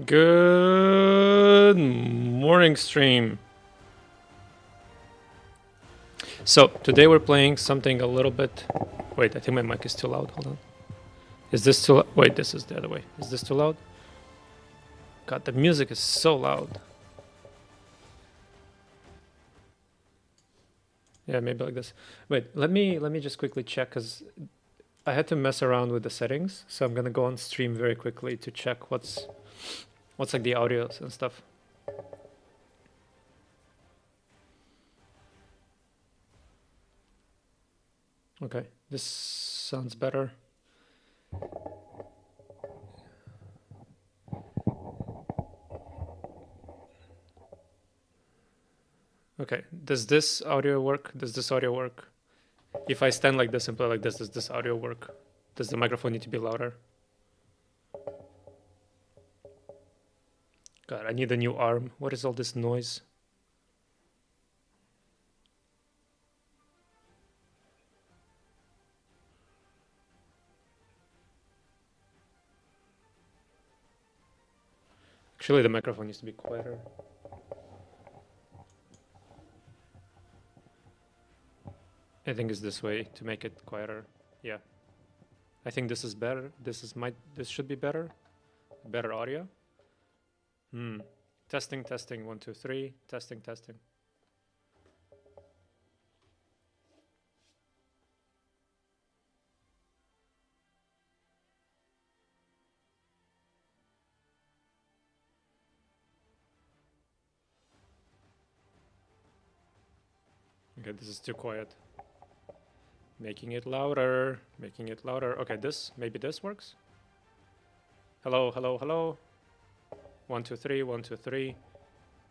Good morning, stream. So, today we're playing something a little bit. Wait, I think my mic is too loud. Hold on. Is this too loud? Wait, this is the other way. Is this too loud? God, the music is so loud. Yeah, maybe like this. Wait, let me just quickly check because I had to mess around with the settings. So I'm gonna go on stream very quickly to check what's like the audios and stuff. Okay, this sounds better. Okay, does this audio work? Does this audio work? If I stand like this and play like this, does this audio work? Does the microphone need to be louder? God, I need a new arm. What is all this noise? Actually, the microphone needs to be quieter. I think it's this way to make it quieter. Yeah. I think this is better. This should be better. Better audio. Testing, testing, 1, 2, 3. Testing, testing. Okay, this is too quiet. Making it louder. Making it louder. Okay, maybe this works. Hello, hello, hello. 1, 2, 3, 1, 2, 3.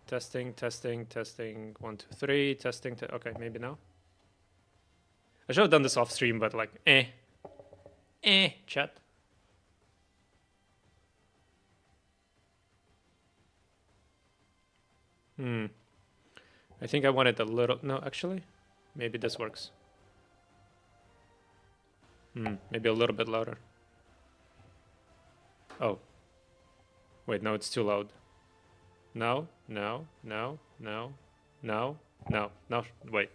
Testing, testing, testing. 1, 2, 3. Testing. Okay, maybe now. I should have done this off stream, but like, chat. I think I wanted a little. No, actually, maybe this works. Maybe a little bit louder. Oh. Wait, no, it's too loud. No, no, no, no, no, no, no. Wait.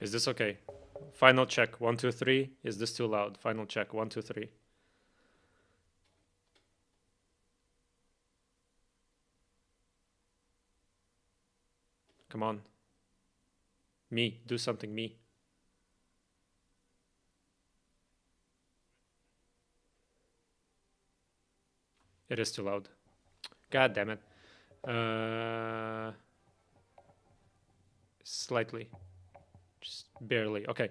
Is this okay? Final check. 1, 2, 3. Is this too loud? Final check. 1, 2, 3. Come on. Me. Do something. Me. It is too loud. God damn it. Slightly. Just barely. Okay.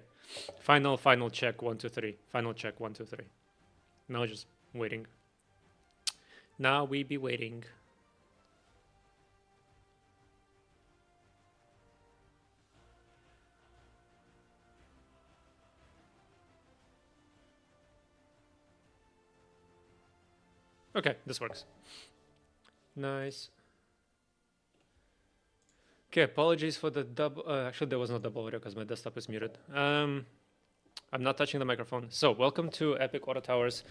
Final check. 1, 2, 3. Final check. 1, 2, 3. Now just waiting. Now we be waiting. Okay, this works. Nice. Okay, apologies for the double. Actually, there was no double audio because my desktop is muted. I'm not touching the microphone. So, welcome to Epic Auto Towers.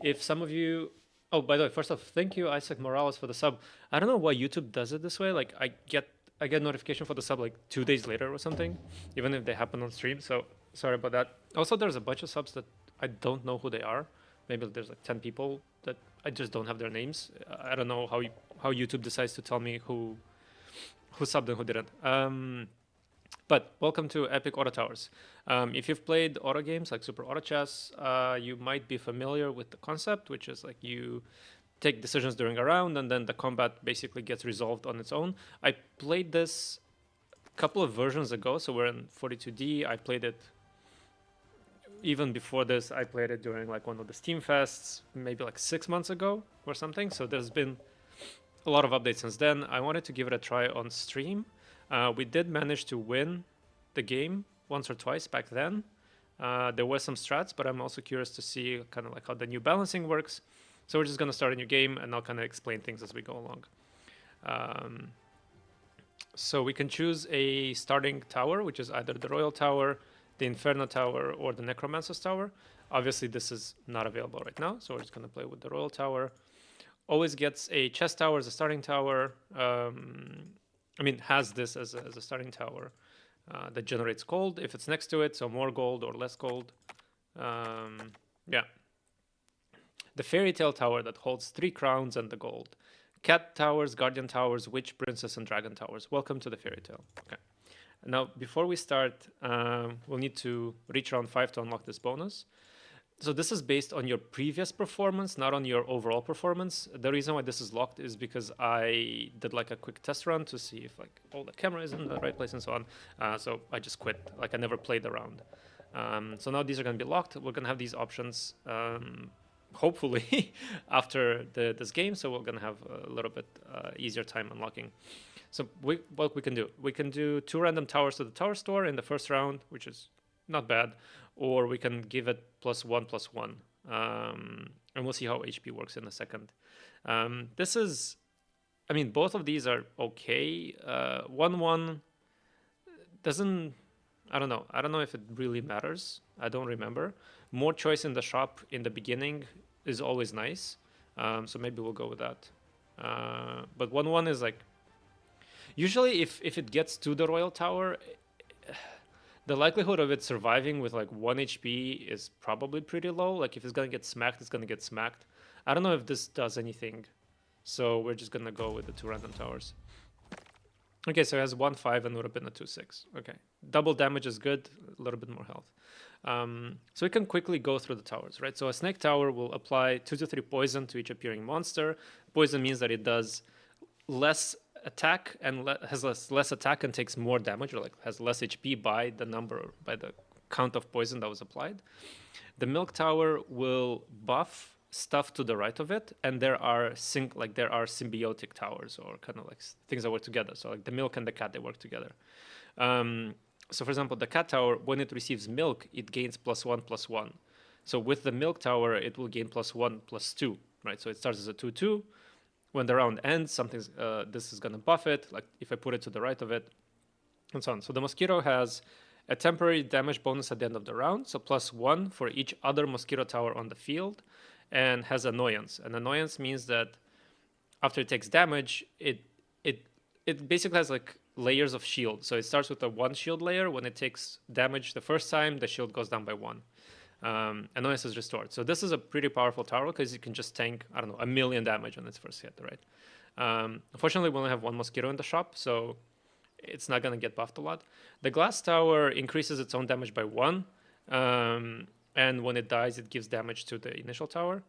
If some of you. Oh, by the way, first off, thank you, Isaac Morales, for the sub. I don't know why YouTube does it this way. Like, I get notification for the sub like 2 days later or something, even if they happen on stream. So, sorry about that. Also, there's a bunch of subs that I don't know who they are. Maybe there's like 10 people that I just don't have their names. I don't know how YouTube decides to tell me who subbed and who didn't. But welcome to Epic Auto Towers. If you've played auto games like Super Auto Chess, you might be familiar with the concept, which is like you take decisions during a round and then the combat basically gets resolved on its own. I played this a couple of versions ago, so we're in 42D. I played it even before this. I played it during like one of the Steam Fests, maybe like 6 months ago or something. So there's been a lot of updates since then. I wanted to give it a try on stream. We did manage to win the game once or twice back then. There were some strats, but I'm also curious to see kind of like how the new balancing works. So we're just going to start a new game, and I'll kind of explain things as we go along. So we can choose a starting tower, which is either the Royal Tower, the Inferno Tower, or the Necromancer's Tower. Obviously, this is not available right now, so we're just going to play with the Royal Tower. Always gets a chest tower as a starting tower. Has this as a starting tower that generates gold if it's next to it, so more gold or less gold. Yeah. The Fairy Tale Tower that holds 3 crowns and the gold. Cat Towers, Guardian Towers, Witch, Princess, and Dragon Towers. Welcome to the Fairy Tale. Okay. Now, before we start, we'll need to reach round 5 to unlock this bonus. So this is based on your previous performance, not on your overall performance. The reason why this is locked is because I did like a quick test run to see if like all the camera is in the right place and so on. So I just quit. Like I never played the round. So now these are going to be locked. We're going to have these options hopefully after this game. So we're going to have a little bit easier time unlocking. So what we can do, we can do 2 random towers to the tower store in the first round, which is not bad, or we can give it +1/+1. And we'll see how HP works in a second. This is, both of these are okay. 1/1 doesn't, I don't know if it really matters. I don't remember. More choice in the shop in the beginning is always nice. So maybe we'll go with that. But 1/1 is like, usually if it gets to the Royal Tower, the likelihood of it surviving with like 1 HP is probably pretty low. Like if it's going to get smacked, it's going to get smacked. I don't know if this does anything. So we're just going to go with the 2 random towers. Okay, so it has 1/5 and would have been a 2/6. Okay, double damage is good, a little bit more health. So we can quickly go through the towers, right? So a Snake Tower will apply 2 to 3 poison to each appearing monster. Poison means that it does less attack and has less attack and takes more damage, or like has less HP by the count of poison that was applied. The Milk Tower will buff stuff to the right of it, and there are symbiotic towers, or kind of like things that work together. So like the milk and the cat, they work together. So for example, the Cat Tower, when it receives milk, it gains +1/+1. So with the Milk Tower, it will gain +1/+2, right? So it starts as a 2/2. When the round ends, this is going to buff it, like if I put it to the right of it, and so on. So the Mosquito has a temporary damage bonus at the end of the round, so +1 for each other Mosquito Tower on the field, and has Annoyance. And Annoyance means that after it takes damage, it basically has like layers of shield. So it starts with a 1 shield layer. When it takes damage the first time, the shield goes down by 1. Annoyance is restored. So this is a pretty powerful tower because you can just tank, 1 million damage on its first hit, right? Unfortunately, we only have 1 Mosquito in the shop, so it's not going to get buffed a lot. The Glass Tower increases its own damage by 1, and when it dies, it gives damage to the initial tower.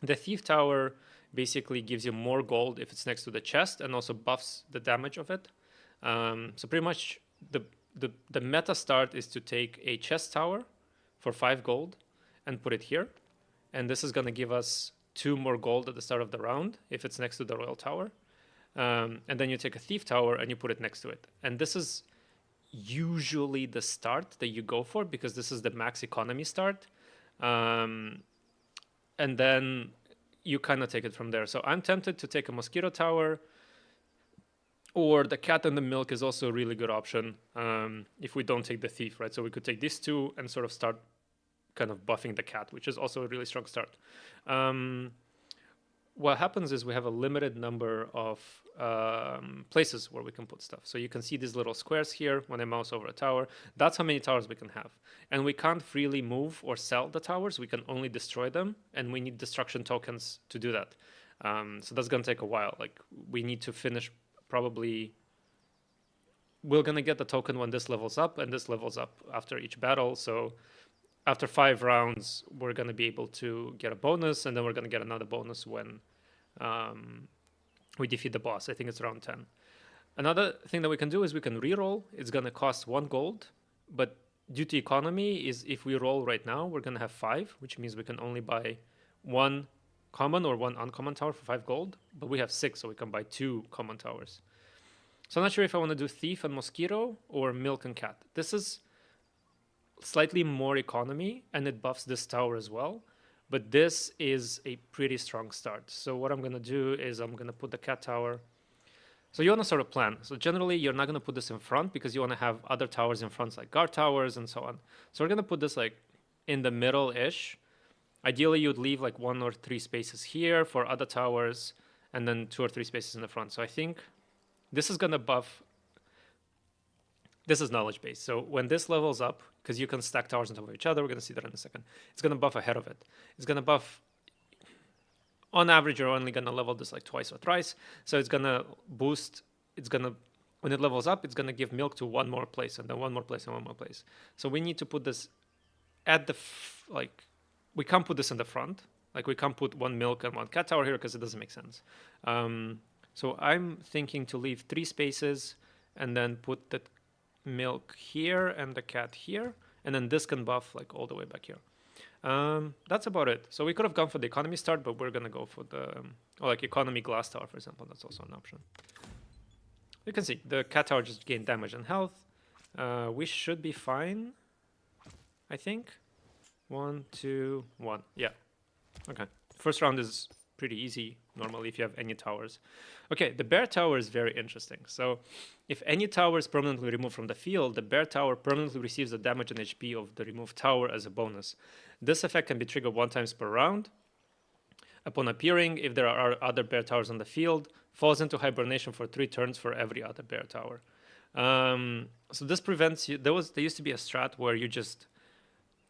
The Thief Tower basically gives you more gold if it's next to the chest, and also buffs the damage of it. So pretty much the meta start is to take a chest tower for 5 gold and put it here. And this is going to give us 2 more gold at the start of the round if it's next to the Royal Tower. And then you take a Thief Tower and you put it next to it. And this is usually the start that you go for because this is the max economy start. And then you kind of take it from there. So I'm tempted to take a Mosquito Tower, or the Cat and the Milk is also a really good option if we don't take the Thief, right? So we could take these 2 and sort of start kind of buffing the Cat, which is also a really strong start. What happens is we have a limited number of places where we can put stuff. So you can see these little squares here when I mouse over a tower. That's how many towers we can have. And we can't freely move or sell the towers. We can only destroy them, and we need destruction tokens to do that. So that's going to take a while. Like we need to finish probably... We're going to get the token when this levels up, and this levels up after each battle. So after 5 rounds, we're going to be able to get a bonus, and then we're going to get another bonus when we defeat the boss. I think it's around 10. Another thing that we can do is we can reroll. It's going to cost 1 gold, but due to economy, is if we roll right now, we're going to have 5, which means we can only buy 1 common or 1 uncommon tower for 5 gold, but we have 6, so we can buy 2 common towers. So I'm not sure if I want to do Thief and Mosquito or Milk and Cat. This is slightly more economy, and it buffs this tower as well. But this is a pretty strong start. So what I'm going to do is I'm going to put the cat tower. So you want to sort of plan. So generally, you're not going to put this in front because you want to have other towers in front, like guard towers and so on. So we're going to put this like in the middle-ish. Ideally, you'd leave like 1 or 3 spaces here for other towers, and then 2 or 3 spaces in the front. So I think this is going to buff. This is knowledge base. So when this levels up, because you can stack towers on top of each other, we're going to see that in a second. It's going to buff ahead of it. It's going to buff. On average, you're only going to level this like twice or thrice. So it's going to boost. It's going to, when it levels up, it's going to give milk to one more place, and then one more place, and one more place. So we need to put this at the, we can't put this in the front. Like we can't put 1 milk and 1 cat tower here because it doesn't make sense. So I'm thinking to leave 3 spaces and then put the milk here and the cat here, and then this can buff like all the way back here. That's about it. So we could have gone for the economy start, but we're gonna go for the or like economy glass tower, for example. That's also an option. You can see the cat tower just gained damage and health. We should be fine, I think. 1, 2, 1. Yeah. Okay. First round is pretty easy normally if you have any towers. Okay, the bear tower is very interesting. So if any tower is permanently removed from the field, the bear tower permanently receives the damage and HP of the removed tower as a bonus. This effect can be triggered 1 time per round. Upon appearing, if there are other bear towers on the field, falls into hibernation for 3 turns for every other bear tower. So this prevents you. There used to be a strat where you just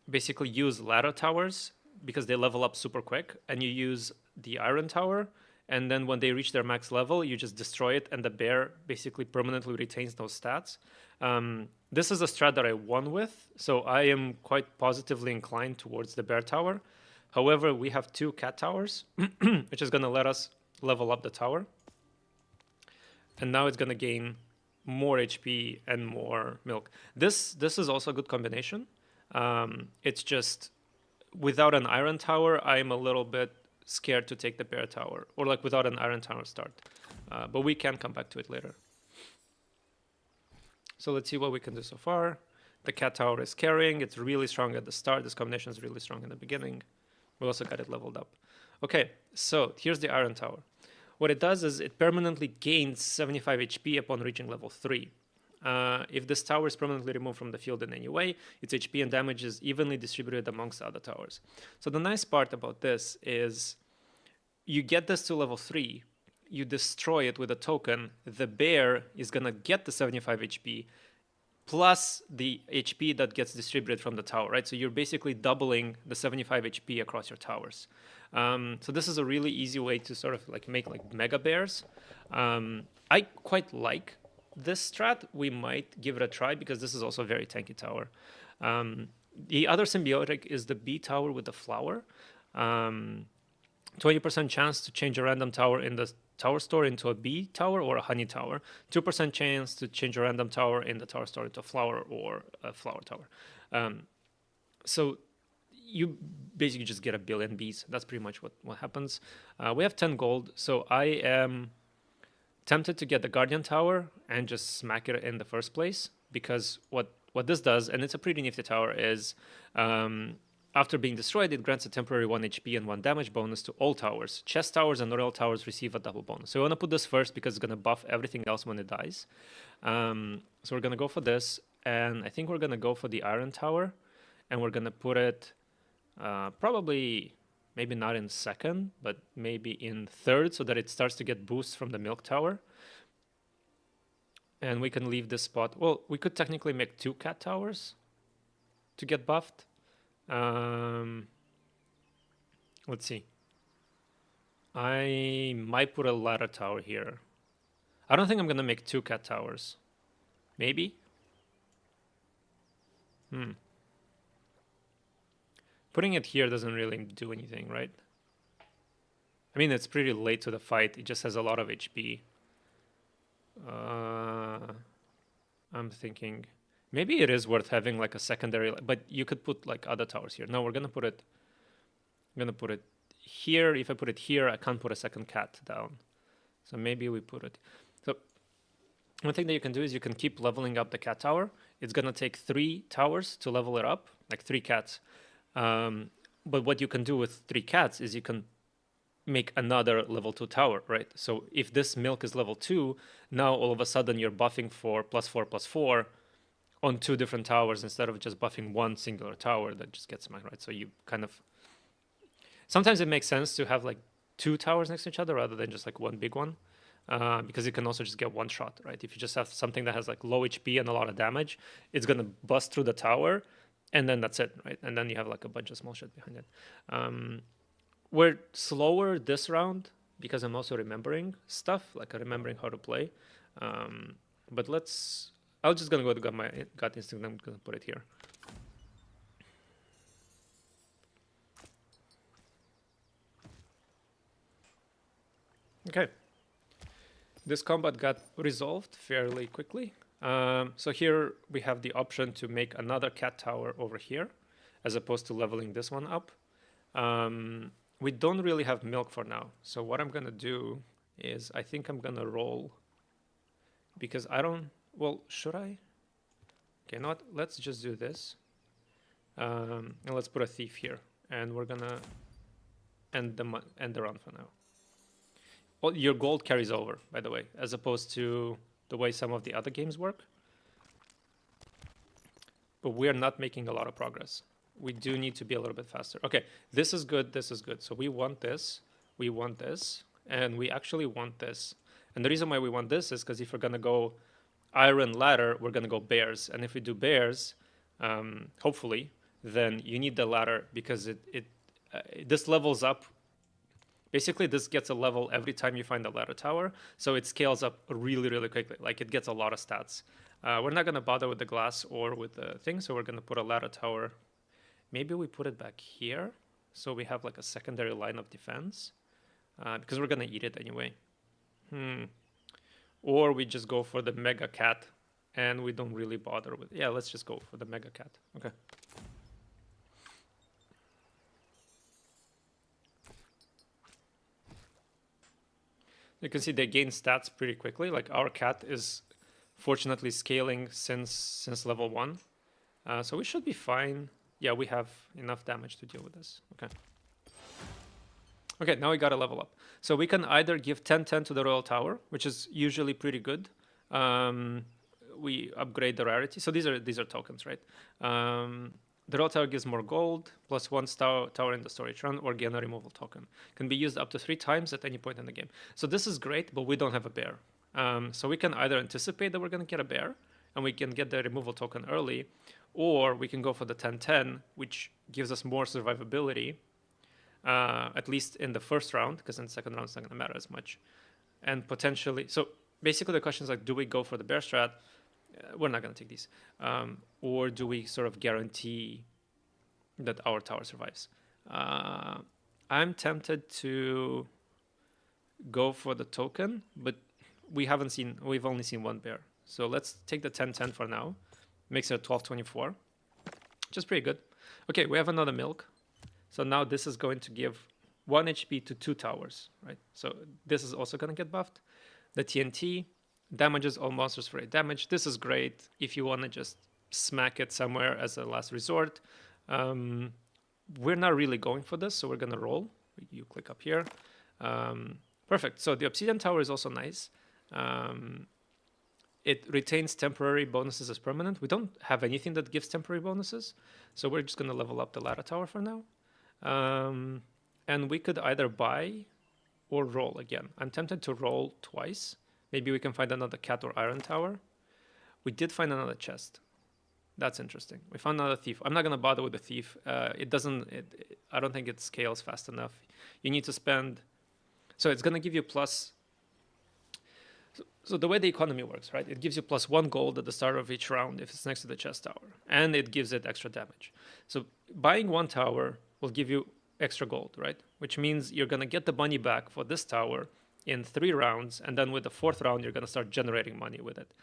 basically use ladder towers because they level up super quick, and you use the iron tower, and then when they reach their max level, you just destroy it, and the bear basically permanently retains those stats. This is a strat that I won with, so I am quite positively inclined towards the bear tower. However, we have 2 cat towers, which is going to let us level up the tower. And now it's going to gain more HP and more milk. This is also a good combination. It's just without an iron tower, I'm a little bit scared to take the bear tower, or like without an iron tower start. But we can come back to it later. So let's see what we can do so far. The cat tower is carrying. It's really strong at the start. This combination is really strong in the beginning. We also got it leveled up. Okay, so here's the iron tower. What it does is it permanently gains 75 HP upon reaching level 3. If this tower is permanently removed from the field in any way, its HP and damage is evenly distributed amongst the other towers. So the nice part about this is you get this to level 3, you destroy it with a token, the bear is going to get the 75 HP plus the HP that gets distributed from the tower, right? So you're basically doubling the 75 HP across your towers. So this is a really easy way to sort of like make like mega bears. I quite like this strat. We might give it a try because this is also a very tanky tower. The other symbiotic is the bee tower with the flower. 20% chance to change a random tower in the tower store into a bee tower or a honey tower. 2% chance to change a random tower in the tower store into a flower or a flower tower. So you basically just get a billion bees. That's pretty much what happens. We have 10 gold, so I am tempted to get the guardian tower and just smack it in the first place, because what this does, and it's a pretty nifty tower, is after being destroyed, it grants a temporary 1 HP and 1 damage bonus to all towers. Chest towers and royal towers receive a double bonus. So we want to put this first because it's going to buff everything else when it dies. So we're going to go for this, and I think we're going to go for the iron tower, and we're going to put it probably, maybe not in second, but maybe in third, so that it starts to get boosts from the milk tower. And we can leave this spot. Well, we could technically make 2 cat towers to get buffed. Let's see. I might put a ladder tower here. I don't think I'm gonna make 2 cat towers. Maybe? Putting it here doesn't really do anything, right? I mean, it's pretty late to the fight. It just has a lot of HP. I'm thinking maybe it is worth having like a secondary, but you could put like other towers here. No, I'm gonna put it here. If I put it here, I can't put a second cat down. So maybe we put it. So one thing that you can do is you can keep leveling up the cat tower. It's gonna take 3 towers to level it up, like 3 cats. But what you can do with 3 cats is you can make another level 2 tower, right? So if this milk is level 2, now all of a sudden you're buffing for +4/+4 on 2 different towers instead of just buffing one singular tower that just gets mine, right? So you kind of, sometimes it makes sense to have like 2 towers next to each other rather than just like one big one. Because you can also just get one shot, right? If you just have something that has like low HP and a lot of damage, it's gonna bust through the tower, and then that's it, right? And then you have like a bunch of small shit behind it. We're slower this round because I'm also remembering stuff, like remembering how to play. But I'm just gonna go with my gut instinct. I'm gonna put it here. Okay. This combat got resolved fairly quickly. So here we have the option to make another cat tower over here, as opposed to leveling this one up. We don't really have milk for now. So what I'm gonna do is I think I'm gonna roll, because I don't, well, should I? Okay, let's just do this. And let's put a thief here, and we're gonna end the run for now. Well, your gold carries over, by the way, as opposed to the way some of the other games work. But we're not making a lot of progress. We do need to be a little bit faster. Okay, this is good, this is good. So we want this, and we actually want this. And the reason why we want this is because if we're gonna go iron ladder, we're gonna go bears. And if we do bears, hopefully, then you need the ladder because this levels up. Basically, this gets a level every time you find a ladder tower, so it scales up really, really quickly. Like, it gets a lot of stats. We're not going to bother with the glass or with the thing, so we're going to put a ladder tower. Maybe we put it back here, so we have like a secondary line of defense, because we're going to eat it anyway. Or we just go for the mega cat, and we don't really bother with. Yeah, let's just go for the mega cat. Okay. You can see they gain stats pretty quickly. Like, our cat is fortunately scaling since level 1. So we should be fine. Yeah, we have enough damage to deal with this. Okay. Okay, now we got to level up. So we can either give 10/10 to the Royal Tower, which is usually pretty good. We upgrade the rarity. So these are tokens, right? The Royal Tower gives more gold, plus 1 tower in the storage run, or gain a removal token. Can be used up to 3 times at any point in the game. So this is great, but we don't have a bear. So we can either anticipate that we're going to get a bear, and we can get the removal token early, or we can go for the 10/10, which gives us more survivability, at least in the first round, because in the second round it's not going to matter as much. And potentially, so basically the question is like, do we go for the bear strat? We're not going to take these. Or do we sort of guarantee that our tower survives? I'm tempted to go for the token, but we've only seen 1 bear. So let's take the 10/10 for now. Makes it 12/24, which is pretty good. Okay, we have another milk. So now this is going to give 1 HP to 2 towers, right? So this is also going to get buffed. The TNT damages all monsters for 8 damage. This is great if you want to just smack it somewhere as a last resort. We're not really going for this, so we're going to roll. You click up here. Perfect. So the Obsidian Tower is also nice. It retains temporary bonuses as permanent. We don't have anything that gives temporary bonuses, so we're just going to level up the ladder tower for now. And we could either buy or roll again. I'm tempted to roll twice. Maybe we can find another cat or iron tower. We did find another chest. That's interesting. We found another thief. I'm not going to bother with the thief. I don't think it scales fast enough. You need to spend... So it's going to give you plus... So the way the economy works, right? It gives you plus 1 gold at the start of each round if it's next to the chest tower. And it gives it extra damage. So buying 1 tower will give you extra gold, right? Which means you're going to get the money back for this tower in 3 rounds. And then with the 4th round, you're going to start generating money with it.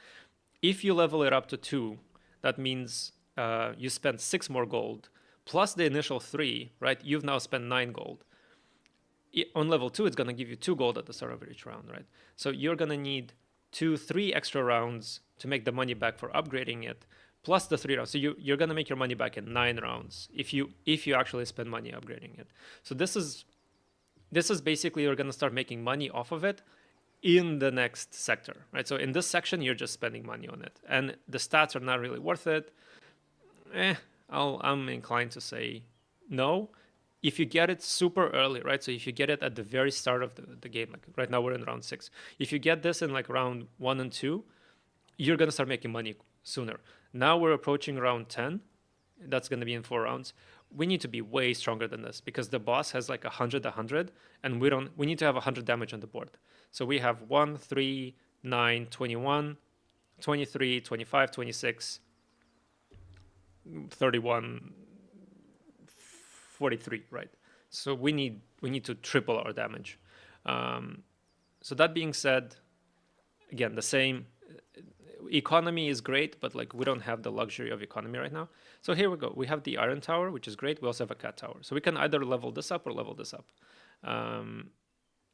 If you level it up to 2, that means you spend 6 more gold plus the initial 3, right? You've now spent 9 gold. On level 2, it's going to give you 2 gold at the start of each round, right? So you're going to need 2-3 extra rounds to make the money back for upgrading it, plus the 3 rounds. So you're gonna make your money back in 9 rounds if you actually spend money upgrading it. So this is basically you're gonna start making money off of it in the next sector, right? So in this section, you're just spending money on it, and the stats are not really worth it. I'm inclined to say no. If you get it super early, right? So if you get it at the very start of the game, like right now we're in round 6. If you get this in like round 1 and 2, you're gonna start making money sooner. Now we're approaching round 10. That's gonna be in 4 rounds. We need to be way stronger than this because the boss has like 100, and we need to have 100 damage on the board. So we have 1, 3, 9, 21, 23, 25, 26, 31, 43, right? So we need to triple our damage. So that being said, again, the same economy is great, but like we don't have the luxury of economy right now. So here we go. We have the iron tower, which is great. We also have a cat tower. So we can either level this up or level this up.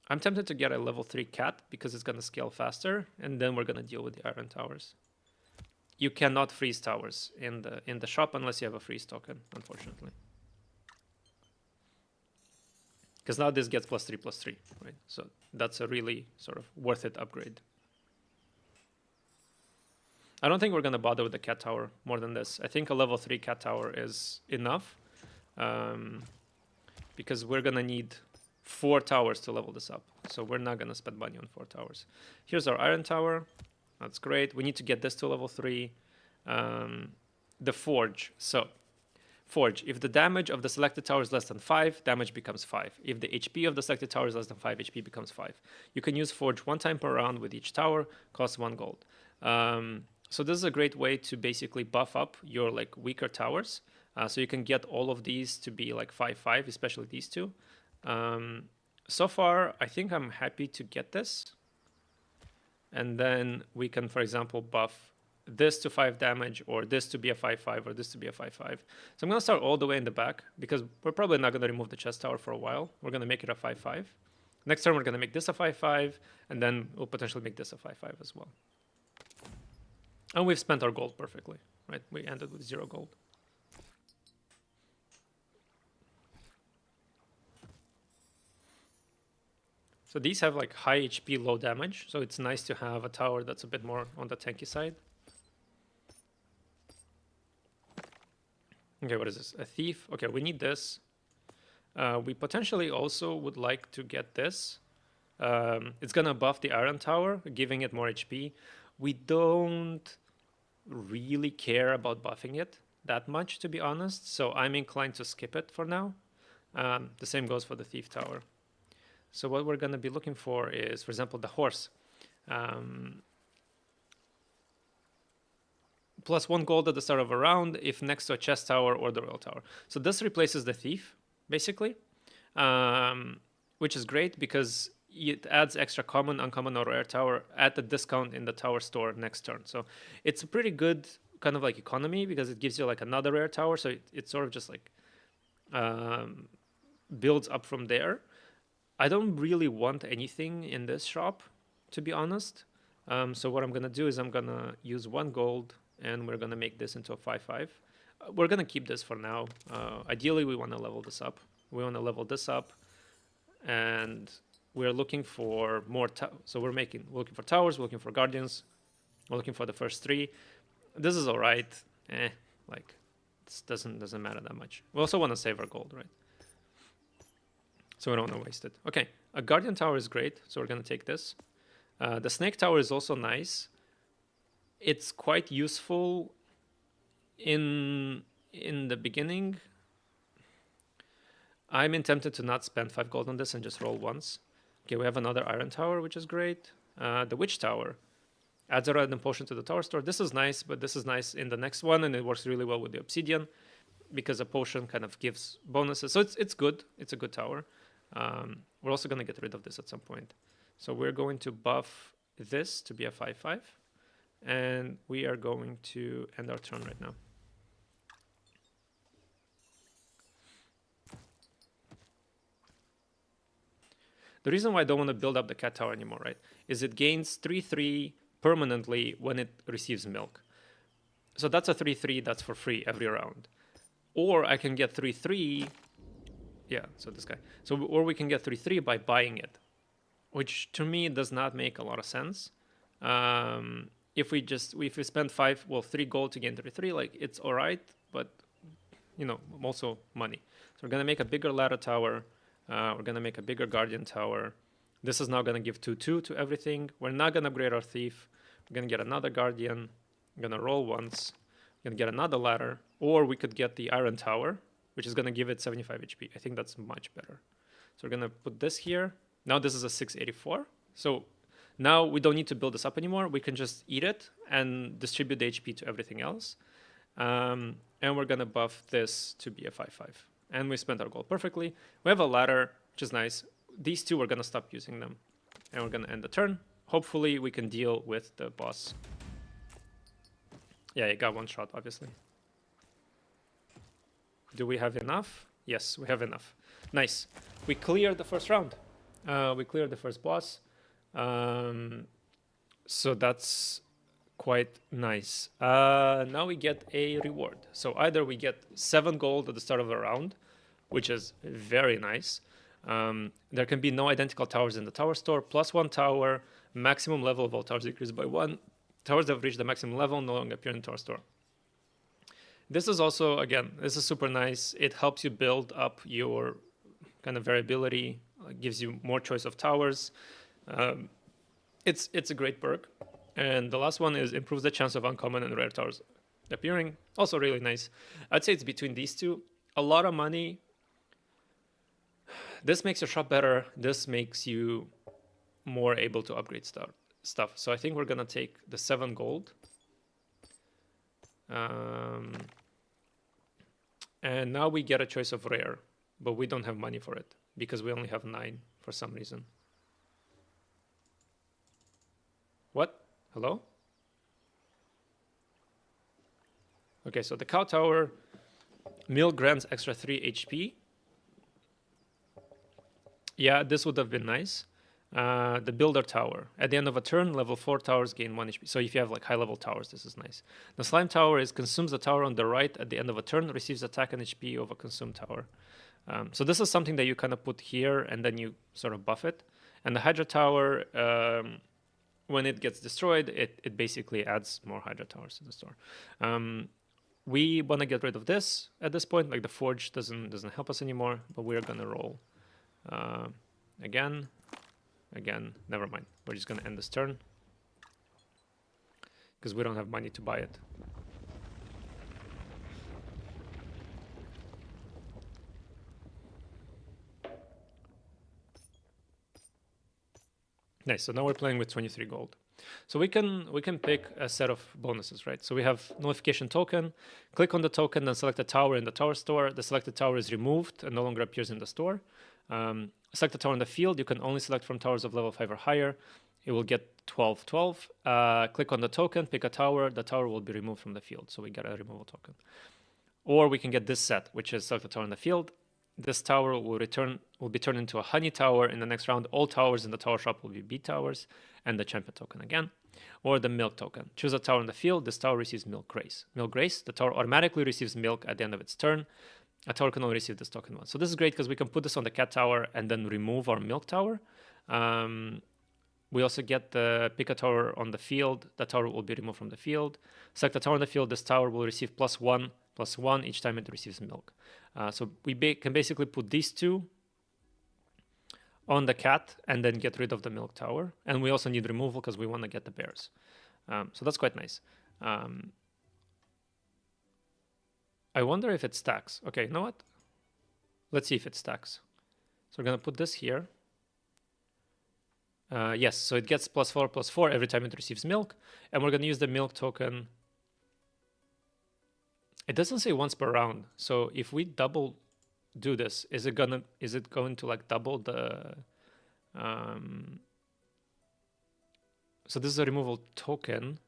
I'm tempted to get a level 3 cat because it's going to scale faster, and then we're going to deal with the iron towers. You cannot freeze towers in the shop unless you have a freeze token, unfortunately. Because now this gets +3/+3, right? So that's a really sort of worth it upgrade. I don't think we're going to bother with the cat tower more than this. I think a level 3 cat tower is enough because we're going to need 4 towers to level this up. So we're not going to spend money on 4 towers. Here's our iron tower. That's great. We need to get this to level 3. The forge. So forge, if the damage of the selected tower is less than 5, damage becomes 5. If the HP of the selected tower is less than 5, HP becomes 5. You can use forge 1 time per round with each tower, costs 1 gold. So this is a great way to basically buff up your like weaker towers. So you can get all of these to be like 5/5, especially these two. So far, I think I'm happy to get this. And then we can, for example, buff this to 5 damage, or this to be a 5/5, or this to be a 5/5. So I'm going to start all the way in the back because we're probably not going to remove the chest tower for a while. We're going to make it a 5/5. Next turn, we're going to make this a 5/5, and then we'll potentially make this a 5/5 as well. And we've spent our gold perfectly, right? We ended with 0 gold. So these have like high HP, low damage. So it's nice to have a tower that's a bit more on the tanky side. Okay, what is this? A thief. Okay, we need this. We potentially also would like to get this. It's gonna buff the iron tower, giving it more HP. We don't really care about buffing it that much, to be honest. So I'm inclined to skip it for now. The same goes for the thief tower. So what we're gonna be looking for is, for example, the horse. Plus 1 gold at the start of a round if next to a chest tower or the royal tower. So this replaces the thief, basically, which is great because it adds extra common, uncommon, or rare tower at the discount in the tower store next turn. So it's a pretty good kind of like economy because it gives you like another rare tower. So it sort of just like builds up from there. I don't really want anything in this shop, to be honest. So what I'm going to do is I'm going to use 1 gold, and we're going to make this into a 5/5. We're going to keep this for now. Ideally, we want to level this up. We want to level this up, and we're looking for more. So we're looking for towers, we're looking for guardians, we're looking for the first 3. This is all right. Like this doesn't matter that much. We also want to save our gold, right? So we don't want to waste it. Okay, a guardian tower is great. So we're going to take this. The snake tower is also nice. It's quite useful in the beginning. I'm tempted to not spend 5 gold on this and just roll once. Okay, we have another iron tower, which is great. The witch tower adds a random potion to the tower store. This is nice, but this is nice in the next one, and it works really well with the obsidian because a potion kind of gives bonuses. So it's good. It's a good tower. We're also going to get rid of this at some point. So we're going to buff this to be a 5/5. And we are going to end our turn right now. The reason why I don't want to build up the cat tower anymore, right, is it gains 3/3 permanently when it receives milk. So that's a 3-3, that's for free every round. Or I can get 3-3, yeah, so this guy. So, or we can get 3-3 by buying it, which to me does not make a lot of sense. If we spend 3 gold to gain 3-3, like it's all right, but you know, also money. So we're gonna make a bigger ladder tower. We're gonna make a bigger guardian tower. This is now gonna give 2-2 to everything. We're not gonna upgrade our thief. We're gonna get another guardian. I'm gonna roll once. We're gonna get another ladder, or we could get the iron tower, which is gonna give it 75 HP. I think that's much better. So we're gonna put this here. Now this is a 684. So now we don't need to build this up anymore. We can just eat it and distribute the HP to everything else. And we're gonna buff this to be a 5-5. And we spent our gold perfectly. We have a ladder, which is nice. These two, we're gonna stop using them. And we're gonna end the turn. Hopefully we can deal with the boss. Yeah, it got one shot, obviously. Do we have enough? Yes, we have enough. Nice. We cleared the first round. We cleared the first boss. So that's quite nice. Now we get a reward. So either we get 7 gold at the start of a round, which is very nice. There can be no identical towers in the tower store, +1 tower, maximum level of all towers decreased by 1. Towers that have reached the maximum level no longer appear in tower store. This is also, again, this is super nice. It helps you build up your kind of variability, gives you more choice of towers. It's a great perk. And the last one is improves the chance of uncommon and rare towers appearing. Also really nice. I'd say it's between these two. A lot of money. This makes your shop better. This makes you more able to upgrade stuff. So I think we're gonna take the 7 gold. And now we get a choice of rare, but we don't have money for it because we only have 9 for some reason. What? Hello? Okay, so the cow tower, milk grants extra 3 HP. Yeah, this would have been nice. The builder tower. At the end of a turn, level 4 towers gain 1 HP. So if you have like high level towers, this is nice. The slime tower is consumes the tower on the right at the end of a turn, receives attack and HP of a consumed tower. So this is something that you kind of put here and then you sort of buff it. And the Hydra tower, when it gets destroyed, it basically adds more Hydra towers to the store. We want to get rid of this at this point. Like the forge doesn't help us anymore, but we're gonna roll again. Never mind. We're just gonna end this turn because we don't have money to buy it. Nice. So now we're playing with 23 gold. So we can pick a set of bonuses, right? So we have notification token. Click on the token, then select a tower in the tower store. The selected tower is removed and no longer appears in the store. Select a tower in the field. You can only select from towers of level 5 or higher. It will get 12/12. Click on the token, pick a tower. The tower will be removed from the field. So we get a removal token. Or we can get this set, which is select a tower in the field. This tower will be turned into a honey tower in the next round. All towers in the tower shop will be bee towers, and the champion token again. Or the milk token. Choose a tower in the field. This tower receives milk grace. Milk grace, the tower automatically receives milk at the end of its turn. A tower can only receive this token once. So this is great because we can put this on the cat tower and then remove our milk tower. We also get the pick a tower on the field. The tower will be removed from the field. Select a tower on the field. This tower will receive +1/+1 each time it receives milk. So we can basically put these two on the cat and then get rid of the milk tower. And we also need removal because we want to get the bears. So that's quite nice. I wonder if it stacks. Okay, you know what? Let's see if it stacks. So we're going to put this here. Yes, so it gets +4/+4 every time it receives milk. And we're going to use the milk token. It doesn't say once per round. So if we double do this, is it going to like double the so this is a removal token.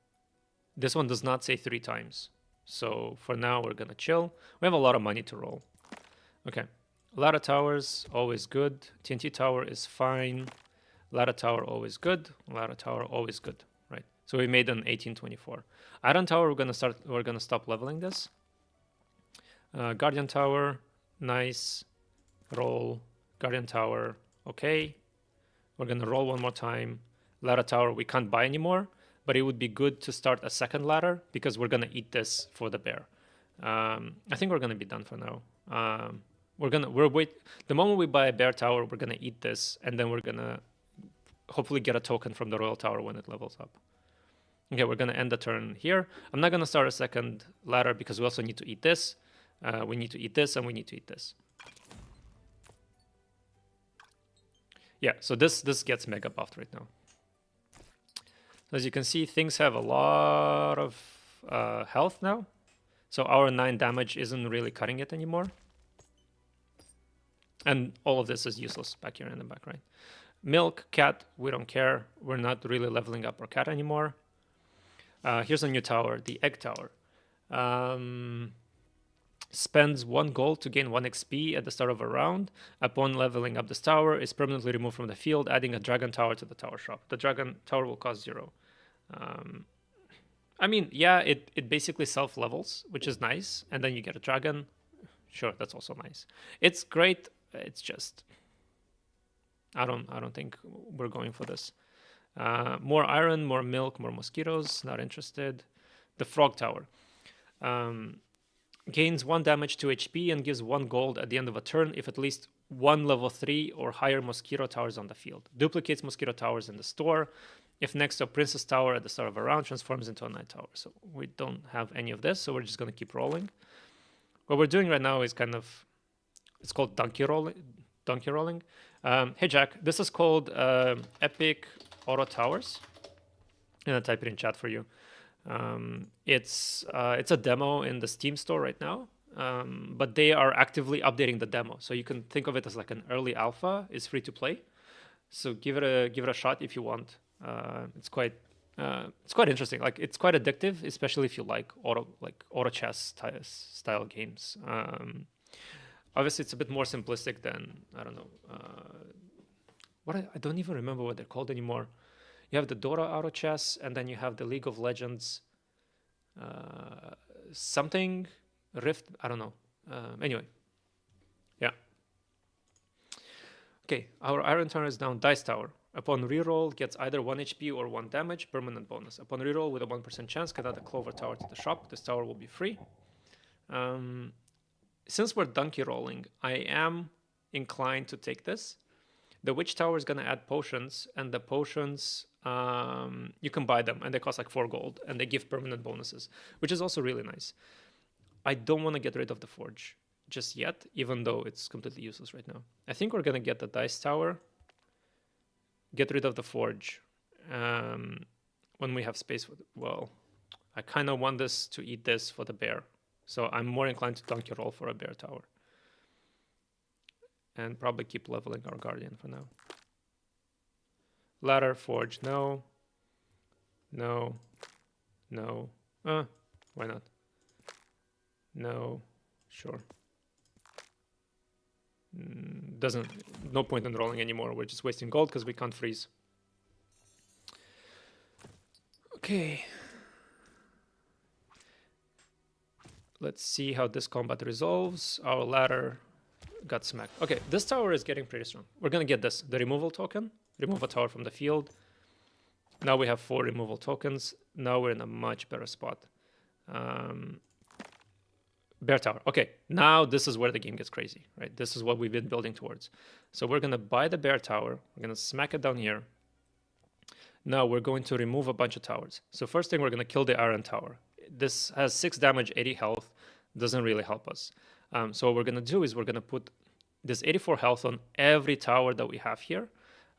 This one does not say 3 times. So for now we're gonna chill. We have a lot of money to roll. Okay. Ladder towers, always good. TNT tower is fine. Ladder tower, always good. Ladder tower, always good. Right. So we made an 1824. Iron Tower, we're gonna stop leveling this. Guardian Tower, nice. Roll. Guardian Tower, okay. We're gonna roll one more time. Ladder Tower, we can't buy anymore, but it would be good to start a second ladder because we're gonna eat this for the bear. I think we're gonna be done for now. The moment we buy a bear tower, we're gonna eat this, and then we're gonna hopefully get a token from the royal tower when it levels up. Okay, we're gonna end the turn here. I'm not gonna start a second ladder because we also need to eat this. We need to eat this, and we need to eat this. Yeah, so this gets mega buffed right now. As you can see, things have a lot of health now. So our 9 damage isn't really cutting it anymore. And all of this is useless back here in the back, right? Milk, cat, we don't care. We're not really leveling up our cat anymore. Here's a new tower, the egg tower. Spends 1 gold to gain 1 XP at the start of a round. Upon leveling up this tower, is permanently removed from the field, adding a dragon tower to the tower shop. The dragon tower will cost 0. I mean, yeah, it basically self-levels, which is nice, and then you get a dragon. Sure, that's also nice. It's great. It's just I don't think we're going for this. More iron, more milk, more mosquitoes. Not interested. The frog tower. Gains 1 damage to HP and gives 1 gold at the end of a turn if at least 1 level 3 or higher mosquito towers on the field. Duplicates mosquito towers in the store. If next to a princess tower at the start of a round, transforms into a knight tower. So we don't have any of this, so we're just going to keep rolling. What we're doing right now is it's called donkey rolling. Hey Jack, this is called Epic Auto Towers. And I'll type it in chat for you. It's a demo in the Steam store right now, but they are actively updating the demo. So you can think of it as like an early alpha. It's free to play, so give it a shot if you want. It's quite interesting. Like it's quite addictive, especially if you like auto chess style games. Obviously, it's a bit more simplistic than I don't know I don't even remember what they're called anymore. You have the Dota Auto Chess, and then you have the League of Legends something Rift. I don't know. Anyway, yeah. Okay, our Iron Tower is down. Dice Tower. Upon reroll, gets either 1 HP or 1 damage, permanent bonus. Upon reroll, with a 1% chance, get add a Clover Tower to the shop. This tower will be free. Since we're donkey rolling, I am inclined to take this. The Witch Tower is going to add potions, and the potions, you can buy them, and they cost like 4 gold, and they give permanent bonuses, which is also really nice. I don't want to get rid of the Forge just yet, even though it's completely useless right now. I think we're going to get the Dice Tower, get rid of the Forge when we have space. Well, I kind of want this to eat this for the bear, so I'm more inclined to donkey roll for a bear tower. And probably keep leveling our Guardian for now. Ladder, Forge, no. No. No. Why not? No. Sure. No point in rolling anymore. We're just wasting gold because we can't freeze. Okay. Let's see how this combat resolves. Our ladder got smacked. Okay, this tower is getting pretty strong. We're gonna get this, the removal token. Remove a tower from the field. Now we have 4 removal tokens. Now we're in a much better spot. Bear tower. Okay, now this is where the game gets crazy, right? This is what we've been building towards. So we're gonna buy the bear tower. We're gonna smack it down here. Now we're going to remove a bunch of towers. So first thing, we're gonna kill the iron tower. This has 6 damage, 80 health. Doesn't really help us. So what we're going to do is we're going to put this 84 health on every tower that we have here.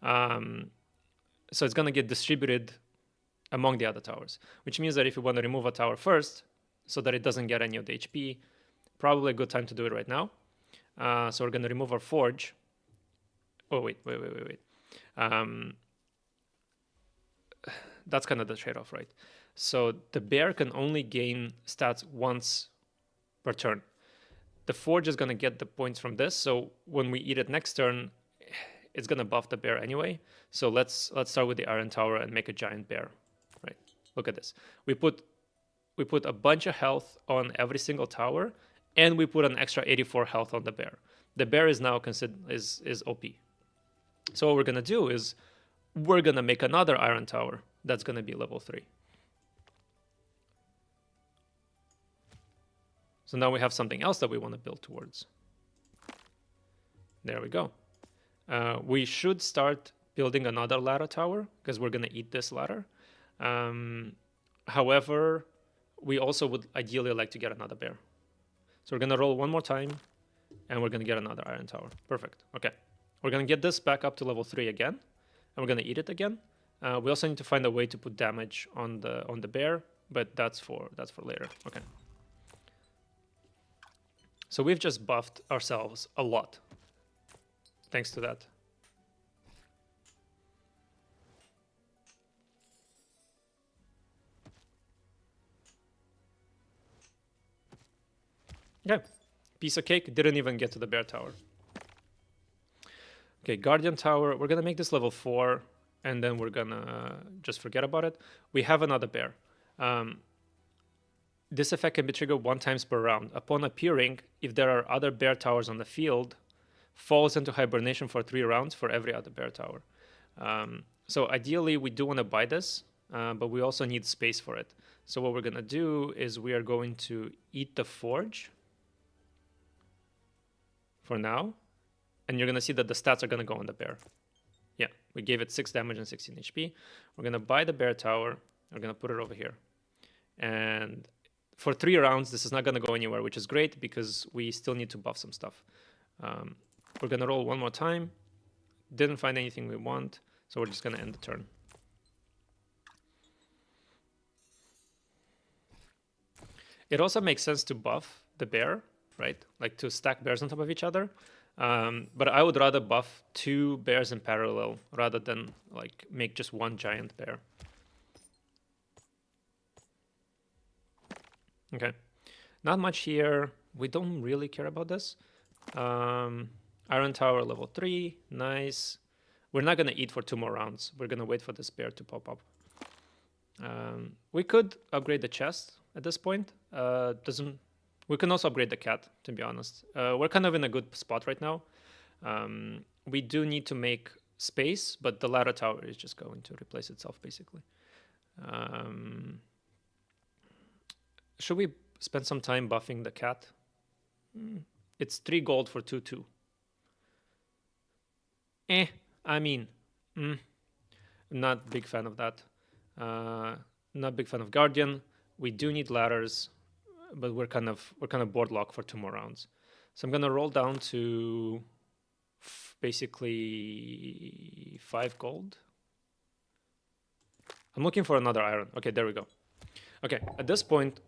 So it's going to get distributed among the other towers, which means that if you want to remove a tower first so that it doesn't get any of the HP, probably a good time to do it right now. So we're going to remove our Forge. Oh, wait. That's kind of the trade-off, right? So the bear can only gain stats once per turn. The Forge is going to get the points from this, so when we eat it next turn, it's going to buff the bear anyway. So let's start with the Iron Tower and make a giant bear, right? Look at this. We put a bunch of health on every single tower, and we put an extra 84 health on the bear. The bear is now considered is OP. So what we're gonna do is we're gonna make another iron tower that's gonna be level 3. So now we have something else that we want to build towards. There we go. We should start building another ladder tower because we're gonna eat this ladder. However, we also would ideally like to get another bear. So we're gonna roll one more time and we're gonna get another iron tower. Perfect. Okay. We're gonna get this back up to level 3 again, and we're gonna eat it again. We also need to find a way to put damage on the bear, but that's for later. Okay. So we've just buffed ourselves a lot thanks to that. Okay, piece of cake, didn't even get to the bear tower. Okay, guardian tower, we're gonna make this level 4, and then we're gonna just forget about it. We have another bear. This effect can be triggered 1 time per round. Upon appearing, if there are other bear towers on the field, falls into hibernation for 3 rounds for every other bear tower. So ideally, we do want to buy this, but we also need space for it. So what we're gonna do is we are going to eat the forge for now, and you're gonna see that the stats are gonna go on the bear. Yeah, we gave it 6 damage and 16 HP. We're gonna buy the bear tower. We're gonna put it over here. And for 3 rounds, this is not gonna go anywhere, which is great because we still need to buff some stuff. We're gonna roll one more time. Didn't find anything we want, so we're just gonna end the turn. It also makes sense to buff the bear, right? Like to stack bears on top of each other. But I would rather buff 2 bears in parallel rather than like make just 1 giant bear. Okay, not much here. We don't really care about this. Iron tower level 3, nice. We're not gonna eat for 2 more rounds. We're gonna wait for this bear to pop up. We could upgrade the chest at this point. We can also upgrade the cat, to be honest. We're kind of in a good spot right now. We do need to make space, but the ladder tower is just going to replace itself, basically. Should we spend some time buffing the cat? It's 3 gold for 2/2. I mean, not big fan of that. Not big fan of Guardian. We do need ladders, but we're kind of board locked for 2 more rounds. So I'm gonna roll down to basically 5 gold. I'm looking for another iron. Okay, there we go. Okay, at this point,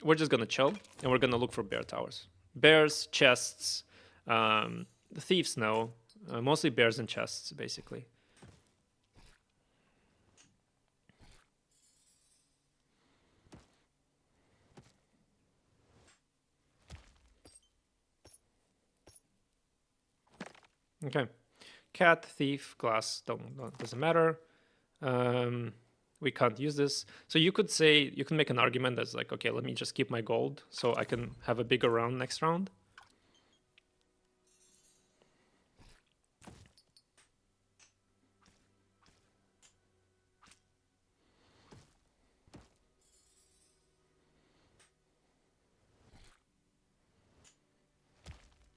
we're just gonna chill and we're gonna look for bear towers. Bears, chests, the thieves know. Mostly bears and chests, basically. Okay, cat, thief, glass, doesn't matter. We can't use this. So you could say, you can make an argument that's like, okay, let me just keep my gold so I can have a bigger round next round.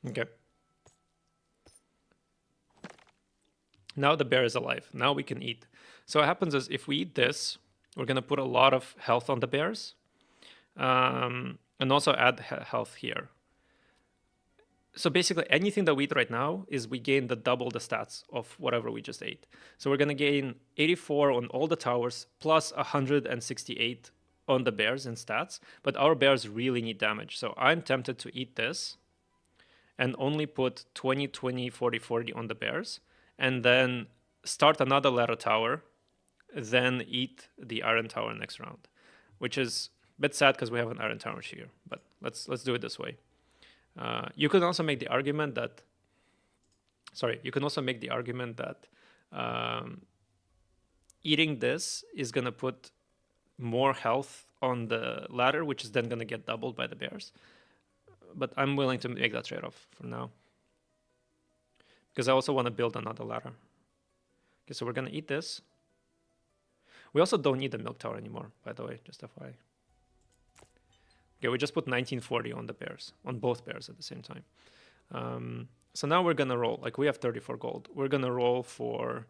Okay. Now the bear is alive. Now we can eat. So what happens is if we eat this, we're going to put a lot of health on the bears and also add health here. So basically anything that we eat right now is we gain double the stats of whatever we just ate. So we're going to gain 84 on all the towers plus 168 on the bears in stats. But our bears really need damage. So I'm tempted to eat this and only put 20, 20, 40, 40 on the bears. And then start another ladder tower, then eat the iron tower next round, which is a bit sad because we have an iron tower here. But let's do it this way. You can also make the argument that. Eating this is gonna put more health on the ladder, which is then going to get doubled by the bears. But I'm willing to make that trade-off for now. Because I also want to build another ladder. Okay, so we're going to eat this. We also don't need the milk tower anymore, by the way, just FYI. Okay, we just put 1940 on the bears, on both bears at the same time. So now we're going to roll. Like, we have 34 gold. We're going to roll for...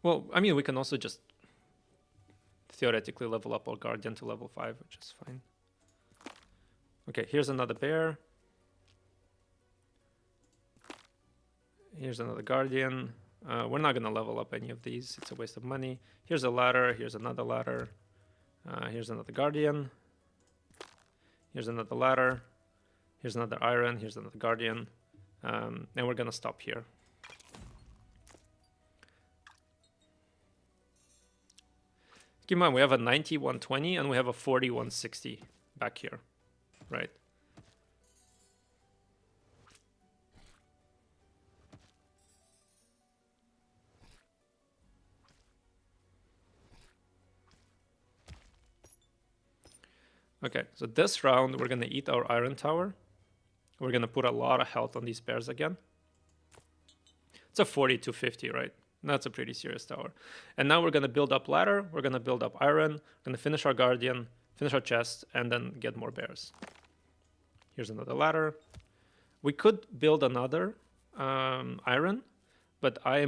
well, I mean, we can also just theoretically level up our Guardian to level 5, which is fine. Okay, here's another bear. Here's another Guardian. We're not going to level up any of these. It's a waste of money. Here's a ladder. Here's another ladder. Here's another Guardian. Here's another ladder. Here's another Iron. Here's another Guardian. And we're going to stop here. Keep in mind, we have a 90-120 and we have a 40-160 back here, right? Okay, so this round, we're going to eat our Iron Tower. We're going to put a lot of health on these bears again. It's a 40-50, right? That's a pretty serious tower. And now we're going to build up ladder. We're going to build up Iron. We're going to finish our Guardian, finish our chest, and then get more bears. Here's another ladder. We could build another Iron, but I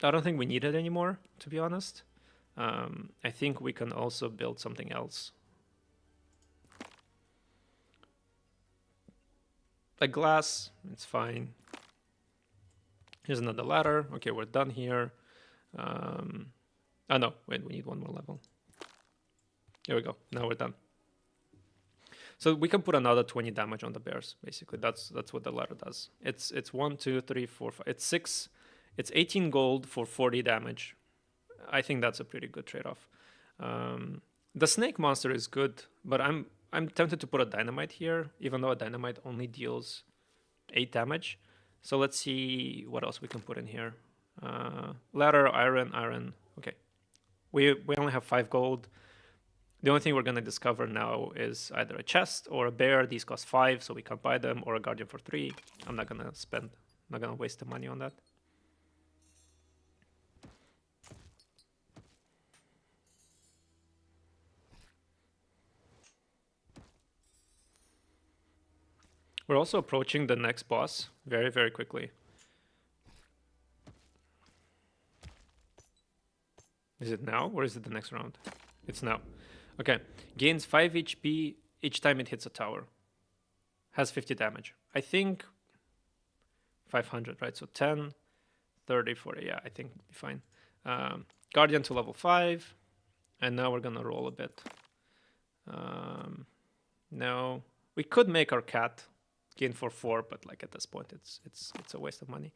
don't think we need it anymore, to be honest. I think we can also build something else. Like glass, it's fine. Here's another ladder. Okay, we're done here. Oh no, wait, we need one more level. There we go, now we're done. So we can put another 20 damage on the bears, basically. That's what the ladder does. It's 1, 2, 3, 4, 5. It's 6. It's 18 gold for 40 damage. I think that's a pretty good trade-off. The snake monster is good, but I'm tempted to put a dynamite here, even though a dynamite only deals 8 damage. So let's see what else we can put in here. Ladder, iron. Okay. We only have 5 gold. The only thing we're going to discover now is either a chest or a bear. These cost 5, so we can't buy them, or a guardian for 3. I'm not going to waste the money on that. We're also approaching the next boss very, very quickly. Is it now or is it the next round? It's now. Okay. Gains 5 HP each time it hits a tower. Has 50 damage. I think 500, right? So 10, 30, 40. Yeah, I think it'll be fine. Guardian to level 5. And now we're going to roll a bit. No. We could make our cat gain for 4, but like at this point, it's a waste of money.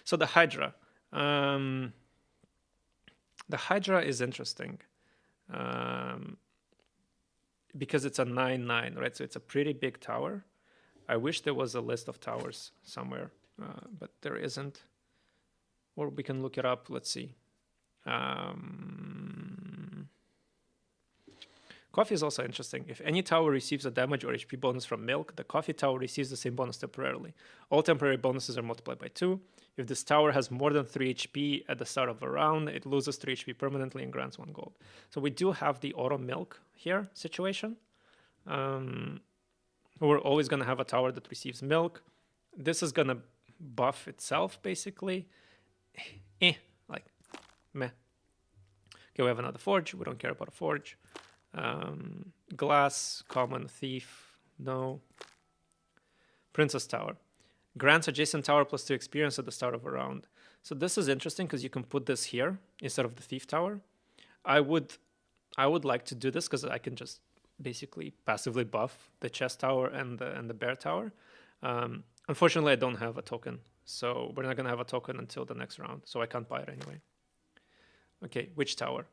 So the Hydra. The Hydra is interesting. Because it's a 9/9, right? So it's a pretty big tower. I wish there was a list of towers somewhere, but there isn't. Or we can look it up. Let's see. Coffee is also interesting. If any tower receives a damage or HP bonus from milk, the coffee tower receives the same bonus temporarily. All temporary bonuses are multiplied by 2. If this tower has more than 3 HP at the start of a round, it loses 3 HP permanently and grants 1 gold. So we do have the auto milk here situation. We're always going to have a tower that receives milk. This is going to buff itself, basically. Like, meh. Okay, we have another forge. We don't care about a forge. Glass, common, thief, no. Princess Tower. Grants adjacent tower plus 2 experience at the start of a round. So this is interesting because you can put this here instead of the thief tower. I would like to do this because I can just basically passively buff the chest tower and the bear tower. Unfortunately, I don't have a token, so we're not gonna have a token until the next round, so I can't buy it anyway. Okay, which tower?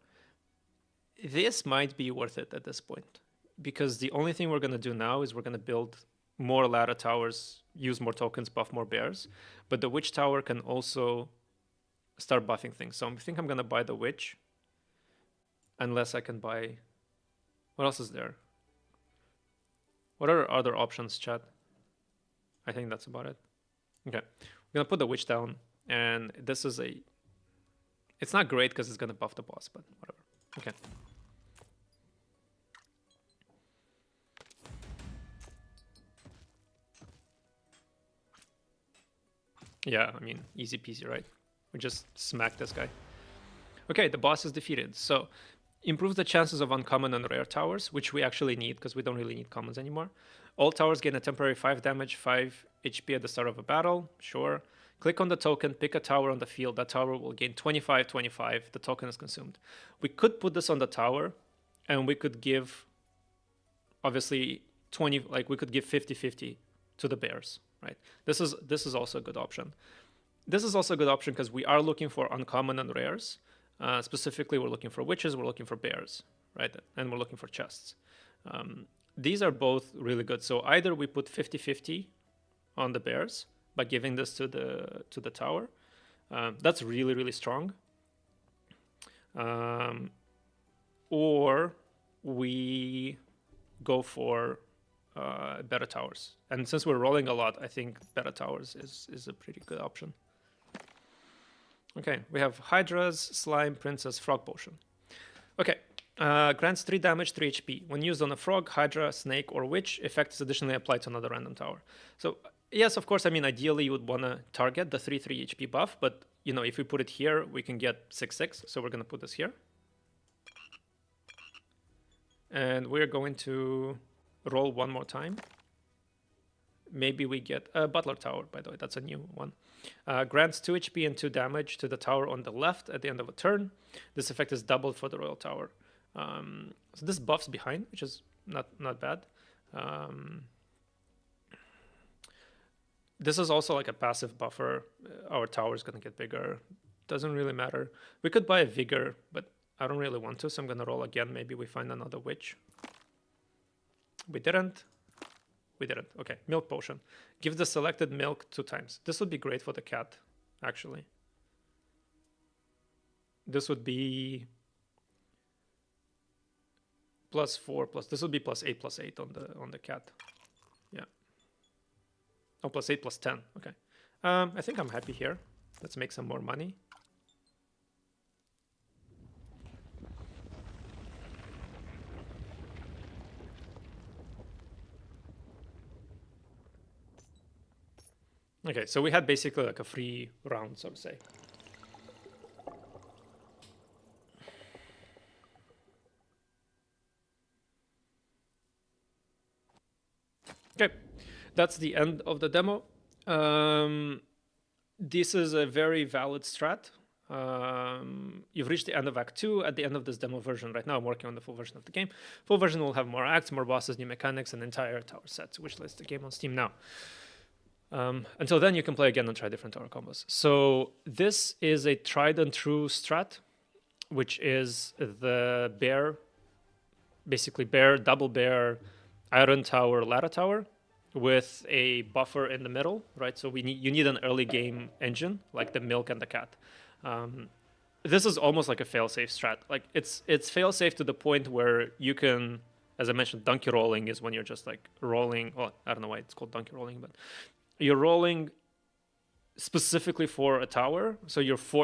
This might be worth it at this point because the only thing we're going to do now is we're going to build more ladder towers, use more tokens, buff more bears. But the witch tower can also start buffing things. So I think I'm gonna buy the witch, unless I can buy. What else is there? What are other options, chat? I think that's about it. Okay, I'm gonna put the witch down, and this is a. It's not great because it's gonna buff the boss, but whatever. Okay. Yeah, I mean, easy peasy, right? We just smack this guy. Okay, the boss is defeated. So, improves the chances of uncommon and rare towers, which we actually need because we don't really need commons anymore. All towers gain a temporary 5 damage, 5 HP at the start of a battle. Sure. Click on the token, pick a tower on the field. That tower will gain 25, 25. The token is consumed. We could put this on the tower, and we could give, obviously, 20, like we could give 50-50 to the bears, right? This is also a good option. This is also a good option because we are looking for uncommon and rares. Specifically, we're looking for witches, we're looking for bears, right? And we're looking for chests. These are both really good. So either we put 50-50 on the bears by giving this to the tower. That's really, really strong. Or we go for better towers. And since we're rolling a lot, I think better towers is a pretty good option. Okay, we have Hydras, Slime, Princess, Frog Potion. Okay, grants 3 damage, 3 HP. When used on a frog, Hydra, Snake, or Witch, effect is additionally applied to another random tower. So, yes, of course, I mean, ideally you would want to target the 3/3 HP buff, but, you know, if we put it here, we can get 6/6, so we're going to put this here. And we're going to roll one more time. Maybe we get a Butler Tower, by the way, that's a new one. Grants 2 HP and 2 damage to the tower on the left at the end of a turn. This effect is doubled for the Royal Tower. So this buffs behind, which is not bad. This is also like a passive buffer. Our tower is going to get bigger. Doesn't really matter. We could buy a Vigor, but I don't really want to, so I'm going to roll again. Maybe we find another witch. We didn't. We didn't. Okay, Milk Potion. Give the selected milk 2 times. This would be great for the cat, actually. This would be +4 plus. This would be +8 on the cat. Yeah. Oh, +8 +10. Okay. I think I'm happy here. Let's make some more money. Okay, so we had basically like a free round, so to say. Okay, that's the end of the demo. This is a very valid strat. You've reached the end of Act 2 at the end of this demo version. Right now, I'm working on the full version of the game. Full version will have more acts, more bosses, new mechanics, and entire tower sets, which lists the game on Steam now. Until then, you can play again and try different tower combos. So this is a tried and true strat, which is the bear, basically bear, double bear, iron tower, ladder tower, with a buffer in the middle, right? So you need an early game engine like the milk and the cat. This is almost like a fail-safe strat. Like it's fail-safe to the point where you can, as I mentioned, donkey rolling is when you're just like rolling. Well, I don't know why it's called donkey rolling, but you're rolling specifically for a tower. So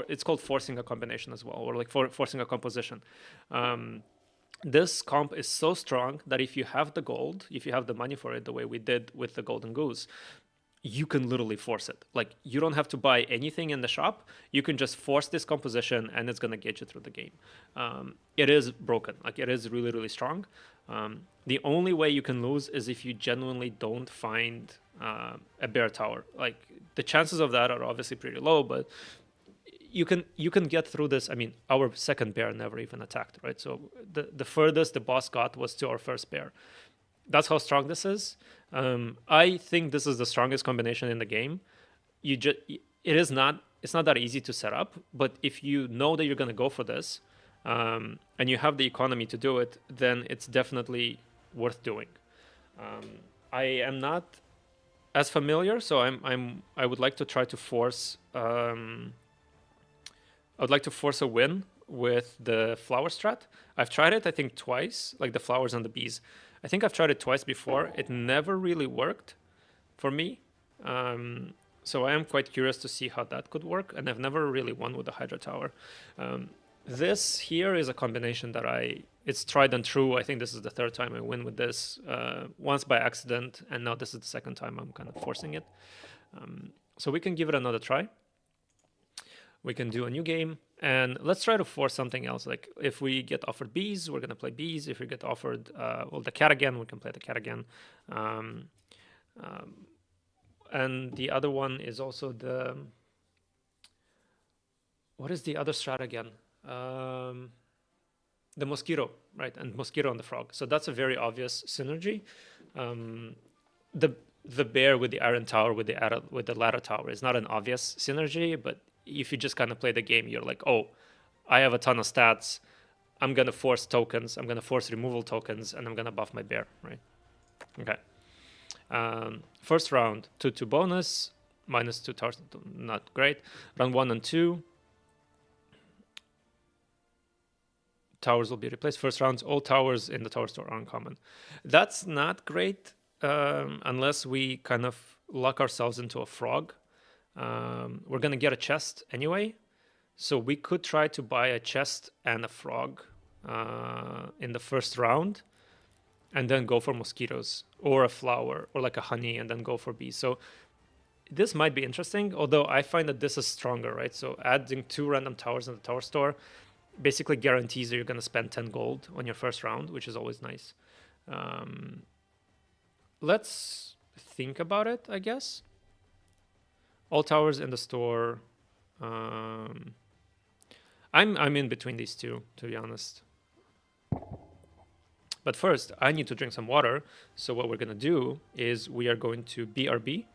it's called forcing a combination as well, or like forcing a composition. This comp is so strong that if you have the gold, if you have the money for it, the way we did with the Golden Goose, you can literally force it. Like you don't have to buy anything in the shop. You can just force this composition and it's going to get you through the game. It is broken. Like it is really, really strong. The only way you can lose is if you genuinely don't find a bear tower. Like the chances of that are obviously pretty low, but you can get through this. I mean, our second bear never even attacked, right? So the furthest the boss got was to our first bear. That's how strong this is. I think this is the strongest combination in the game. It's not that easy to set up, but if you know that you're going to go for this, and you have the economy to do it, then it's definitely worth doing. I am not as familiar, so I would like to try to force I would like to force a win with the flower strat. I've tried it, I think, twice, like the flowers and the bees. I think I've tried it twice before. It never really worked for me. So I am quite curious to see how that could work. And I've never really won with the Hydra Tower. This here is a combination that it's tried and true. I think this is the third time I win with this, once by accident, and now this is the second time I'm kind of forcing it. So we can give it another try. We can do a new game, and let's try to force something else. Like if we get offered bees, we're gonna play bees. If we get offered the cat again, we can play the cat again. And the other one is also the, what is the other strat again? The mosquito, right? And mosquito and the frog. So that's a very obvious synergy. The bear with the iron tower with the ladder tower is not an obvious synergy, but if you just kind of play the game, you're like, oh, I have a ton of stats. I'm gonna force tokens. I'm gonna force removal tokens, and I'm gonna buff my bear, right? Okay. First round, 2/2 bonus, -2 towers, not great. Round 1 and 2. Towers will be replaced. First rounds, all towers in the tower store are uncommon. That's not great unless we kind of lock ourselves into a frog. We're going to get a chest anyway. So we could try to buy a chest and a frog in the first round and then go for mosquitoes or a flower or like a honey and then go for bees. So this might be interesting, although I find that this is stronger, right? So adding 2 random towers in the tower store basically guarantees that you're going to spend 10 gold on your first round, which is always nice. Let's think about it, I guess. All towers in the store. I'm in between these two, to be honest. But first, I need to drink some water. So what we're going to do is we are going to BRB.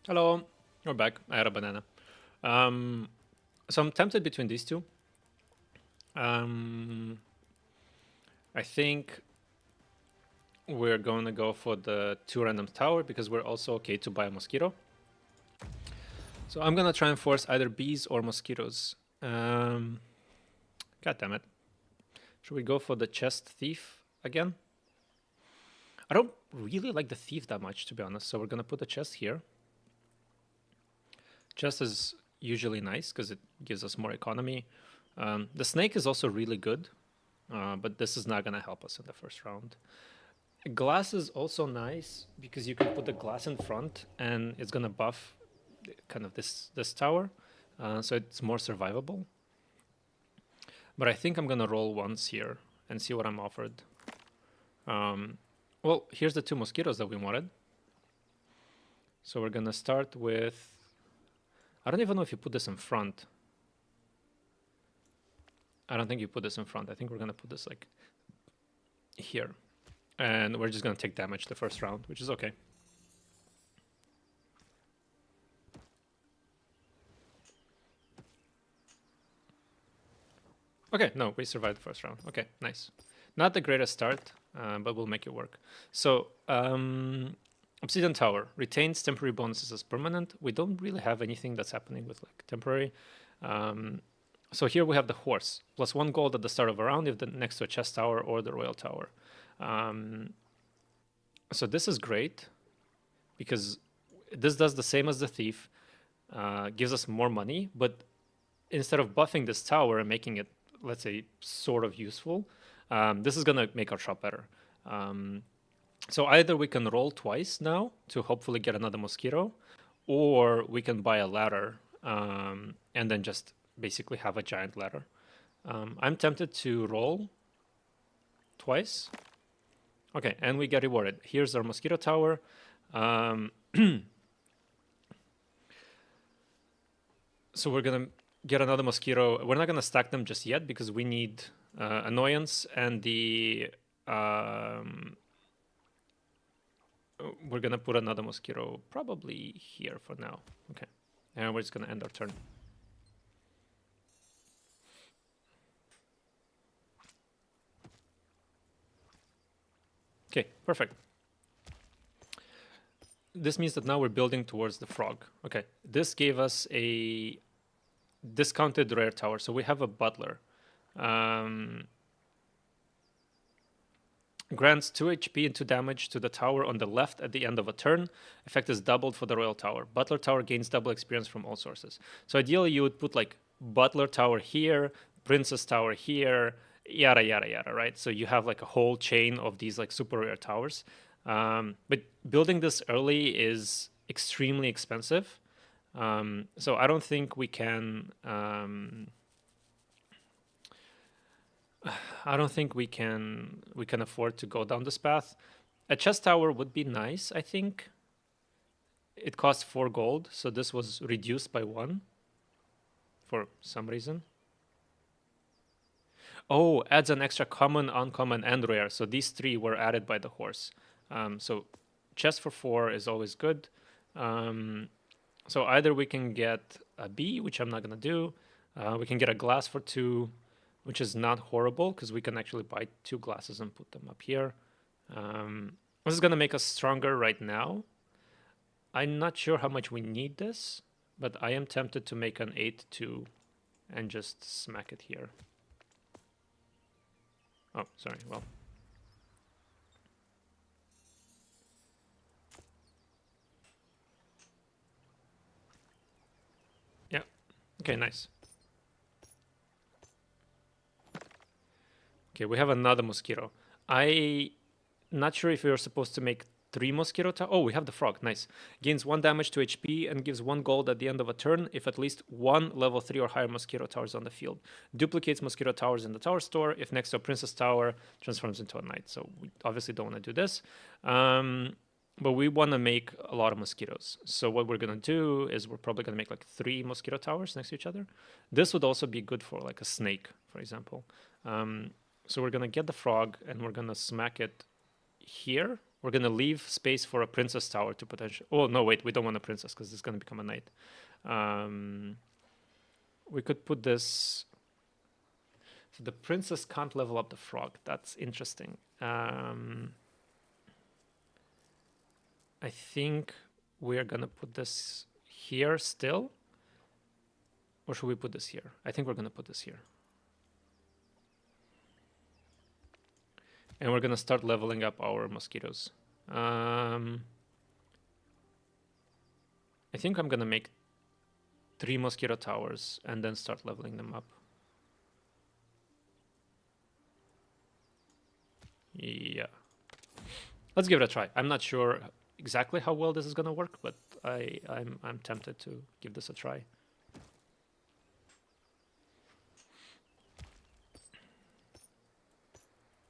Hello, we're back. I had a banana. So I'm tempted between these two. I think we're going to go for the 2 random tower because we're also okay to buy a mosquito. So I'm going to try and force either bees or mosquitoes. God damn it. Should we go for the chest thief again? I don't really like the thief that much, to be honest. So we're going to put the chest here. Chest is usually nice because it gives us more economy. The snake is also really good, but this is not going to help us in the first round. Glass is also nice because you can put the glass in front and it's going to buff kind of this tower, so it's more survivable. But I think I'm going to roll once here and see what I'm offered. Well, here's the 2 mosquitoes that we wanted. So we're going to start with... I don't even know if you put this in front. I don't think you put this in front. I think we're going to put this like here. And we're just going to take damage the first round, which is okay. Okay, no, we survived the first round. Okay, nice. Not the greatest start, but we'll make it work. So, Obsidian Tower retains temporary bonuses as permanent. We don't really have anything that's happening with like temporary. So here we have the horse, plus 1 gold at the start of a round if the next to a chest tower or the royal tower. So this is great because this does the same as the thief, gives us more money, but instead of buffing this tower and making it, let's say, sort of useful, this is going to make our shop better. So either we can roll twice now to hopefully get another mosquito, or we can buy a ladder and then just basically have a giant ladder. I'm tempted to roll twice. Okay, and we get rewarded. Here's our mosquito tower. So we're going to get another mosquito. We're not going to stack them just yet because we need annoyance and the... we're going to put another mosquito probably here for now. Okay, and we're just going to end our turn. Okay, perfect. This means that now we're building towards the frog. Okay, this gave us a discounted rare tower. So we have a butler. Grants 2 HP and 2 damage to the tower on the left at the end of a turn. Effect is doubled for the royal tower. Butler tower gains double experience from all sources. So ideally you would put like butler tower here, princess tower here, yada yada yada, right? So you have like a whole chain of these like super rare towers. But building this early is extremely expensive. So I don't think we can... I don't think we can afford to go down this path. A chest tower would be nice, I think. It costs 4 gold, so this was reduced by 1 for some reason. Oh, adds an extra common, uncommon, and rare. So these 3 were added by the horse. So chest for 4 is always good. So either we can get a bee, which I'm not going to do. We can get a glass for 2, which is not horrible because we can actually buy 2 glasses and put them up here. This is going to make us stronger right now. I'm not sure how much we need this, but I am tempted to make an 8-2 and just smack it here. Oh, sorry, well. Yeah, okay, nice. Okay, we have another mosquito. I'm not sure if we are supposed to make 3 mosquito towers. Oh, we have the frog. Nice. Gains 1 damage to HP and gives 1 gold at the end of a turn if at least 1 level 3 or higher mosquito towers on the field. Duplicates mosquito towers in the tower store. If next to a princess tower, transforms into a knight. So we obviously don't want to do this. But we want to make a lot of mosquitoes. So what we're going to do is we're probably going to make like 3 mosquito towers next to each other. This would also be good for like a snake, for example. So we're going to get the frog and we're going to smack it here We're gonna leave space for a princess tower to potentially. Oh no, wait, we don't want a princess because it's gonna become a knight. We could put this. So the princess can't level up the frog. That's interesting. I think we're gonna put this here still. Or should we put this here? I think we're gonna put this here. And we're gonna start leveling up our mosquitoes. I think I'm gonna make 3 mosquito towers and then start leveling them up. Yeah. Let's give it a try. I'm not sure exactly how well this is gonna work, but I'm tempted to give this a try.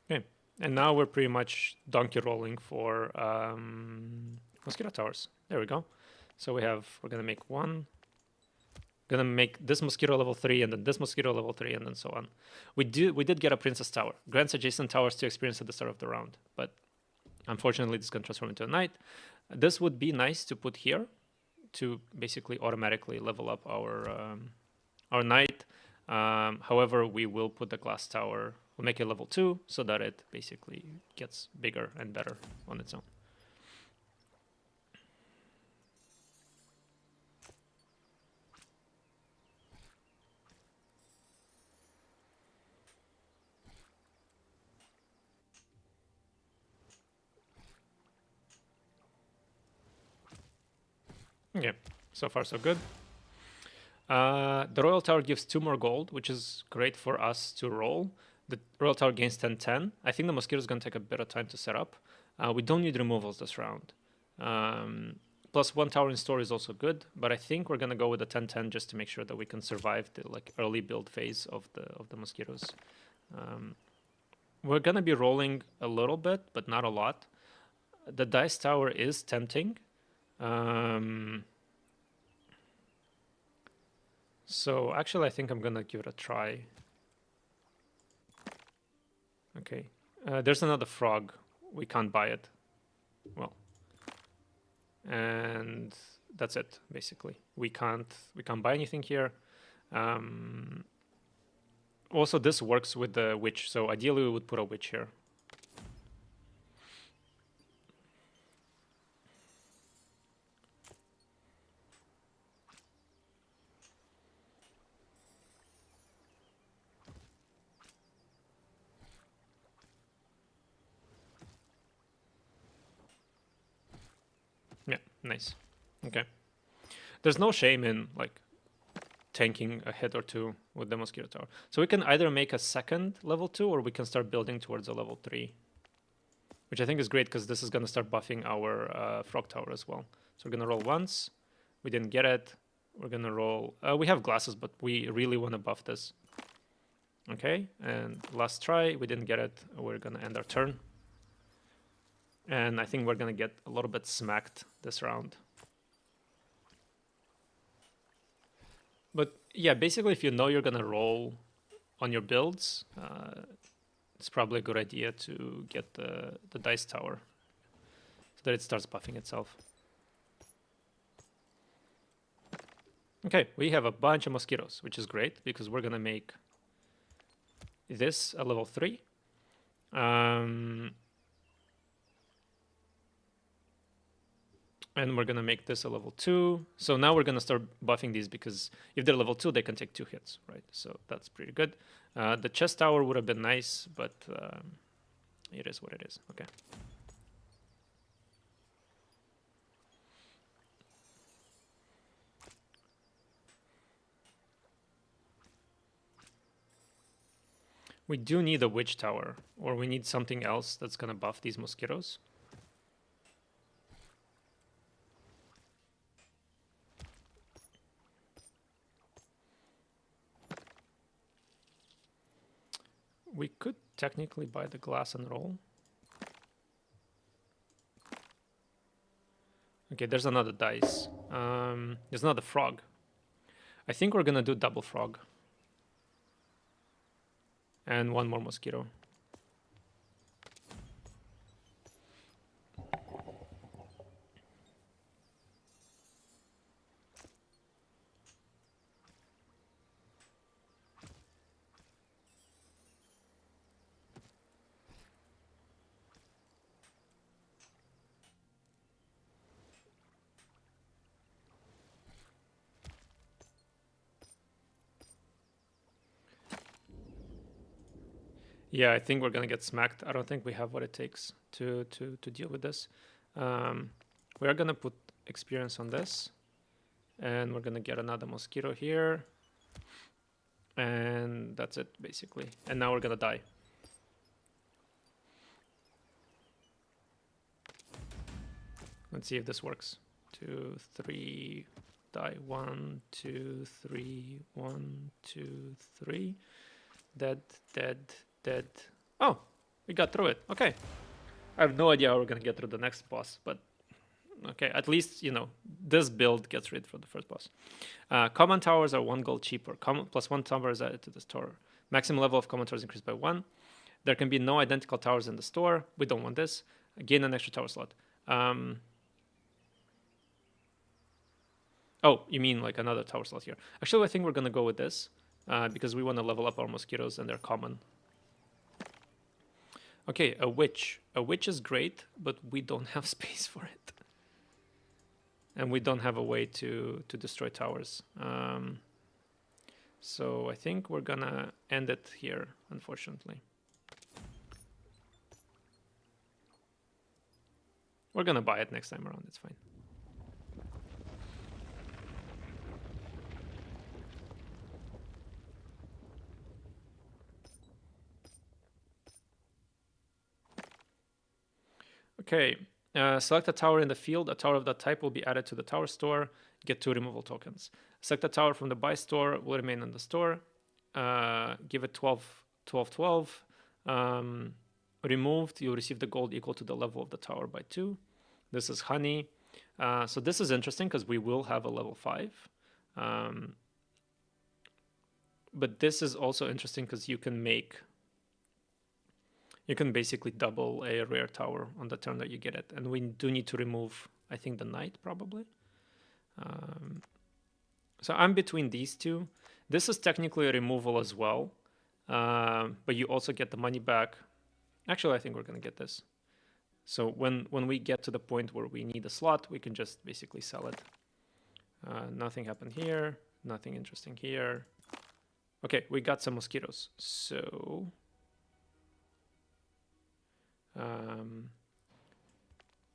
Okay, and now we're pretty much donkey rolling for mosquito towers. There we go. So we're gonna make one. Gonna make this mosquito level 3 and then this mosquito level 3 and then so on. We did get a princess tower. Grants adjacent towers to experience at the start of the round, but unfortunately this can transform into a knight. This would be nice to put here to basically automatically level up our knight. However, we will put the glass tower. We'll make it level 2 so that it basically gets bigger and better on its own. Yeah, so far so good. The Royal Tower gives 2 more gold, which is great for us to roll. The Royal Tower gains 10-10. I think the Mosquito is going to take a bit of time to set up. We don't need removals this round. Plus 1 tower in store is also good, but I think we're going to go with the 10-10 just to make sure that we can survive the early build phase of the Mosquitoes. We're going to be rolling a little bit, but not a lot. The Dice Tower is tempting. So actually I think I'm gonna give it a try. Okay, there's another frog. We can't buy it. Well, and that's it basically. We can't buy anything here. Also this works with the witch, so ideally we would put a witch here. Yeah, nice. Okay. There's no shame in like tanking a hit or 2 with the Mosquito Tower. So we can either make a second level 2 or we can start building towards a level 3. Which I think is great because this is going to start buffing our Frog Tower as well. So we're going to roll once. We didn't get it. We're going to roll... we have glasses, but we really want to buff this. Okay, and last try. We didn't get it. We're going to end our turn. And I think we're going to get a little bit smacked this round. But yeah, basically if you know you're going to roll on your builds, it's probably a good idea to get the Dice Tower so that it starts buffing itself. Okay, we have a bunch of mosquitoes, which is great because we're going to make this a level 3. And we're going to make this a level 2. So now we're going to start buffing these because if they're level 2, they can take 2 hits, right? So that's pretty good. The chest tower would have been nice, but it is what it is. Okay. We do need a witch tower, or we need something else that's going to buff these mosquitoes. We could technically buy the glass and roll. Okay, there's another dice. There's another frog. I think we're gonna do double frog. And 1 more mosquito. Yeah, I think we're gonna get smacked. I don't think we have what it takes to deal with this. We're gonna put experience on this, and we're gonna get another mosquito here, and that's it basically. And now we're gonna die. Let's see if this works. 2, 3, die. 1, 2, 3, 1, 2, 3. Dead, dead, dead. Oh, we got through it. Okay. I have no idea how we're gonna get through the next boss, but okay, at least, you know, this build gets rid for the first boss. Common towers are 1 gold cheaper. Plus 1 tower is added to the store. Maximum level of common towers increased by 1. There can be no identical towers in the store. We don't want this. Gain an extra tower slot. Oh, you mean like another tower slot here. Actually, I think we're gonna go with this because we want to level up our mosquitoes and they're common. Okay, a witch. A witch is great, but we don't have space for it. And we don't have a way to destroy towers. So I think we're gonna end it here, unfortunately. We're gonna buy it next time around, it's fine. Okay, select a tower in the field. A tower of that type will be added to the tower store. Get 2 removal tokens. Select a tower from the buy store, will remain in the store. Give it 12, 12, 12. Removed, you'll receive the gold equal to the level of the tower by 2. This is honey. So this is interesting because we will have a level 5. But this is also interesting because you can basically double a rare tower on the turn that you get it. And we do need to remove, I think, the knight probably. So I'm between these two. This is technically a removal as well. But you also get the money back. Actually, I think we're going to get this. So when we get to the point where we need a slot, we can just basically sell it. Nothing happened here. Nothing interesting here. Okay, we got some mosquitoes. So...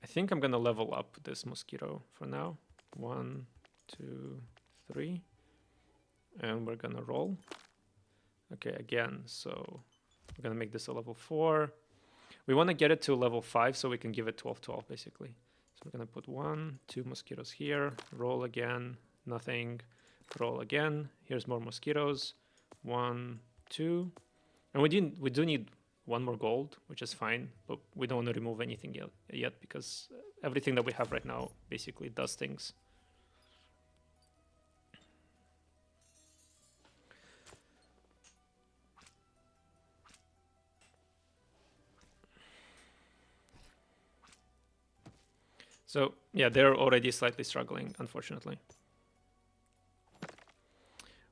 I think I'm gonna level up this mosquito for now. 1, 2, 3, and we're gonna roll. Okay, again, so we're gonna make this a level 4. We want to get it to level 5 so we can give it 12, 12 basically. So we're gonna put 1, 2 mosquitoes here. Roll again, nothing. Roll again. Here's more mosquitoes. 1, 2, and we do need 1 more gold, which is fine, but we don't want to remove anything yet because everything that we have right now basically does things. So yeah, they're already slightly struggling, unfortunately.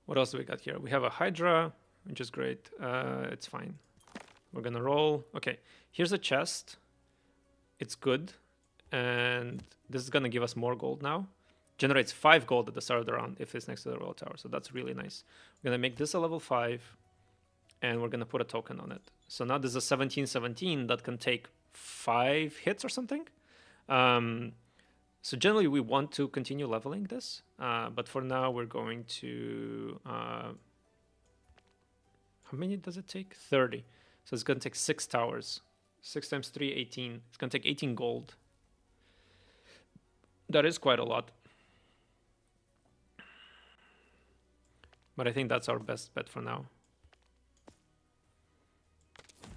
What else do we got here? We have a Hydra, which is great. It's fine. We're gonna roll. Okay, here's a chest. It's good. And this is gonna give us more gold now. Generates 5 gold at the start of the round if it's next to the royal tower. So that's really nice. We're gonna make this a level 5. And we're gonna put a token on it. So now there's a 17/17 that can take 5 hits or something. So generally we want to continue leveling this. But for now we're going to... how many does it take? 30. So it's going to take 6 towers. 6 times 3, 18. It's going to take 18 gold. That is quite a lot. But I think that's our best bet for now.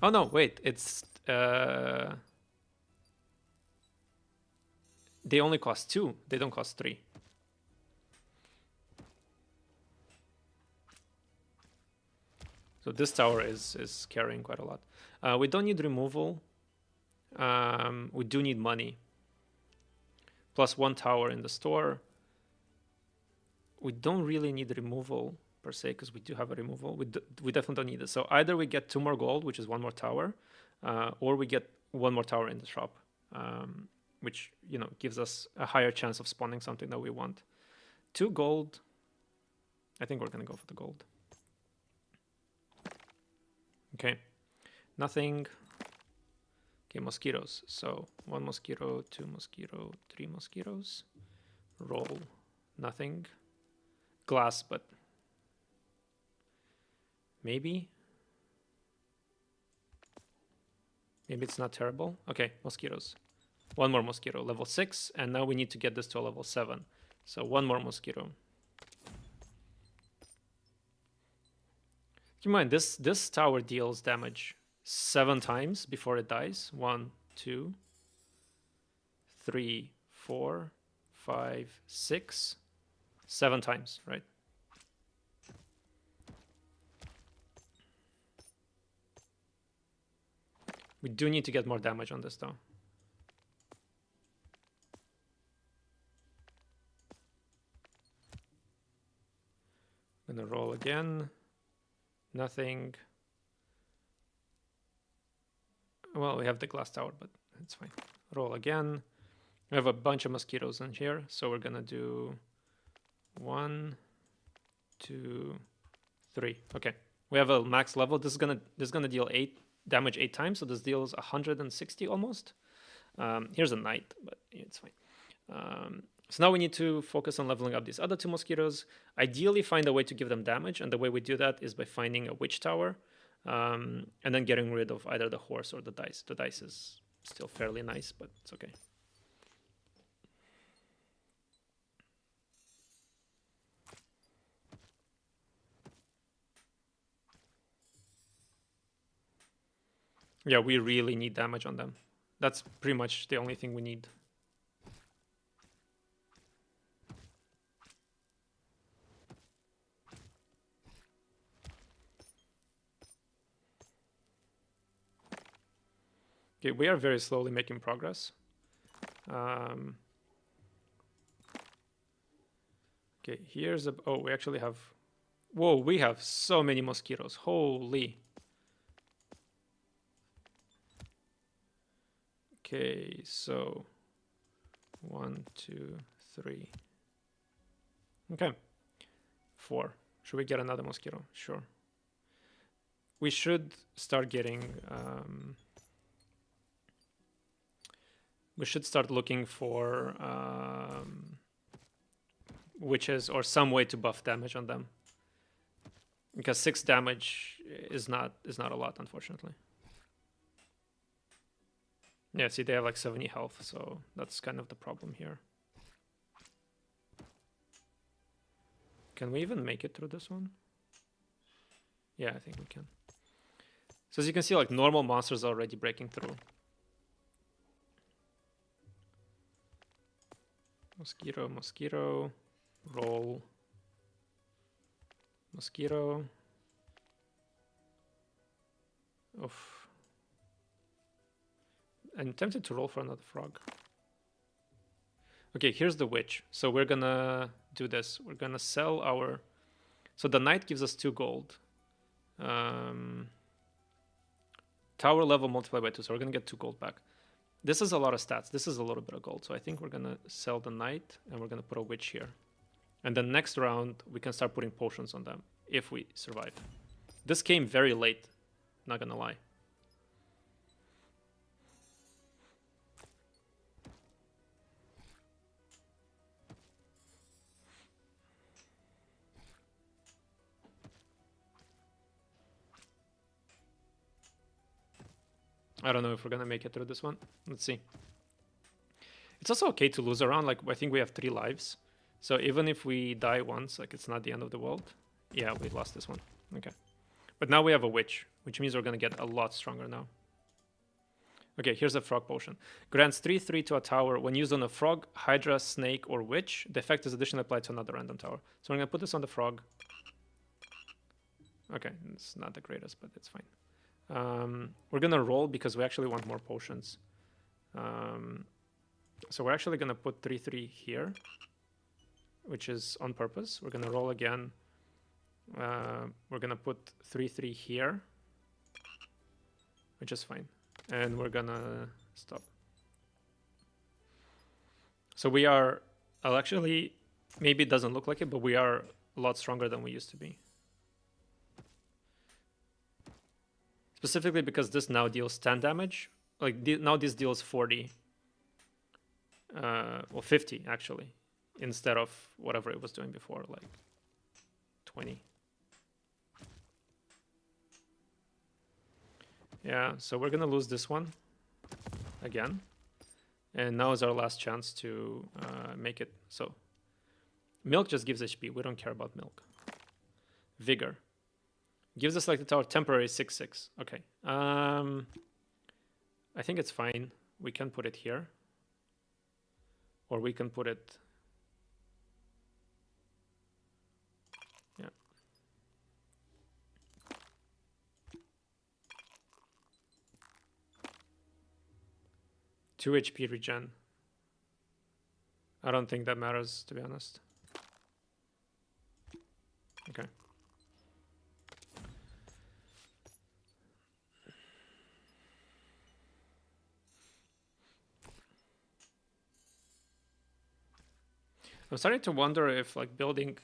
Oh no, wait. It's... they only cost 2. They don't cost 3. So this tower is carrying quite a lot. We don't need removal. We do need money. Plus 1 tower in the store. We don't really need removal per se because we do have a removal. We definitely don't need it. So either we get 2 more gold, which is 1 more tower, or we get 1 more tower in the shop, which gives us a higher chance of spawning something that we want. 2 gold. I think we're gonna go for the gold. Okay, Nothing. Okay, mosquitoes. So 1 mosquito, 2 mosquito, 3 mosquitoes. Roll. Nothing. Glass, but maybe. Maybe it's not terrible. Okay, mosquitoes. 1 more mosquito, level 6, and now we need to get this to a level 7. So 1 more mosquito. Keep in mind, this tower deals damage 7 times before it dies. 1, 2, 3, 4, 5, 6, 7 times, right? We do need to get more damage on this though. I'm gonna roll again. Nothing. Well, we have the glass tower, but it's fine. Roll again. We have a bunch of mosquitoes in here, so we're gonna do 1, 2, 3. Okay, we have a max level. This is gonna deal damage 8 times, so this deals 160 almost. Here's a knight, but it's fine. So now we need to focus on leveling up these other 2 mosquitoes. Ideally, find a way to give them damage, and the way we do that is by finding a witch tower, and then getting rid of either the horse or the dice. The dice is still fairly nice, but it's okay. Yeah, we really need damage on them. That's pretty much the only thing we need. Okay, we are very slowly making progress. Okay, here's a... Oh, we actually have... Whoa, we have so many mosquitoes. Holy. Okay, so 1, 2, 3. Okay, 4. Should we get another mosquito? Sure. We should start getting... we should start looking for witches or some way to buff damage on them, because 6 damage is not a lot, unfortunately. Yeah, see, they have like 70 health, so that's kind of the problem here. Can we even make it through this one? Yeah, I think we can. So as you can see, like normal monsters are already breaking through. Mosquito, mosquito, roll, mosquito. Oof. I'm tempted to roll for another frog. Okay, here's the witch. So we're gonna do this. We're gonna sell our... So the knight gives us 2 gold. Tower level multiplied by 2, so we're gonna get 2 gold back. This is a lot of stats. This is a little bit of gold. So I think we're going to sell the knight and we're going to put a witch here. And then next round, we can start putting potions on them if we survive. This came very late, not going to lie. I don't know if we're going to make it through this one. Let's see. It's also okay to lose a round. Like, I think we have 3 lives. So even if we die once, like, it's not the end of the world. Yeah, we lost this one. Okay. But now we have a witch, which means we're going to get a lot stronger now. Okay, here's a frog potion. Grants 3/3 to a tower. When used on a frog, hydra, snake, or witch, the effect is additionally applied to another random tower. So we're going to put this on the frog. Okay, it's not the greatest, but it's fine. We're going to roll because we actually want more potions. So we're actually going to put 3/3 here, which is on purpose. We're going to roll again. We're going to put 3/3 here, which is fine. And we're going to stop. So we are, I'll actually, maybe it doesn't look like it, but we are a lot stronger than we used to be. specifically because this now deals 10 damage. Like now this deals 40, or 50 actually, instead of whatever it was doing before, like 20. Yeah, so we're gonna lose this one again. And now is our last chance to make it. So milk just gives HP. We don't care about milk. Vigor gives us like the tower temporary 6/6. Okay. I think it's fine. We can put it here, or we can put it. Yeah. Two HP regen. I don't think that matters, to be honest. Okay. I'm starting to wonder if like building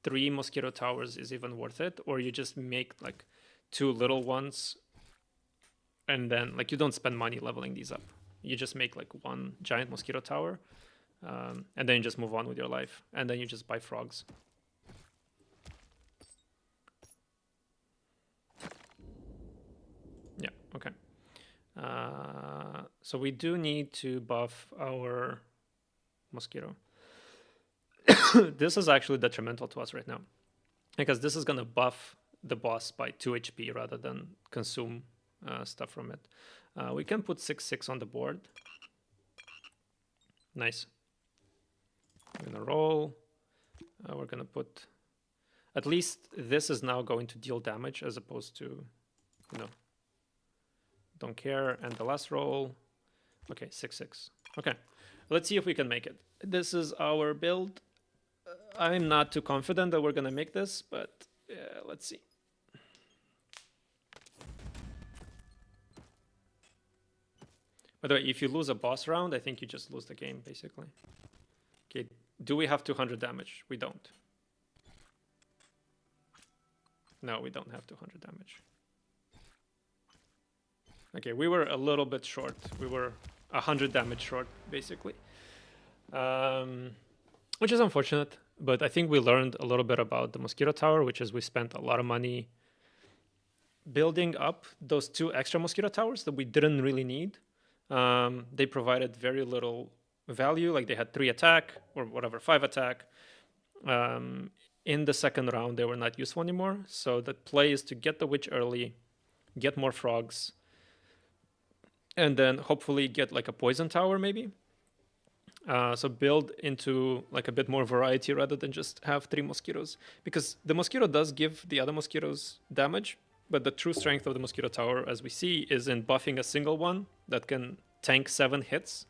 3 mosquito towers is even worth it, or you just make like 2 little ones and then like you don't spend money leveling these up. You just make like 1 giant mosquito tower, and then you just move on with your life, and then you just buy frogs. Yeah, okay. So we do need to buff our mosquito. This is actually detrimental to us right now, because this is going to buff the boss by 2 HP rather than consume stuff from it. We can put 6/6 on the board. Nice. We're going to roll. We're going to put... At least this is now going to deal damage as opposed to, you know, don't care. And the last roll. Okay, 6/6. Okay, let's see if we can make it. This is our build. I'm not too confident that we're going to make this, but let's see. By the way, if you lose a boss round, I think you just lose the game, basically. Okay, do we have 200 damage? We don't. No, we don't have 200 damage. Okay, we were a little bit short. We were 100 damage short, basically. Which is unfortunate, but I think we learned a little bit about the Mosquito Tower, which is we spent a lot of money building up those 2 extra Mosquito Towers that we didn't really need. They provided very little value, like they had 3 attack or whatever, 5 attack. In the second round, they were not useful anymore. So the play is to get the witch early, get more frogs, and then hopefully get like a poison tower maybe. So build into like a bit more variety rather than just have 3 mosquitoes, because the mosquito does give the other mosquitoes damage, but the true strength of the mosquito tower, as we see, is in buffing a single one that can tank 7 hits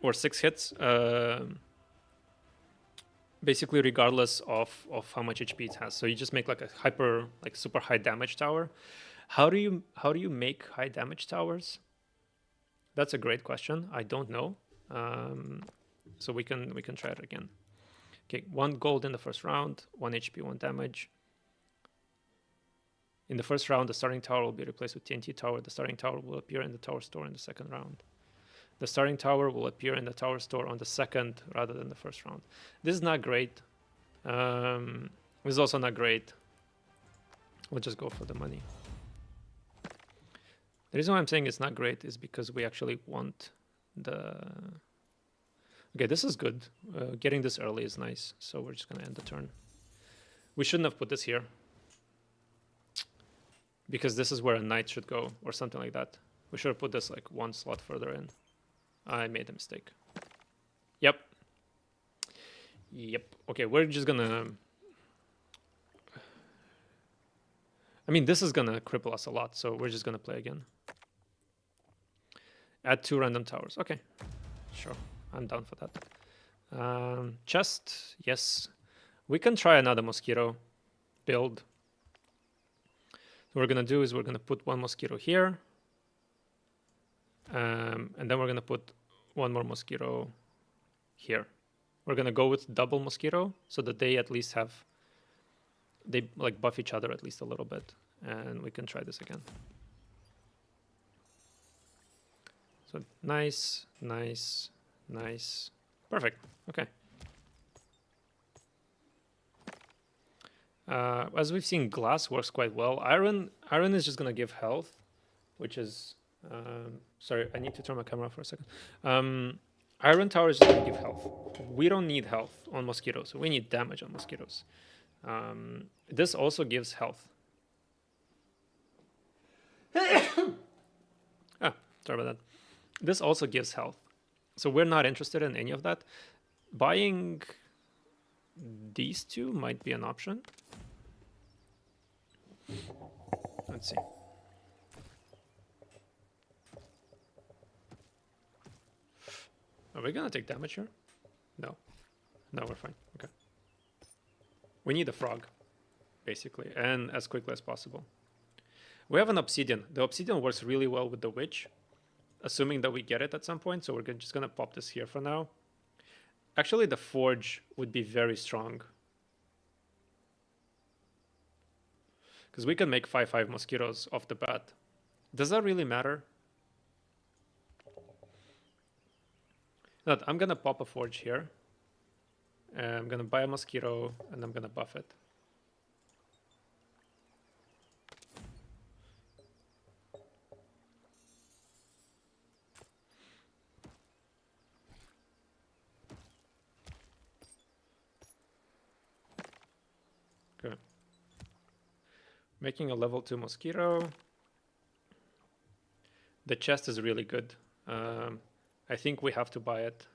or 6 hits, basically regardless of how much HP it has. So you just make like a super high damage tower. How do you make high damage towers? That's a great question. I don't know. So we can try it again. Okay, 1 gold in the first round, 1 HP, 1 damage. In the first round, the starting tower will be replaced with TNT tower. The starting tower will appear in the tower store in the second round. The starting tower will appear in the tower store on the second rather than the first round. This is not great. This is also not great. We'll just go for the money. The reason why I'm saying it's not great is because we actually want the... Okay, this is good. Getting this early is nice. So we're just going to end the turn. We shouldn't have put this here, because this is where a knight should go or something like that. We should have put this like 1 slot further in. I made a mistake. Yep. Okay, we're just gonna... I mean, this is gonna cripple us a lot, so we're just gonna play again. Add 2 random towers. Okay, sure. I'm down for that. Chest, yes. We can try another mosquito build. What we're gonna do is we're gonna put 1 mosquito here. And then we're gonna put 1 more mosquito here. We're gonna go with double mosquito so that they at least have they like buff each other at least a little bit, and we can try this again. So nice, nice, nice, perfect. Okay. As we've seen, glass works quite well. Iron is just gonna give health, which is sorry, I need to turn my camera for a second. Iron tower is just gonna give health. We don't need health on mosquitoes. We need damage on mosquitoes. This also gives health. Sorry about that. This also gives health. So we're not interested in any of that. Buying these two might be an option. Let's see. Are we gonna take damage here? No. No, we're fine. Okay. We need a frog, basically, and as quickly as possible. We have an obsidian. The obsidian works really well with the witch, assuming that we get it at some point. So we're just gonna pop this here for now. Actually, the forge would be very strong, because we can make 5/5 mosquitoes off the bat. Does that really matter? No, I'm gonna pop a forge here. I'm gonna buy a mosquito and I'm gonna buff it. Okay. Making a level 2 mosquito. The chest is really good. I think we have to buy it.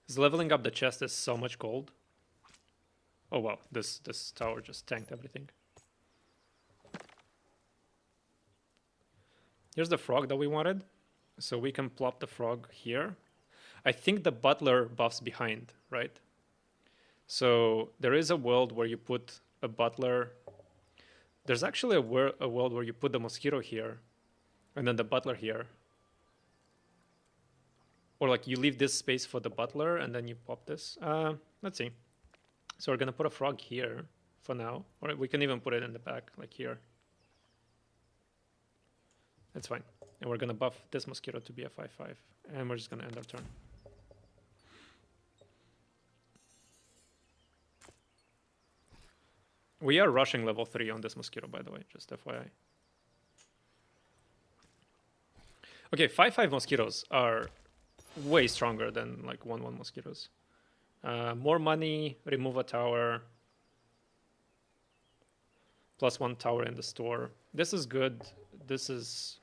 Because leveling up the chest is so much gold. Oh wow, this tower just tanked everything. Here's the frog that we wanted. So we can plop the frog here. I think the butler buffs behind, right? So there is a world where you put a butler. There's actually a world where you put the mosquito here and then the butler here. Or like you leave this space for the butler and then you pop this. Let's see. So we're gonna put a frog here for now. Or we can even put it in the back, like here. That's fine. And we're gonna buff this mosquito to be a 5/5. And we're just gonna end our turn. We are rushing level 3 on this mosquito, by the way, just FYI. Okay, 5/5 mosquitoes are way stronger than like 1/1 mosquitoes. More money, remove a tower, +1 tower in the store. This is good. This is,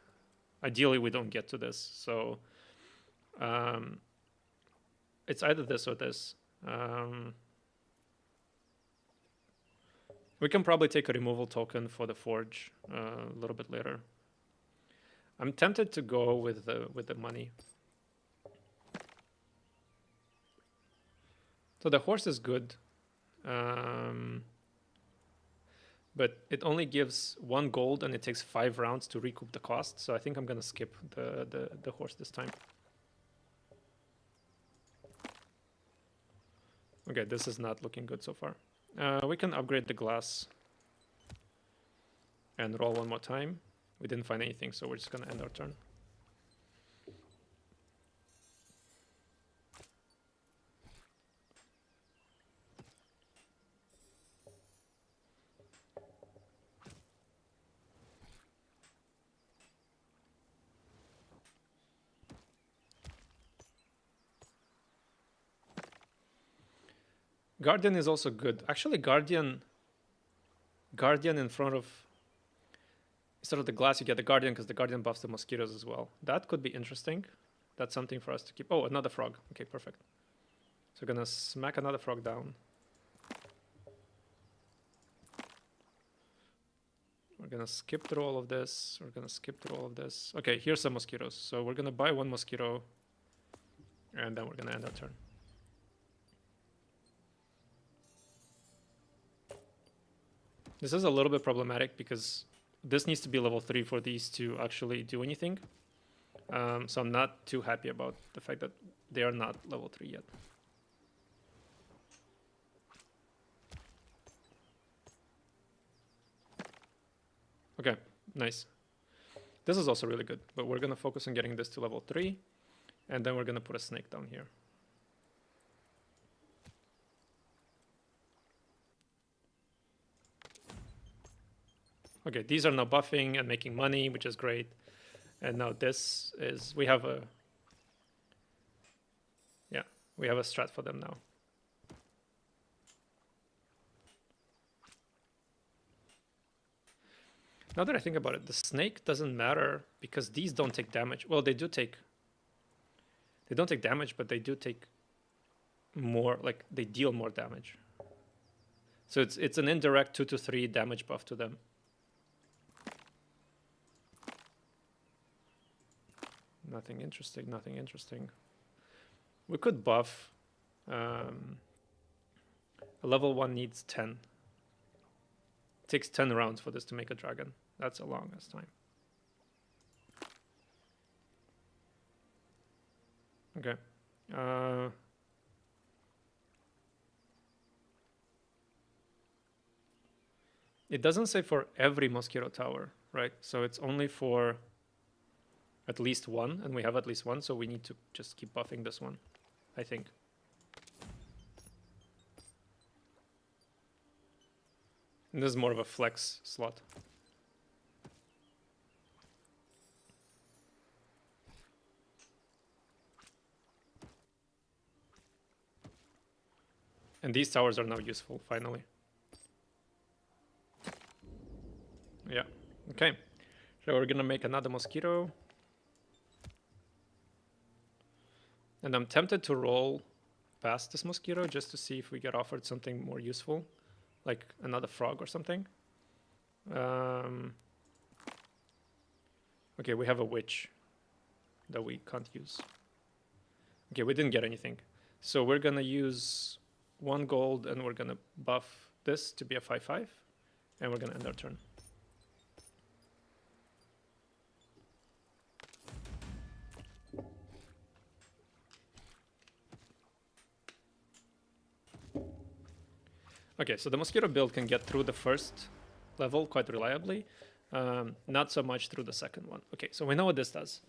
ideally we don't get to this. So it's either this or this. We can probably take a removal token for the forge a little bit later. I'm tempted to go with the money. So the horse is good, but it only gives 1 gold and it takes 5 rounds to recoup the cost. So I think I'm gonna skip the horse this time. Okay, this is not looking good so far. We can upgrade the glass and roll 1 more time. We didn't find anything, so we're just gonna end our turn. Guardian is also good. Actually, Guardian in front of, instead of the glass, you get the Guardian because the Guardian buffs the mosquitoes as well. That could be interesting. That's something for us to keep. Oh, another frog. Okay, perfect. So we're gonna smack another frog down. We're gonna skip through all of this. We're gonna skip through all of this. Okay, here's some mosquitoes. So we're gonna buy 1 mosquito and then we're gonna end our turn. This is a little bit problematic because this needs to be level 3 for these to actually do anything. So I'm not too happy about the fact that they are not level 3 yet. Okay, nice. This is also really good, but we're gonna focus on getting this to level 3, and then we're gonna put a snake down here. Okay, these are now buffing and making money, which is great. And now this is, we have a strat for them now. Now that I think about it, the snake doesn't matter because these don't take damage. Well, they don't take damage, but they do take more, like they deal more damage. So it's an indirect 2 to 3 damage buff to them. Nothing interesting, nothing interesting. We could buff. A level 1 needs 10. It takes 10 rounds for this to make a dragon. That's a longest time. Okay. It doesn't say for every Mosquito Tower, right? So it's only for at least one, and we have at least one, so we need to just keep buffing this one, I think. And this is more of a flex slot. And these towers are now useful, finally. Yeah, okay. So we're gonna make another mosquito. And I'm tempted to roll past this mosquito just to see if we get offered something more useful, like another frog or something. Okay, we have a witch that we can't use. Okay, we didn't get anything. So we're gonna use 1 gold and we're gonna buff this to be a 5/5, and we're gonna end our turn. Okay, so the mosquito build can get through the first level quite reliably, not so much through the second one. Okay, so we know what this does.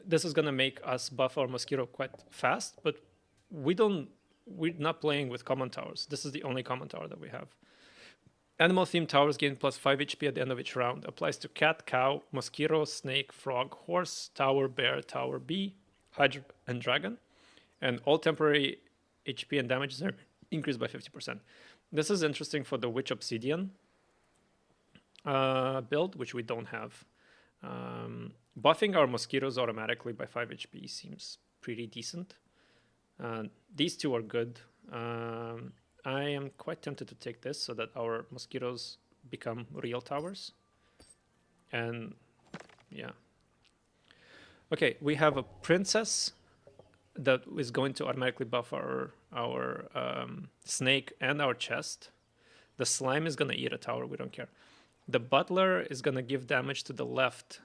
This is gonna make us buff our mosquito quite fast, but we're not playing with common towers. This is the only common tower that we have. Animal themed towers gain +5 HP at the end of each round. Applies to cat, cow, mosquito, snake, frog, horse, tower, bear, tower bee, hydra, and dragon. And all temporary HP and damages are increased by 50%. This is interesting for the Witch Obsidian build, which we don't have. Buffing our mosquitoes automatically by 5 HP seems pretty decent. These two are good. I am quite tempted to take this so that our mosquitoes become real towers. And yeah. Okay, we have a princess that is going to automatically buff our snake and our chest. The slime is going to eat a tower. We don't care. The butler is going to give damage to the left.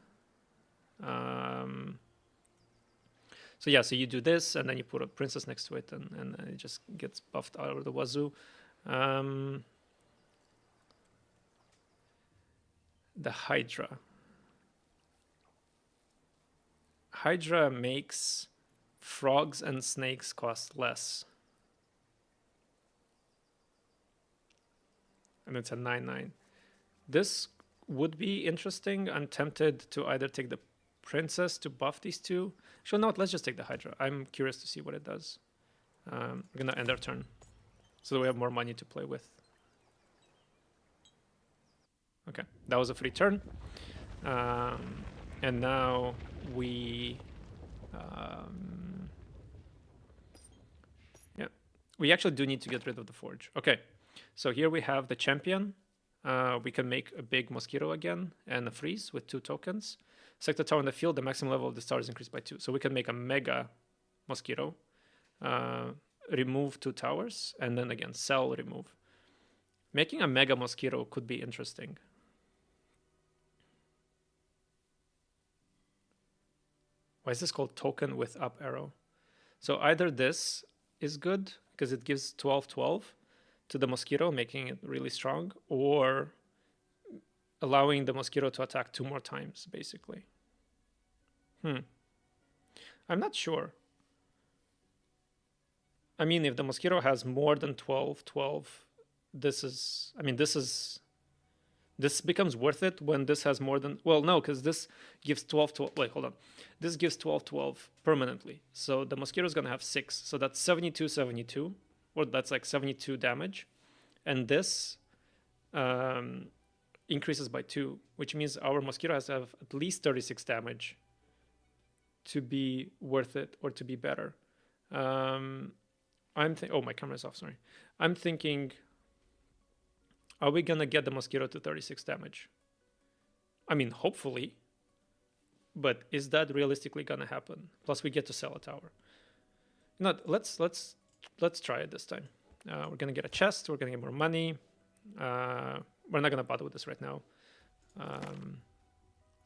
So yeah, so you do this, and then you put a princess next to it, and it just gets buffed out of the wazoo. The Hydra. Hydra makes frogs and snakes cost less. And it's a 9/9. This would be interesting. I'm tempted to either take the princess to buff these two. Actually, no, let's just take the Hydra. I'm curious to see what it does. We're going to end our turn so that we have more money to play with. Okay, that was a free turn. And now we... yeah, we actually do need to get rid of the forge. Okay, so here we have the champion. We can make a big mosquito again and a freeze with 2 tokens. Select a tower in the field, the maximum level of the star is increased by 2. So we can make a mega mosquito, remove 2 towers, and then again, sell, remove. Making a mega mosquito could be interesting. Why is this called token with up arrow? So either this is good because it gives 12/12 to the mosquito, making it really strong, or allowing the mosquito to attack 2 more times, basically. I'm not sure. I mean, if the mosquito has more than 12/12, this becomes worth it when this has more than, well, no, because this gives 12/12. Wait, hold on. This gives 12/12 permanently. So the mosquito is going to have 6. So that's 72/72, or that's like 72 damage. And this increases by 2, which means our mosquito has to have at least 36 damage to be worth it or to be better. Oh, my camera's off, sorry. I'm thinking, are we gonna get the mosquito to 36 damage? I mean, hopefully, but is that realistically gonna happen? Plus, we get to sell a tower. Let's try it this time. We're gonna get a chest. We're gonna get more money. We're not gonna bother with this right now.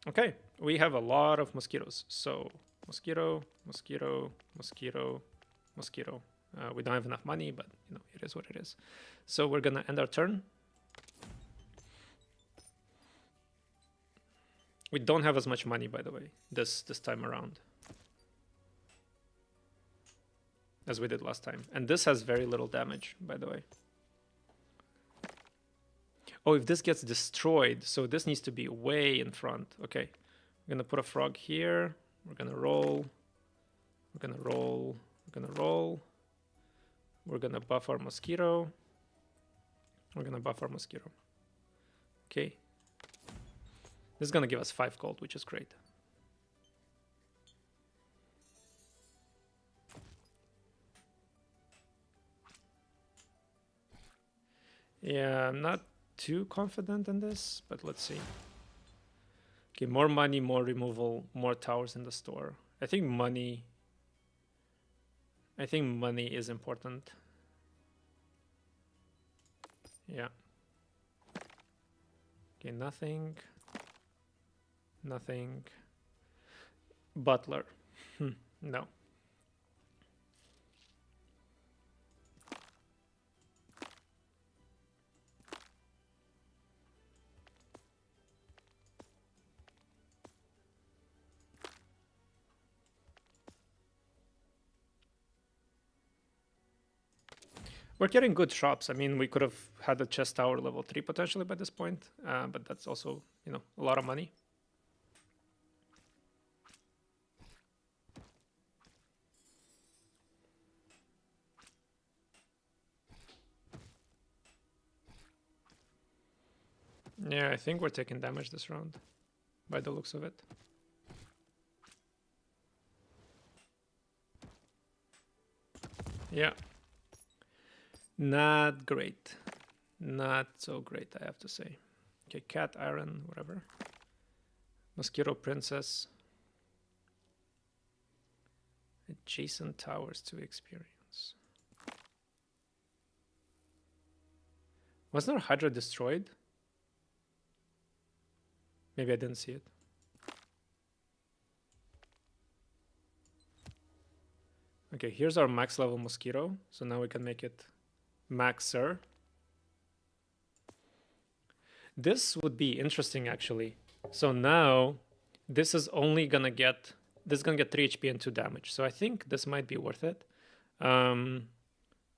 Okay, we have a lot of mosquitoes. So mosquito, mosquito, mosquito, mosquito. We don't have enough money, but it is what it is. So we're gonna end our turn. We don't have as much money, by the way, this time around as we did last time. And this has very little damage, by the way. Oh, if this gets destroyed, so this needs to be way in front. Okay, we're gonna put a frog here. We're gonna roll. We're gonna roll. We're gonna roll. We're gonna buff our mosquito. We're gonna buff our mosquito. Okay. This is gonna give us 5 gold, which is great. Yeah, I'm not too confident in this, but let's see. Okay, more money, more removal, more towers in the store. I think money is important. Yeah. Okay, nothing. Nothing. Butler. No. We're getting good shops. I mean, we could have had a chest tower level 3 potentially by this point, but that's also, a lot of money. Yeah, I think we're taking damage this round, by the looks of it. Yeah. Not great. Not so great, I have to say. Okay, cat, iron, whatever. Mosquito princess. Adjacent towers to experience. Wasn't our Hydra destroyed? Maybe I didn't see it. Okay, here's our max level mosquito. So now we can make it maxer. This would be interesting, actually. So now this is only gonna get 3 HP and 2 damage. So I think this might be worth it.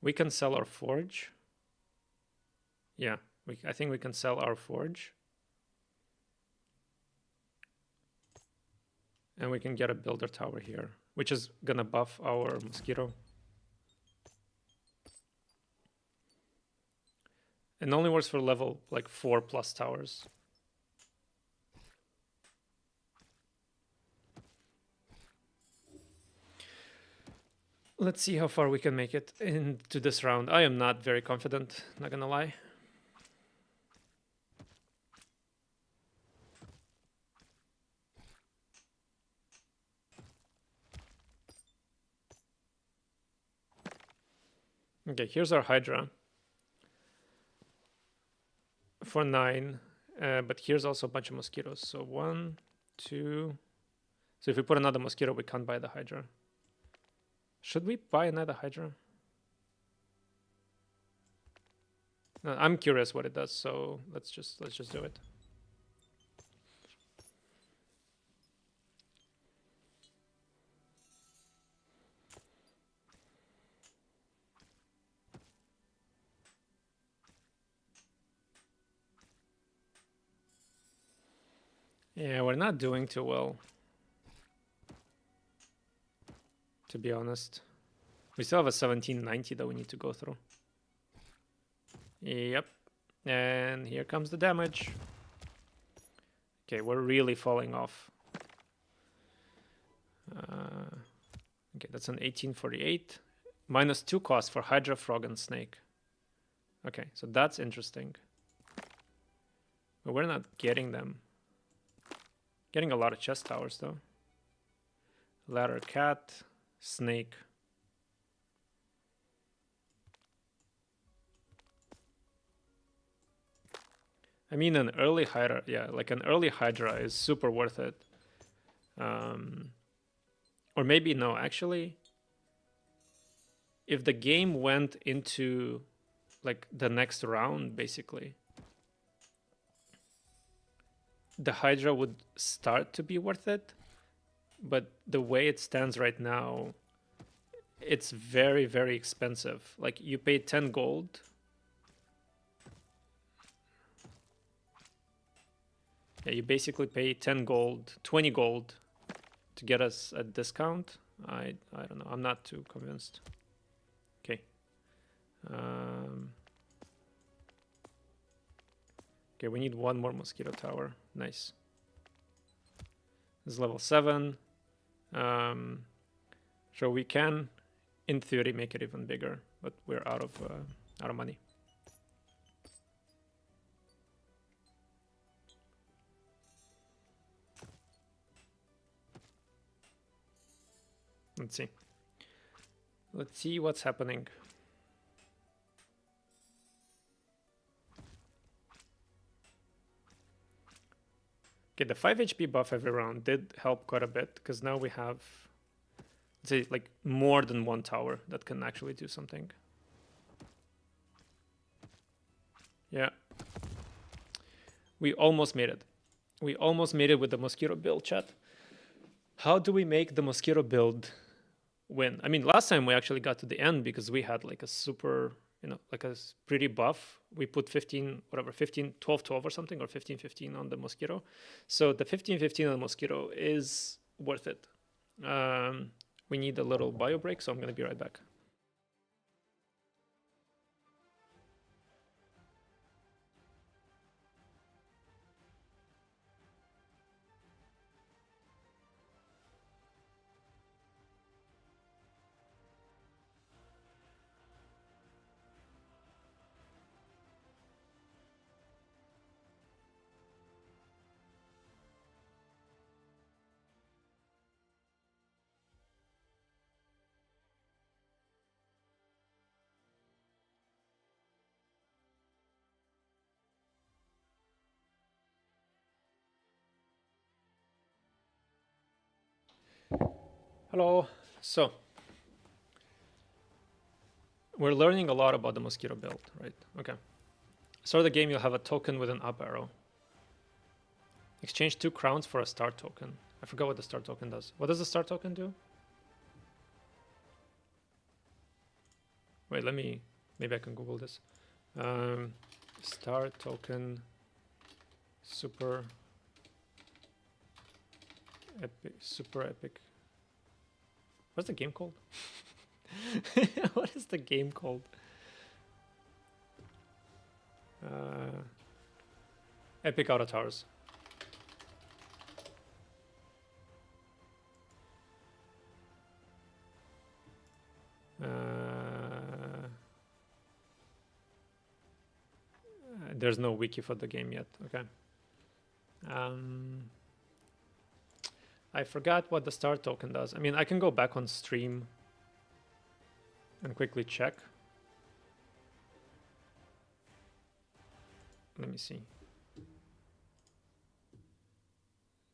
We can sell our forge. Yeah, I think we can sell our forge. And we can get a builder tower here, which is gonna buff our mosquito. It only works for level like 4+ towers. Let's see how far we can make it into this round. I am not very confident, not gonna lie. Okay, here's our Hydra for 9, but here's also a bunch of mosquitoes. So 1, 2. So if we put another mosquito, we can't buy the Hydra. Should we buy another Hydra? No, I'm curious what it does, so let's just do it. Yeah, we're not doing too well, to be honest. We still have a 1790 that we need to go through. Yep. And here comes the damage. Okay, we're really falling off. Okay, that's an 1848. -2 cost for Hydra, Frog, and Snake. Okay, so that's interesting. But we're not getting them. Getting a lot of chest towers, though. Ladder, Cat, Snake. I mean, an early Hydra, yeah, like an early Hydra is super worth it. Or maybe no, actually, if the game went into like the next round, basically, the Hydra would start to be worth it. But the way it stands right now, it's very, very expensive. Like you pay 10 gold. Yeah, you basically pay 10 gold, 20 gold to get us a discount. I don't know. I'm not too convinced. Okay. Okay, we need one more mosquito tower. Nice. This is level 7. So we can, in theory, make it even bigger, but we're out of money. Let's see. Let's see what's happening. Okay, the 5 HP buff every round did help quite a bit, because now we have, let's say, like more than one tower that can actually do something. Yeah. We almost made it. We almost made it with the mosquito build, chat. How do we make the mosquito build win? I mean, last time we actually got to the end because we had like a super, like a pretty buff. We put 15, whatever, 15, 12, 12 or something, or 15, 15 on the mosquito. So the 15, 15 on the mosquito is worth it. We need a little bio break, so I'm going to be right back. Hello. So we're learning a lot about the mosquito build, right? Okay. Start the game, you'll have a token with an up arrow. Exchange 2 crowns for a star token. I forgot what the star token does. What does the star token do? Wait, maybe I can Google this. Star token, super epic. What's the game called? What is the game called? Epic Auto Towers. There's no wiki for the game yet. Okay. I forgot what the star token does. I mean, I can go back on stream and quickly check. Let me see.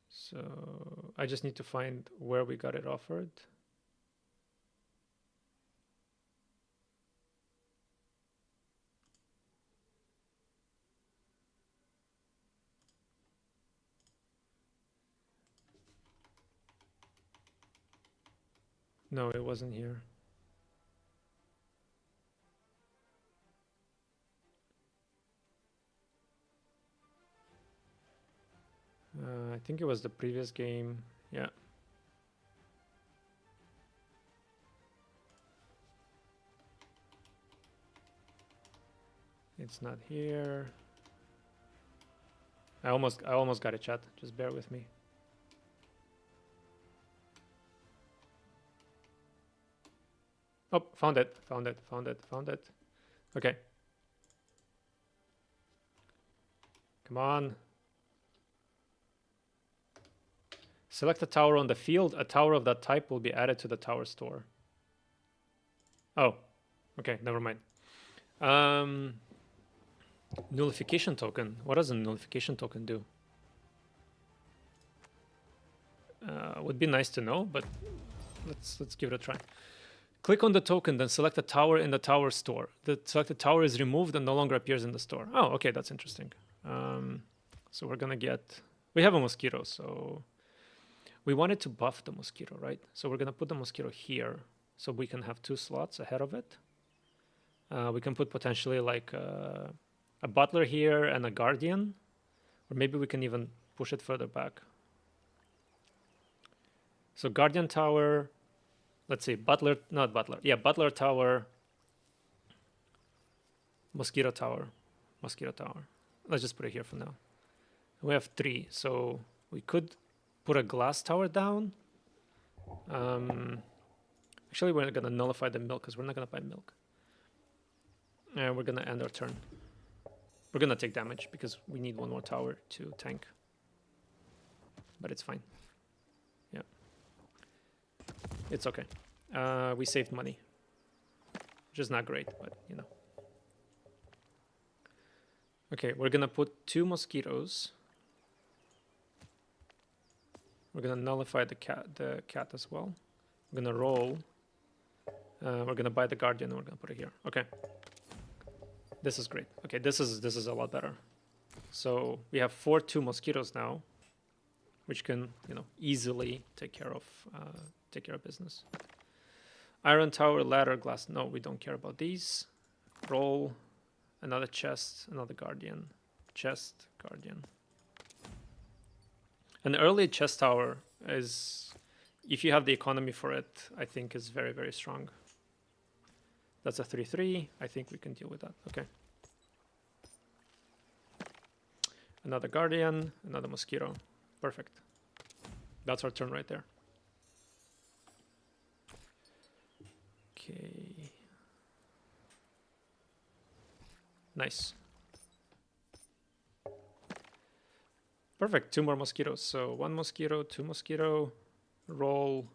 So I just need to find where we got it offered. No, it wasn't here. I think it was the previous game. Yeah. It's not here. I almost got it, chat. Just bear with me. Oh, found it. Okay. Come on. Select a tower on the field. A tower of that type will be added to the tower store. Oh, okay, never mind. Nullification token. What does a nullification token do? Would be nice to know, but let's give it a try. Click on the token, then select a tower in the tower store. The selected tower is removed and no longer appears in the store. Oh, okay, that's interesting. So we're gonna get... We have a mosquito, so... We wanted to buff the mosquito, right? So we're gonna put the mosquito here, so we can have 2 slots ahead of it. We can put potentially like a butler here and a guardian, or maybe we can even push it further back. So guardian tower, let's see, butler, not butler, yeah, butler tower, mosquito tower. Let's just put it here for now. We have 3, so we could put a glass tower down. Actually, we're gonna nullify the milk because we're not gonna buy milk. And we're gonna end our turn. We're gonna take damage because we need 1 more tower to tank. But it's fine. Yeah. It's okay. We saved money. Which is not great, but you know. Okay, we're gonna put 2 mosquitoes. We're gonna nullify the cat as well. We're gonna roll. We're gonna buy the guardian and we're gonna put it here. Okay. This is great. Okay, this is a lot better. So we have 4-2 mosquitoes now, which can, you know, easily take care of business. Iron tower, ladder, glass. No, we don't care about these. Roll. Another chest, another guardian. Chest, guardian. An early chest tower is, if you have the economy for it, I think is very, very strong. That's a 3-3. I think we can deal with that. Okay. Another guardian, another mosquito. Perfect. That's our turn right there. Okay. Nice. Perfect. 2 more mosquitoes. So 1 mosquito, 2 mosquito, roll,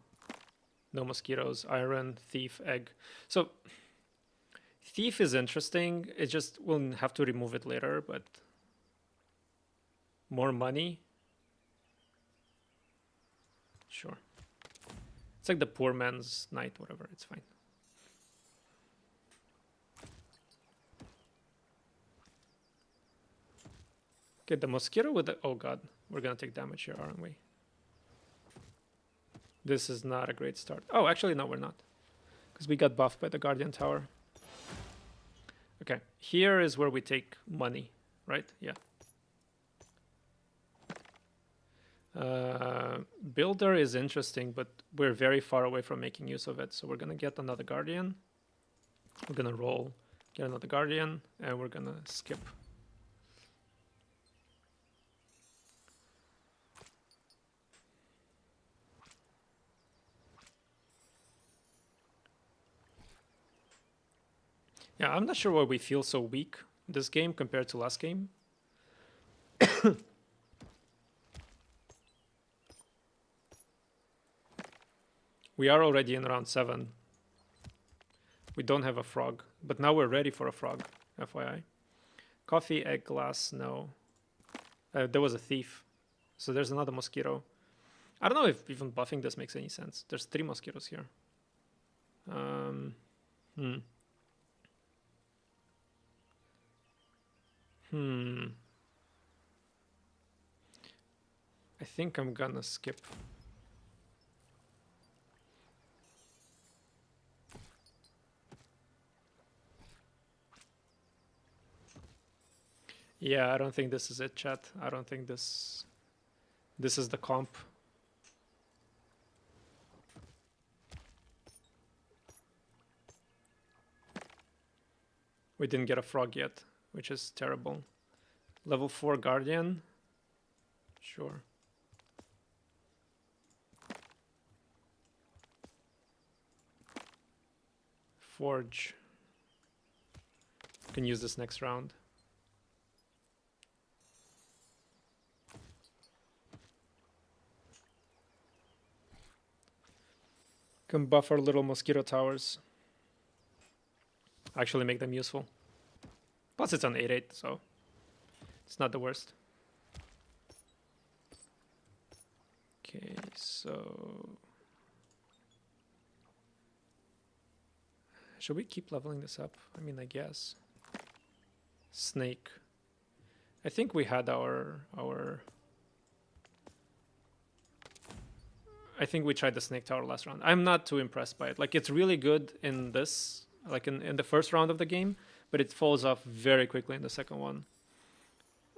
no mosquitoes, iron, thief, egg. So thief is interesting. It just we'll have to remove it later, but more money. Sure. It's like the poor man's night, whatever. It's fine. Okay, the mosquito with the... Oh god, we're gonna take damage here, aren't we? This is not a great start. Oh, actually, no, we're not. Because we got buffed by the guardian tower. Okay, here is where we take money, right? Yeah. Builder is interesting, but we're very far away from making use of it. So we're gonna get another guardian. We're gonna roll, get another guardian, and we're gonna skip. Yeah, I'm not sure why we feel so weak this game compared to last game. We are already in round 7. We don't have a frog, but now we're ready for a frog, FYI. Coffee, egg, glass, no. There was a thief. So there's another mosquito. I don't know if even buffing this makes any sense. There's 3 mosquitoes here. I think I'm gonna skip. Yeah, I don't think this is it, chat. I don't think this is the comp. We didn't get a frog yet, which is terrible. Level 4 Guardian. Sure. Forge. Can use this next round. Can buff our little mosquito towers. Actually make them useful. Plus it's on 8-8, so it's not the worst. Okay, so should we keep leveling this up? I mean, I guess. Snake. I think we had our I think we tried the snake tower last round. I'm not too impressed by it. Like, it's really good in this, like in the first round of the game, but it falls off very quickly in the second one.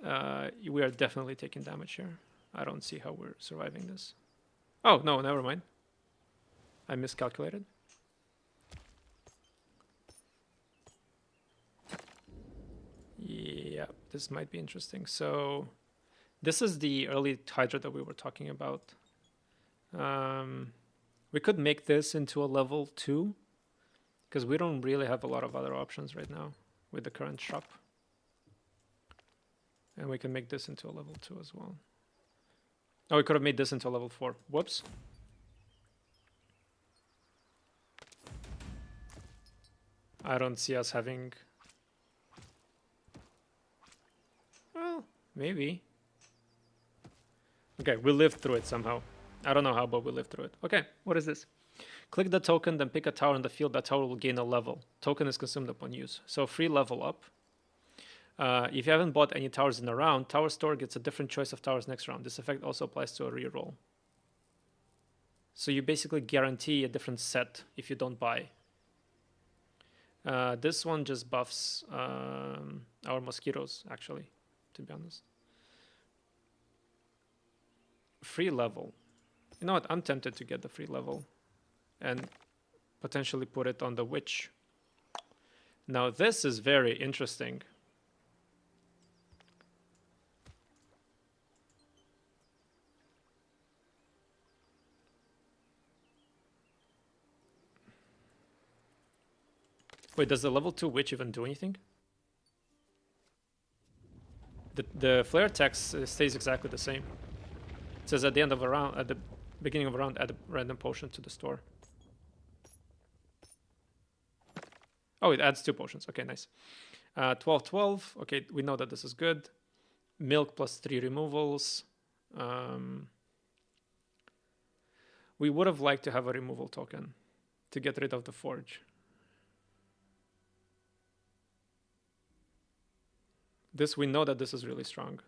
We are definitely taking damage here. I don't see how we're surviving this. Oh, no, never mind. I miscalculated. Yeah, this might be interesting. So this is the early Hydra that we were talking about. We could make this into a level 2 because we don't really have a lot of other options right now with the current shop. And we can make this into a level 2 as well. Oh, we could have made this into a level 4. Whoops. I don't see us having... Well, maybe. Okay, we lived through it somehow. I don't know how, but we lived through it. Okay, what is this? Click the token, then pick a tower in the field. That tower will gain a level. Token is consumed upon use. So free level up. If you haven't bought any towers in a round, Tower Store gets a different choice of towers next round. This effect also applies to a reroll. So you basically guarantee a different set if you don't buy. This one just buffs our mosquitoes, actually, to be honest. Free level. You know what? I'm tempted to get the free level and potentially put it on the witch. Now this is very interesting. Wait, does the level 2 witch even do anything? The flare text stays exactly the same. It says at the end of a round, at the beginning of a round, add a random potion to the store. Oh, it adds 2 potions. Okay, nice. 12-12. Okay, we know that this is good. Milk plus 3 removals. We would have liked to have a removal token to get rid of the forge. This, we know that this is really strong.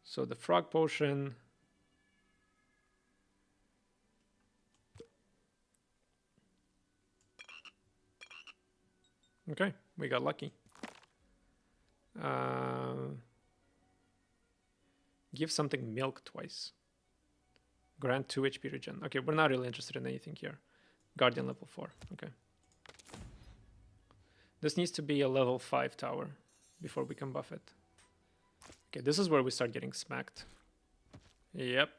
So the frog potion. Okay, we got lucky. Give something milk twice. Grant 2 HP regen. Okay, we're not really interested in anything here. Guardian level 4. Okay. This needs to be a level 5 tower before we can buff it. Okay, this is where we start getting smacked. Yep.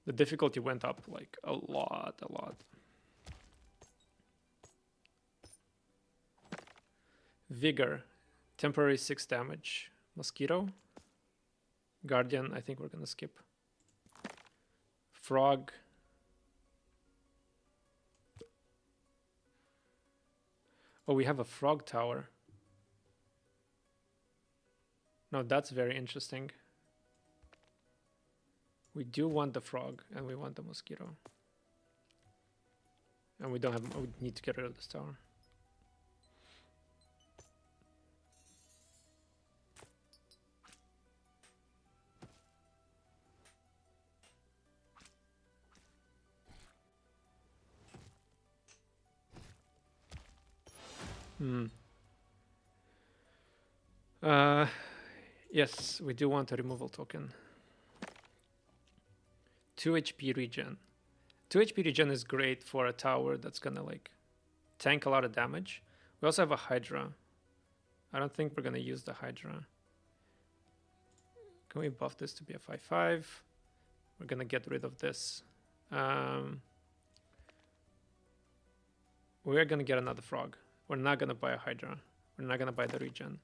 The difficulty went up like a lot. Vigor. Temporary 6 damage. Mosquito. Guardian, I think we're gonna skip. Frog. Oh, we have a frog tower. No, that's very interesting. We do want the frog and we want the mosquito. And we don't have, we need to get rid of this tower. Hmm. Yes, we do want a removal token. 2 HP regen. 2 HP regen is great for a tower that's gonna like tank a lot of damage. We also have a Hydra. I don't think we're gonna use the Hydra. Can we buff this to be a 5/5? We're gonna get rid of this. We're gonna get another frog. We're not gonna buy a Hydra. We're not gonna buy the regen.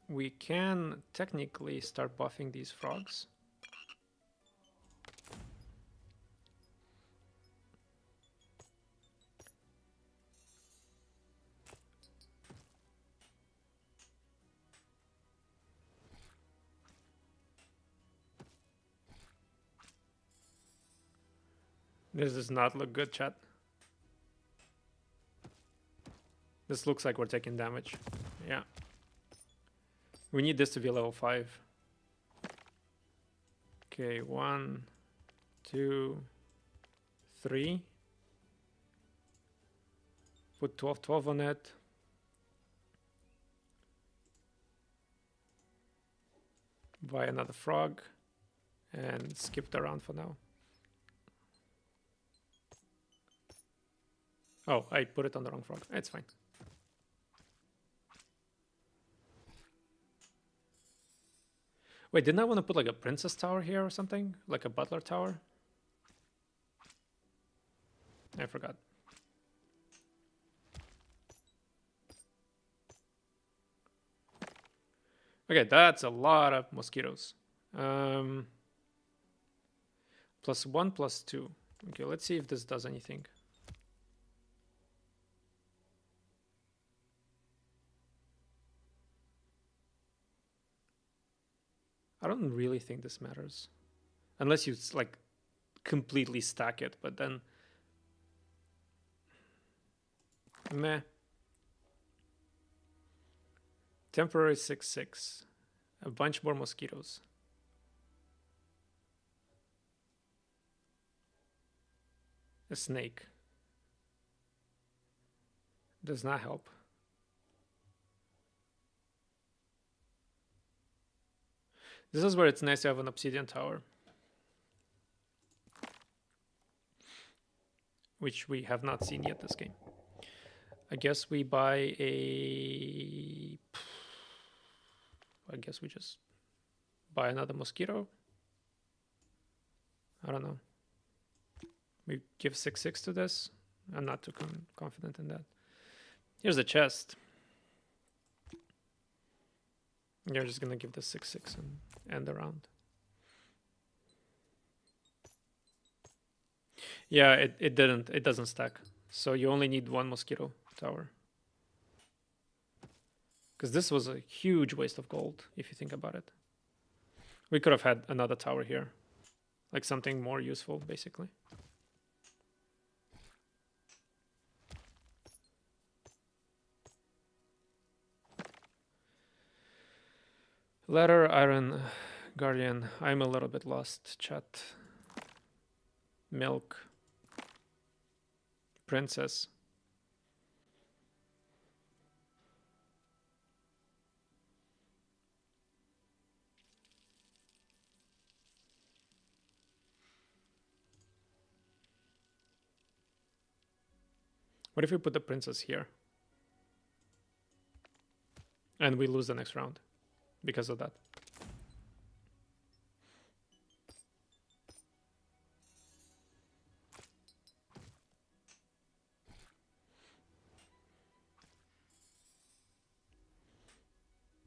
We can technically start buffing these frogs. This does not look good, chat. This looks like we're taking damage. Yeah. We need this to be level 5. Okay, 1, 2, 3. Put 12/12 on it. Buy another frog. And skip the round for now. Oh, I put it on the wrong frog. It's fine. Wait, didn't I want to put like a princess tower here or something? Like a butler tower? I forgot. Okay, that's a lot of mosquitoes. +1, +2. Okay, let's see if this does anything. I don't really think this matters. Unless you like completely stack it, but then meh. Temporary 6/6. A bunch more mosquitoes. A snake. Does not help. This is where it's nice to have an obsidian tower. Which we have not seen yet this game. I guess we buy a... I guess we just buy another mosquito. I don't know. We give 6/6 to this. I'm not too confident in that. Here's the chest. You're just gonna give this 6/6 and end the round. Yeah, it doesn't stack. So you only need one mosquito tower. Because this was a huge waste of gold, if you think about it. We could have had another tower here. Like something more useful, basically. Ladder, Iron, Guardian. I'm a little bit lost, chat. Milk. Princess. What if we put the princess here? And we lose the next round because of that.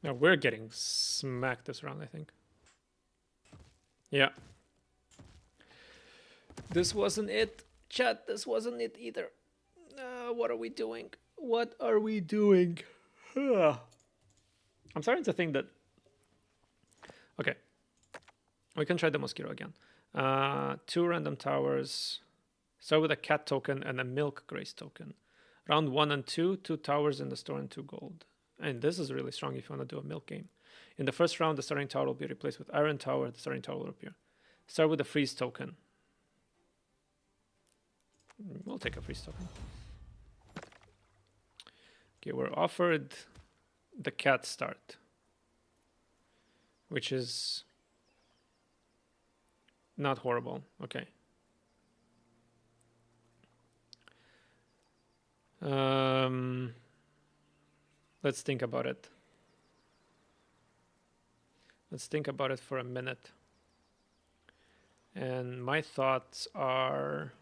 Now we're getting smacked this round, I think. Yeah. This wasn't it. Chat, this wasn't it either. What are we doing? What are we doing? I'm starting to think that... Okay. We can try the mosquito again. 2 random towers. Start with a cat token and a milk grace token. Round 1 and 2, 2 towers in the store and 2 gold. And this is really strong if you want to do a milk game. In the first round, the starting tower will be replaced with iron tower. The starting tower will appear. Start with a freeze token. We'll take a freeze token. Okay, we're offered the cat start, which is not horrible. Okay. Let's think about it. Let's think about it for a minute. And my thoughts are,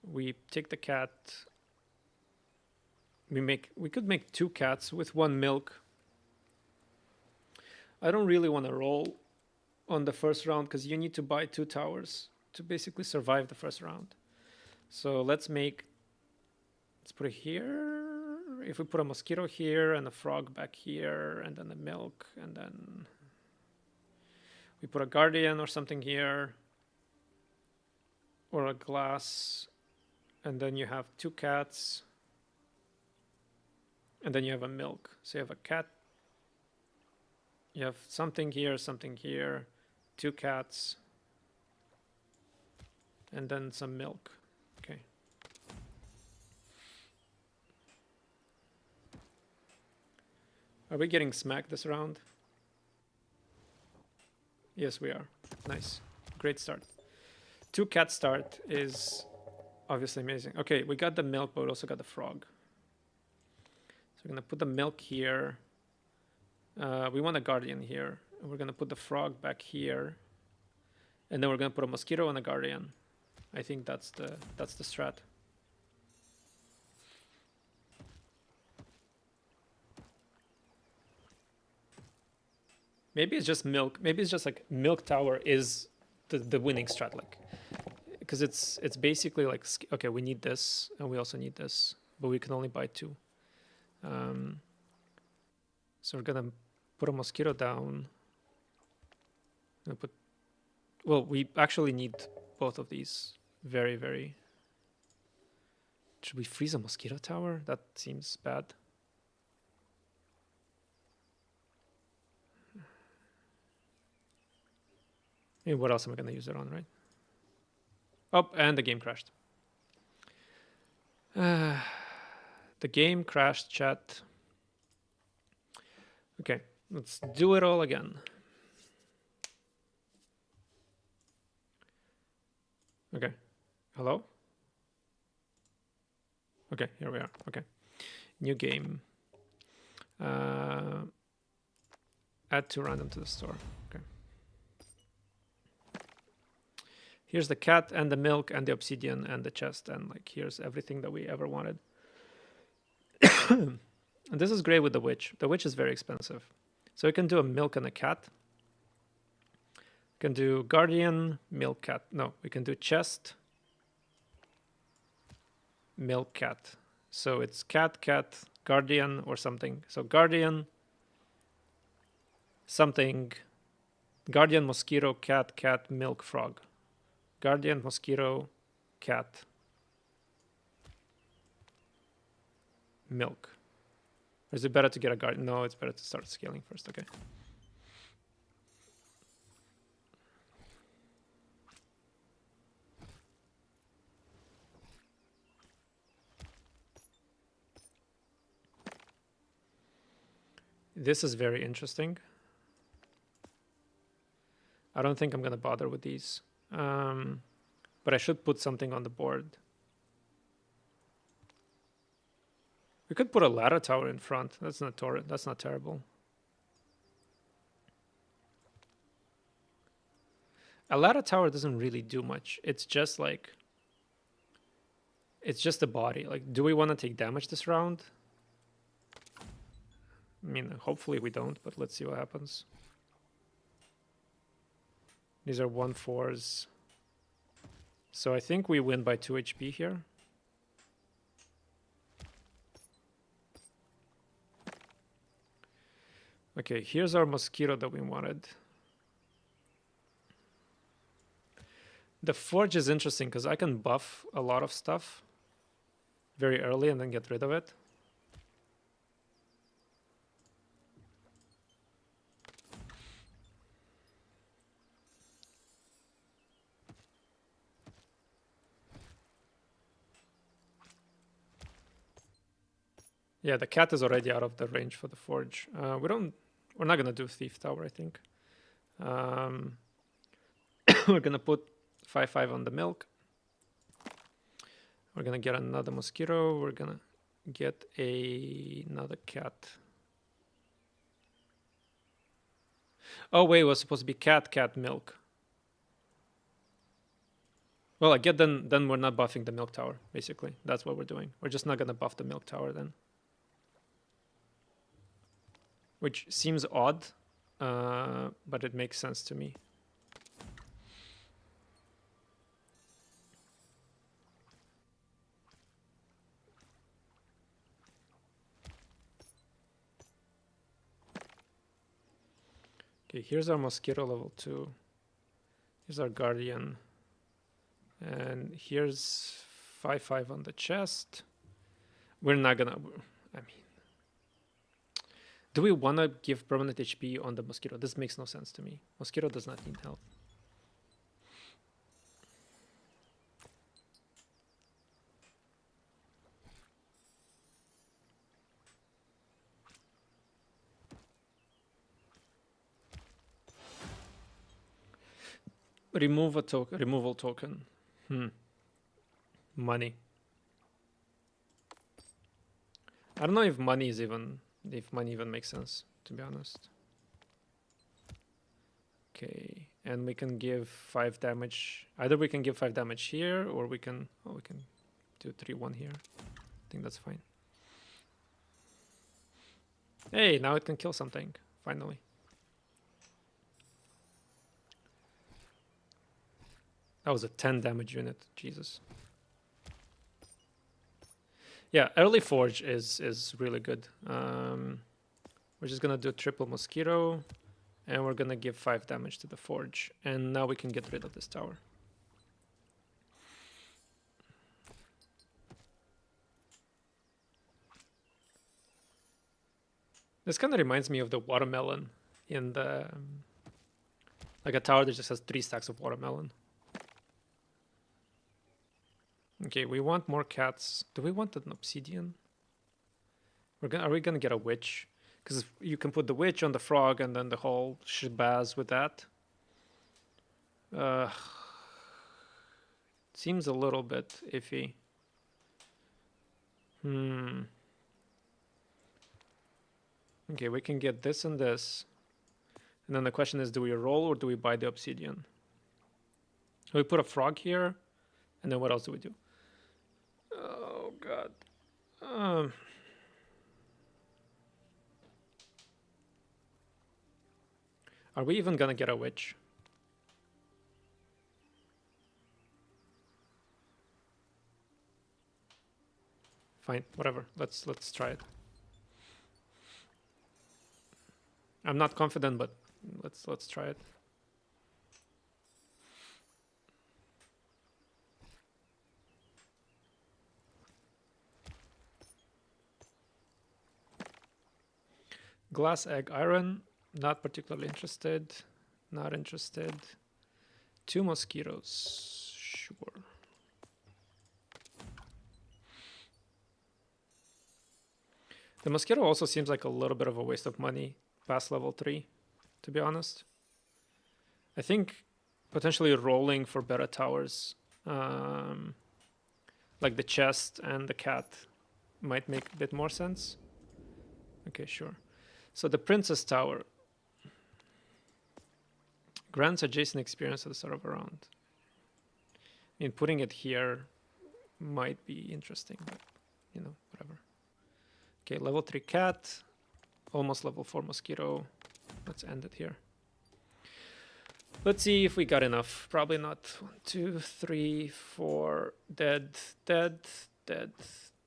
we take the cat. We could make 2 cats with 1 milk. I don't really want to roll on the first round because you need to buy 2 towers to basically survive the first round. So let's put it here. If we put a mosquito here and a frog back here and then the milk, and then we put a guardian or something here or a glass, and then you have 2 cats and then you have a milk. So you have a cat, you have something here, 2 cats, and then some milk. Okay. Are we getting smacked this round? Yes, we are. Nice. Great start. 2 cat start is obviously amazing. Okay, we got the milk, but we also got the frog. So we're going to put the milk here. We want a guardian here. And we're going to put the frog back here. And then we're going to put a mosquito and a guardian. I think that's the strat. Maybe it's just milk. Maybe it's just like milk tower is the winning strat, like, because it's basically like, okay, we need this and we also need this, but we can only buy 2. So we're gonna put a mosquito down. Well, we actually need both of these. Very, very. Should we freeze a mosquito tower? That seems bad. I mean, what else am I going to use it on, right? Oh, and the game crashed. The game crashed, chat. Okay, let's do it all again. Okay, hello? Okay, here we are. Okay, new game. Add 2 random to the store. Okay. Here's the cat and the milk and the obsidian and the chest, and like here's everything that we ever wanted. And this is great with the witch. The witch is very expensive. So we can do a milk and a cat. We can do guardian, milk, cat. No, we can do chest, milk, cat. So it's cat, guardian or something. So guardian, something, guardian, mosquito, cat, milk, frog. Guardian, mosquito, cat, milk. Or is it better to get a guardian? No, it's better to start scaling first. Okay. This is very interesting. I don't think I'm going to bother with these. But I should put something on the board. We could put a ladder tower in front. That's not terrible. A ladder tower doesn't really do much. It's just like, it's just a body. Like, do we want to take damage this round? I mean, hopefully we don't, but let's see what happens. These are 1/4s. So I think we win by 2 HP here. Okay, here's our mosquito that we wanted. The forge is interesting because I can buff a lot of stuff very early and then get rid of it. Yeah, the cat is already out of the range for the forge. We're not gonna do thief tower, I think. We're gonna put 5/5 on the milk. We're gonna get another mosquito. We're gonna get another cat. Oh wait, it was supposed to be cat milk. Well, I get then we're not buffing the milk tower, basically. That's what we're doing. We're just not gonna buff the milk tower then. Which seems odd, but it makes sense to me. Okay, here's our mosquito level 2. Here's our guardian. And here's 5/5 on the chest. We're not gonna, I mean, do we want to give permanent HP on the mosquito? This makes no sense to me. Mosquito does not need health. Remove a token. Removal token. Money. I don't know if money even makes sense, to be honest. Okay, and we can give 5 damage. Either we can give 5 damage here, or we can do 3/1 here. I think that's fine. Hey, now it can kill something, finally. That was a 10 damage unit, Jesus. Yeah, early forge is really good. We're just gonna do triple mosquito, and we're gonna give 5 damage to the forge, and now we can get rid of this tower. This kind of reminds me of the watermelon in the like a tower that just has 3 stacks of watermelon. Okay, we want more cats. Do we want an obsidian? Are we gonna get a witch? Because you can put the witch on the frog and then the whole shebaz with that. Seems a little bit iffy. Okay, we can get this and this. And then the question is, do we roll or do we buy the obsidian? We put a frog here, and then what else do we do? Oh god. Are we even gonna get a witch? Fine, whatever. Let's try it. I'm not confident, but let's try it. Glass, egg, iron. Not particularly interested. Not interested. 2 mosquitoes. Sure. The mosquito also seems like a little bit of a waste of money past level 3, to be honest. I think potentially rolling for better towers, like the chest and the cat, might make a bit more sense. Okay, sure. So the Princess Tower grants adjacent experience at the start of a round. I mean, putting it here might be interesting, but you know, whatever. Okay, level 3 cat, almost level 4 mosquito. Let's end it here. Let's see if we got enough. Probably not. 1, 2, 3, 4. Dead, dead, dead,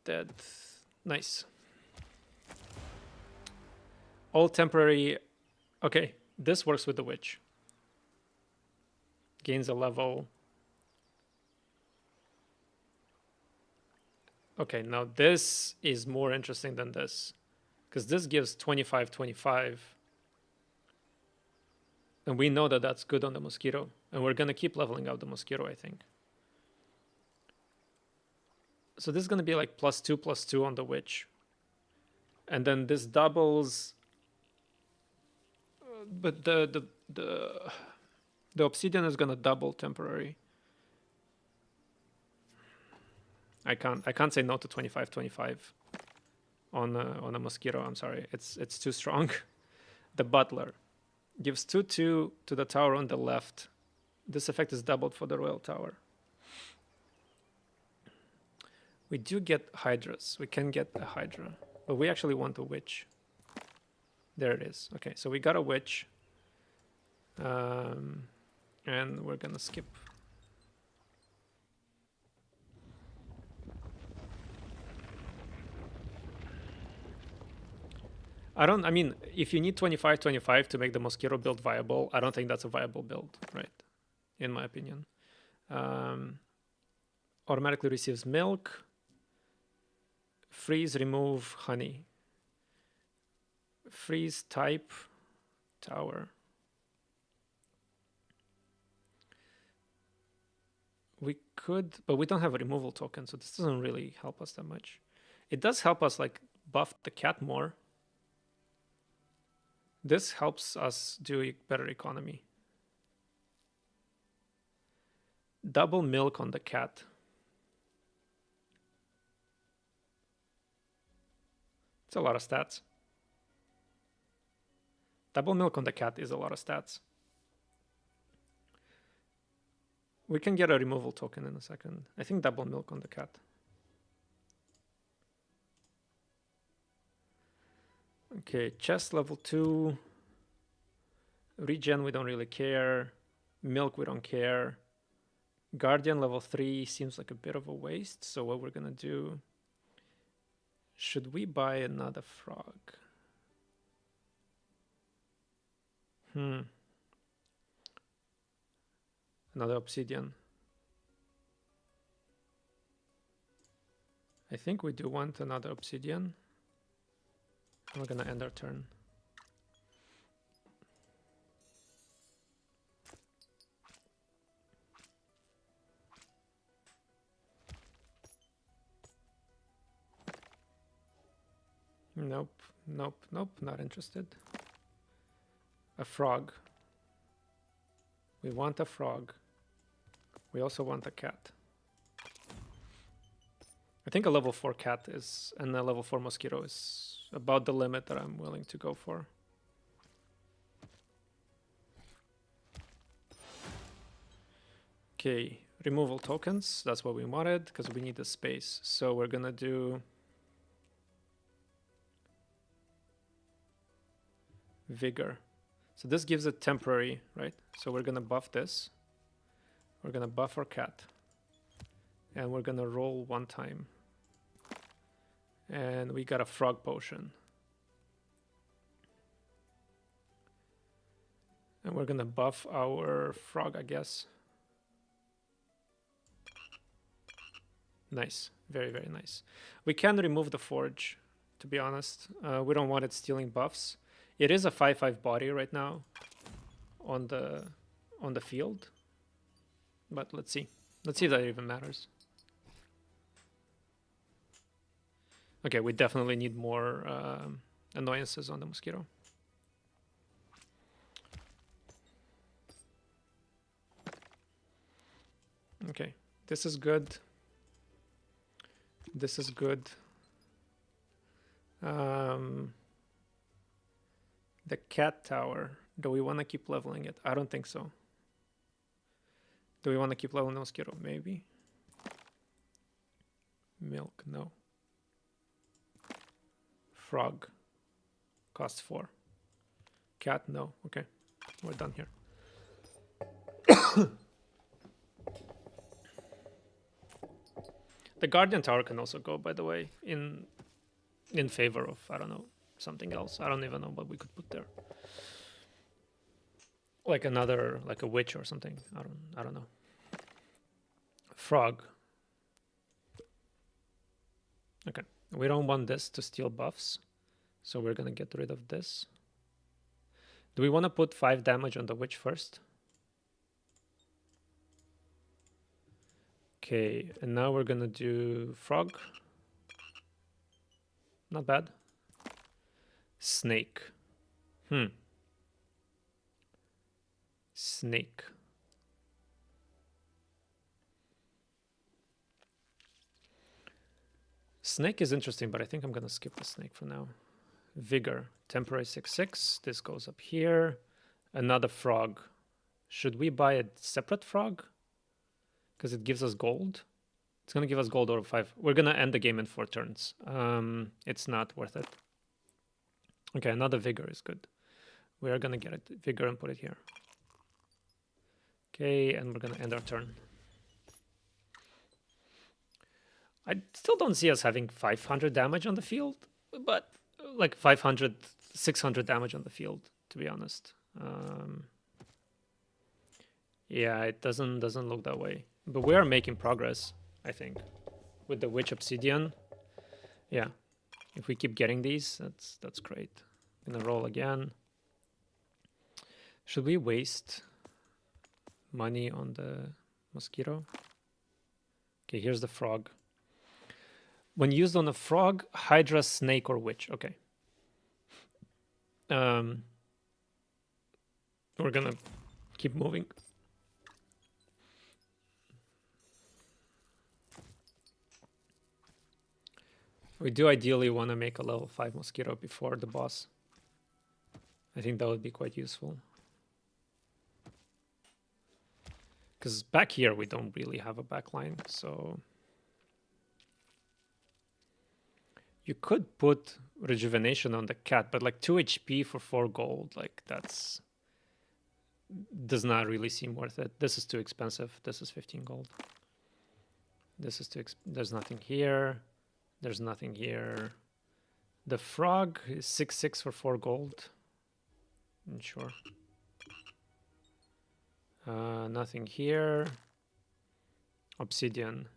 dead. Nice. All temporary. Okay, this works with the witch. Gains a level. Okay, now this is more interesting than this, because this gives 25, 25. And we know that that's good on the mosquito. And we're going to keep leveling out the mosquito, I think. So this is going to be like +2/+2 on the witch. And then this doubles, but the obsidian is gonna double temporary. I can't say no to 25 on a mosquito. I'm sorry, it's too strong. The butler gives 2/2 to the tower on the left. This effect is doubled for the royal tower. We do get hydras. We can get a hydra, but we actually want a witch. There it is. Okay, so we got a witch. And we're gonna skip. I mean, if you need 25 to make the mosquito build viable, I don't think that's a viable build, right? In my opinion. Automatically receives milk. Freeze, remove, honey. Freeze type, tower. We could, but we don't have a removal token, so this doesn't really help us that much. It does help us like buff the cat more. This helps us do better economy. Double milk on the cat. It's a lot of stats. Double milk on the cat is a lot of stats. We can get a removal token in a second. I think double milk on the cat. Okay, chest level 2. Regen, we don't really care. Milk, we don't care. Guardian level 3 seems like a bit of a waste. So what we're gonna do... Should we buy another frog? Another obsidian. I think we do want another obsidian. We're gonna end our turn. Nope, nope, nope, not interested. A frog. We want a frog. We also want a cat. I think a level 4 cat is, and a level 4 mosquito is about the limit that I'm willing to go for. Okay, removal tokens. That's what we wanted because we need the space. So we're gonna do vigor. So this gives it temporary, right? So we're gonna buff this. We're gonna buff our cat. And we're gonna roll 1 time. And we got a frog potion. And we're gonna buff our frog, I guess. Nice, very, very nice. We can remove the forge, to be honest. We don't want it stealing buffs. It is a 5/5 body right now on the field. But let's see. Let's see if that even matters. Okay, we definitely need more annoyances on the mosquito. Okay, this is good. This is good. The cat tower. Do we want to keep leveling it? I don't think so. Do we want to keep leveling the mosquito? Maybe. Milk, no. Frog. Costs 4. Cat, no. Okay, we're done here. The Guardian Tower can also go, by the way, in favor of, I don't know, something else. I don't even know what we could put there. Like another, like a witch or something. I don't know. Frog. Okay, we don't want this to steal buffs, so we're gonna get rid of this. Do we want to put 5 damage on the witch first? Okay, and now we're gonna do frog. Not bad. Snake. Snake. Snake is interesting, but I think I'm going to skip the snake for now. Vigor. Temporary 6/6. This goes up here. Another frog. Should we buy a separate frog? Because it gives us gold. It's going to give us gold over 5. We're going to end the game in 4 turns. It's not worth it. Okay, another vigor is good. We are going to get it vigor and put it here. Okay, and we're going to end our turn. I still don't see us having 500 damage on the field, but like 500, 600 damage on the field, to be honest. Yeah, it doesn't look that way. But we are making progress, I think, with the Witch Obsidian. Yeah, if we keep getting these, that's great. Gonna roll again. Should we waste money on the mosquito? Okay, here's the frog. When used on a frog, hydra, snake, or witch. Okay. We're gonna keep moving. We do ideally want to make a level 5 mosquito before the boss. I think that would be quite useful. Because back here we don't really have a backline, so... You could put rejuvenation on the cat, but like 2 HP for 4 gold, like that's... does not really seem worth it. This is too expensive. This is 15 gold. This is too there's nothing here. There's nothing here. The frog is 6/6 for 4 gold. Sure. Nothing here. Obsidian.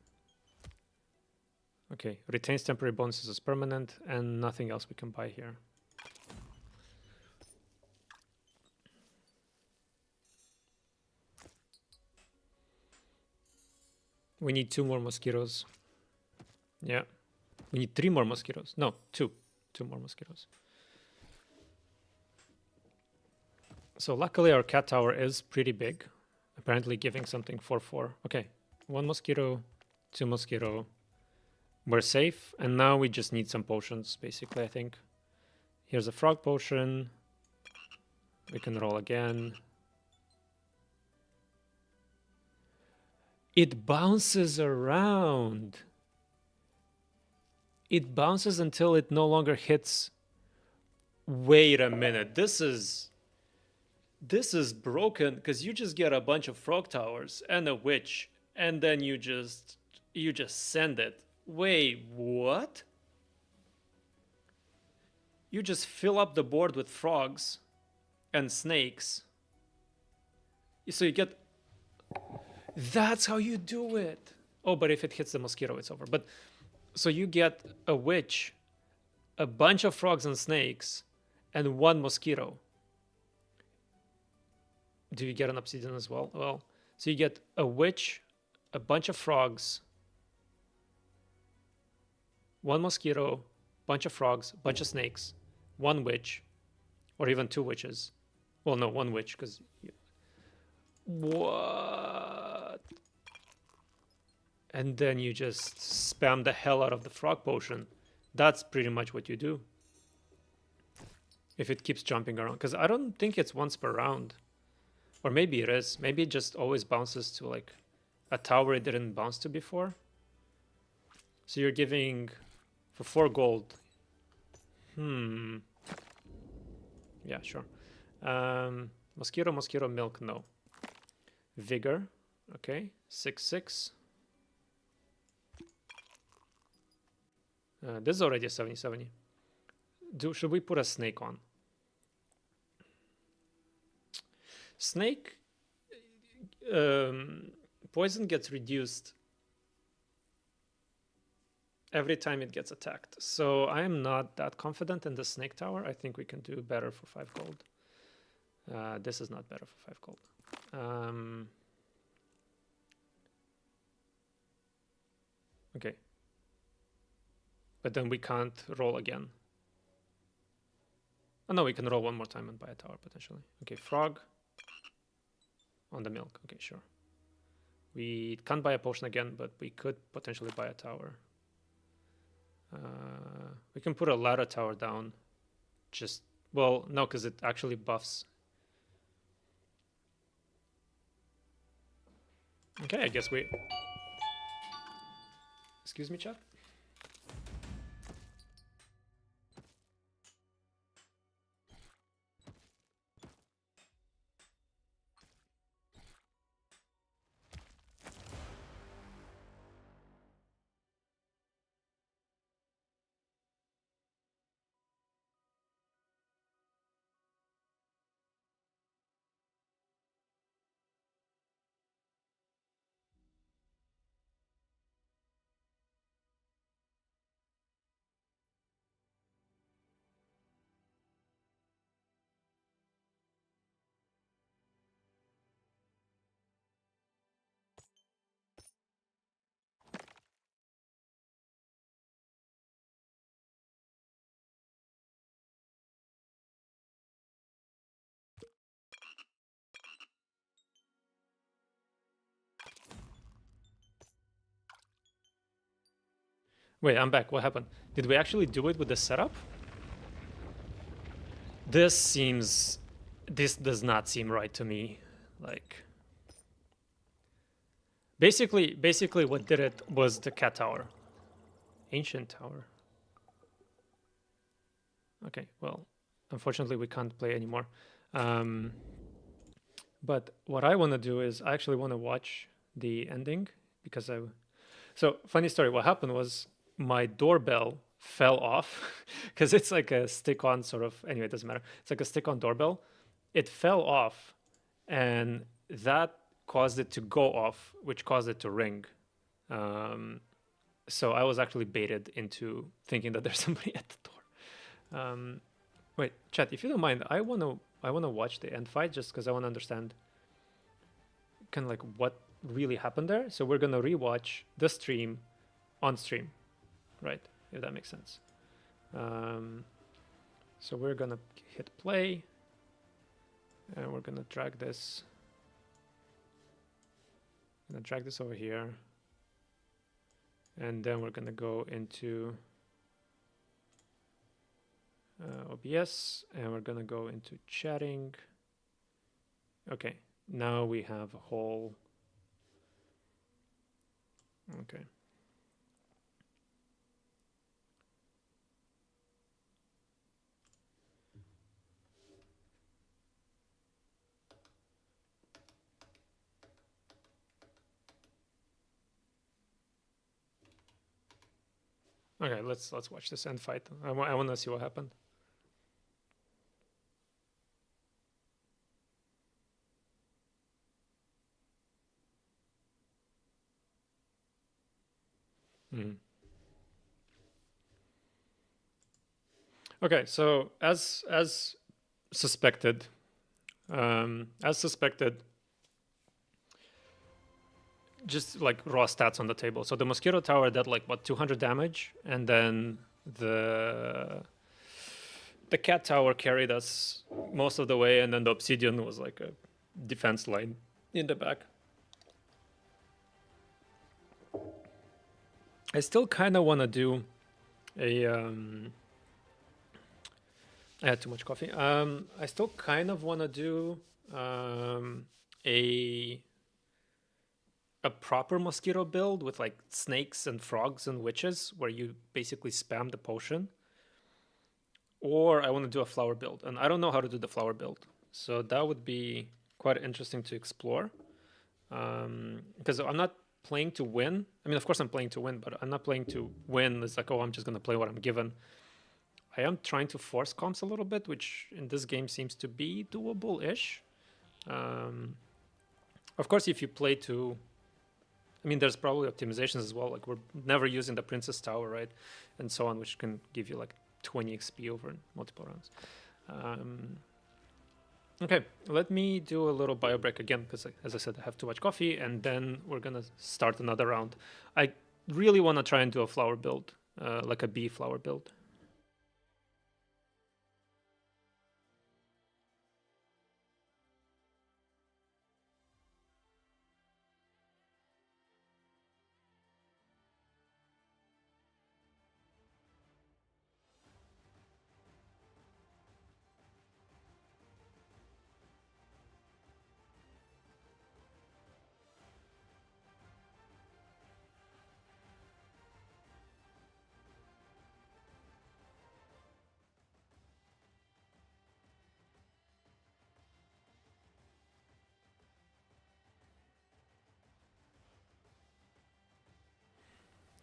Okay, retains temporary bonuses as permanent, and nothing else we can buy here. We need 2 more mosquitoes. Yeah. We need 3 more mosquitoes. No, 2. 2 more mosquitoes. So luckily our cat tower is pretty big. Apparently giving something 4/4. Okay, 1 mosquito, 2 mosquito. We're safe, and now we just need some potions, basically, I think. Here's a frog potion. We can roll again. It bounces around. It bounces until it no longer hits. Wait a minute. This is broken, because you just get a bunch of frog towers and a witch, and then you just send it. Wait, what? You just fill up the board with frogs and snakes. So you get... That's how you do it. Oh, but if it hits the mosquito, it's over. But so you get a witch, a bunch of frogs and snakes, and 1 mosquito. Do you get an obsidian as well? Well, so you get a witch, a bunch of frogs, 1 mosquito, bunch of frogs, bunch of snakes, 1 witch, or even 2 witches. Well, no, 1 witch, because... What? And then you just spam the hell out of the frog potion. That's pretty much what you do. If it keeps jumping around. Because I don't think it's once per round. Or maybe it is. Maybe it just always bounces to like a tower it didn't bounce to before. So you're giving for 4 gold. Yeah, sure. Mosquito, milk, no. Vigor, okay. 6/6. This is already a 70/70. Should we put a snake on? Snake poison gets reduced every time it gets attacked. So I am not that confident in the snake tower. I think we can do better for 5 gold. This is not better for 5 gold. Okay. But then we can't roll again. Oh no, we can roll one more time and buy a tower potentially. Okay, frog on the milk. Okay, sure. We can't buy a potion again, but we could potentially buy a tower. We can put a ladder tower down. Just, well, no, because it actually buffs. Okay, I guess we... Excuse me, chat? Wait, I'm back. What happened? Did we actually do it with the setup? This does not seem right to me. Like, basically what did it was the cat tower. Ancient tower. Okay, well, unfortunately we can't play anymore. But what I want to do is I actually want to watch the ending because so funny story. What happened was my doorbell fell off because it's like a stick-on sort of. Anyway, it doesn't matter. It's like a stick-on doorbell. It fell off, and that caused it to go off, which caused it to ring. So I was actually baited into thinking that there's somebody at the door. Wait, chat, if you don't mind, I wanna watch the end fight just because I wanna understand kind of like what really happened there. So we're gonna rewatch the stream on stream, right? If that makes sense. So we're gonna hit play, and we're gonna drag this. Gonna drag this over here, and then we're gonna go into OBS, and we're gonna go into chatting. Okay, now we have a whole. Okay. Okay, let's watch this end fight. I want to see what happened. Okay, so as suspected, just like raw stats on the table. So the mosquito tower did like what 200 damage, and then the cat tower carried us most of the way, and then the obsidian was like a defense line in the back. I still kind of want to do a. I had too much coffee. I still kind of want to do a proper mosquito build with like snakes and frogs and witches, where you basically spam the potion. Or I want to do a flower build, and I don't know how to do the flower build, so that would be quite interesting to explore. Because I'm not playing to win. I mean, of course I'm playing to win, but I'm not playing to win. It's like, oh, I'm just gonna play what I'm given. I am trying to force comps a little bit, which in this game seems to be doable-ish. Of course, if you play to... I mean, there's probably optimizations as well. Like, we're never using the Princess Tower, right? And so on, which can give you, like, 20 XP over multiple rounds. Okay, let me do a little bio break again, because, as I said, I have too much coffee, and then we're going to start another round. I really want to try and do a flower build, like a bee flower build.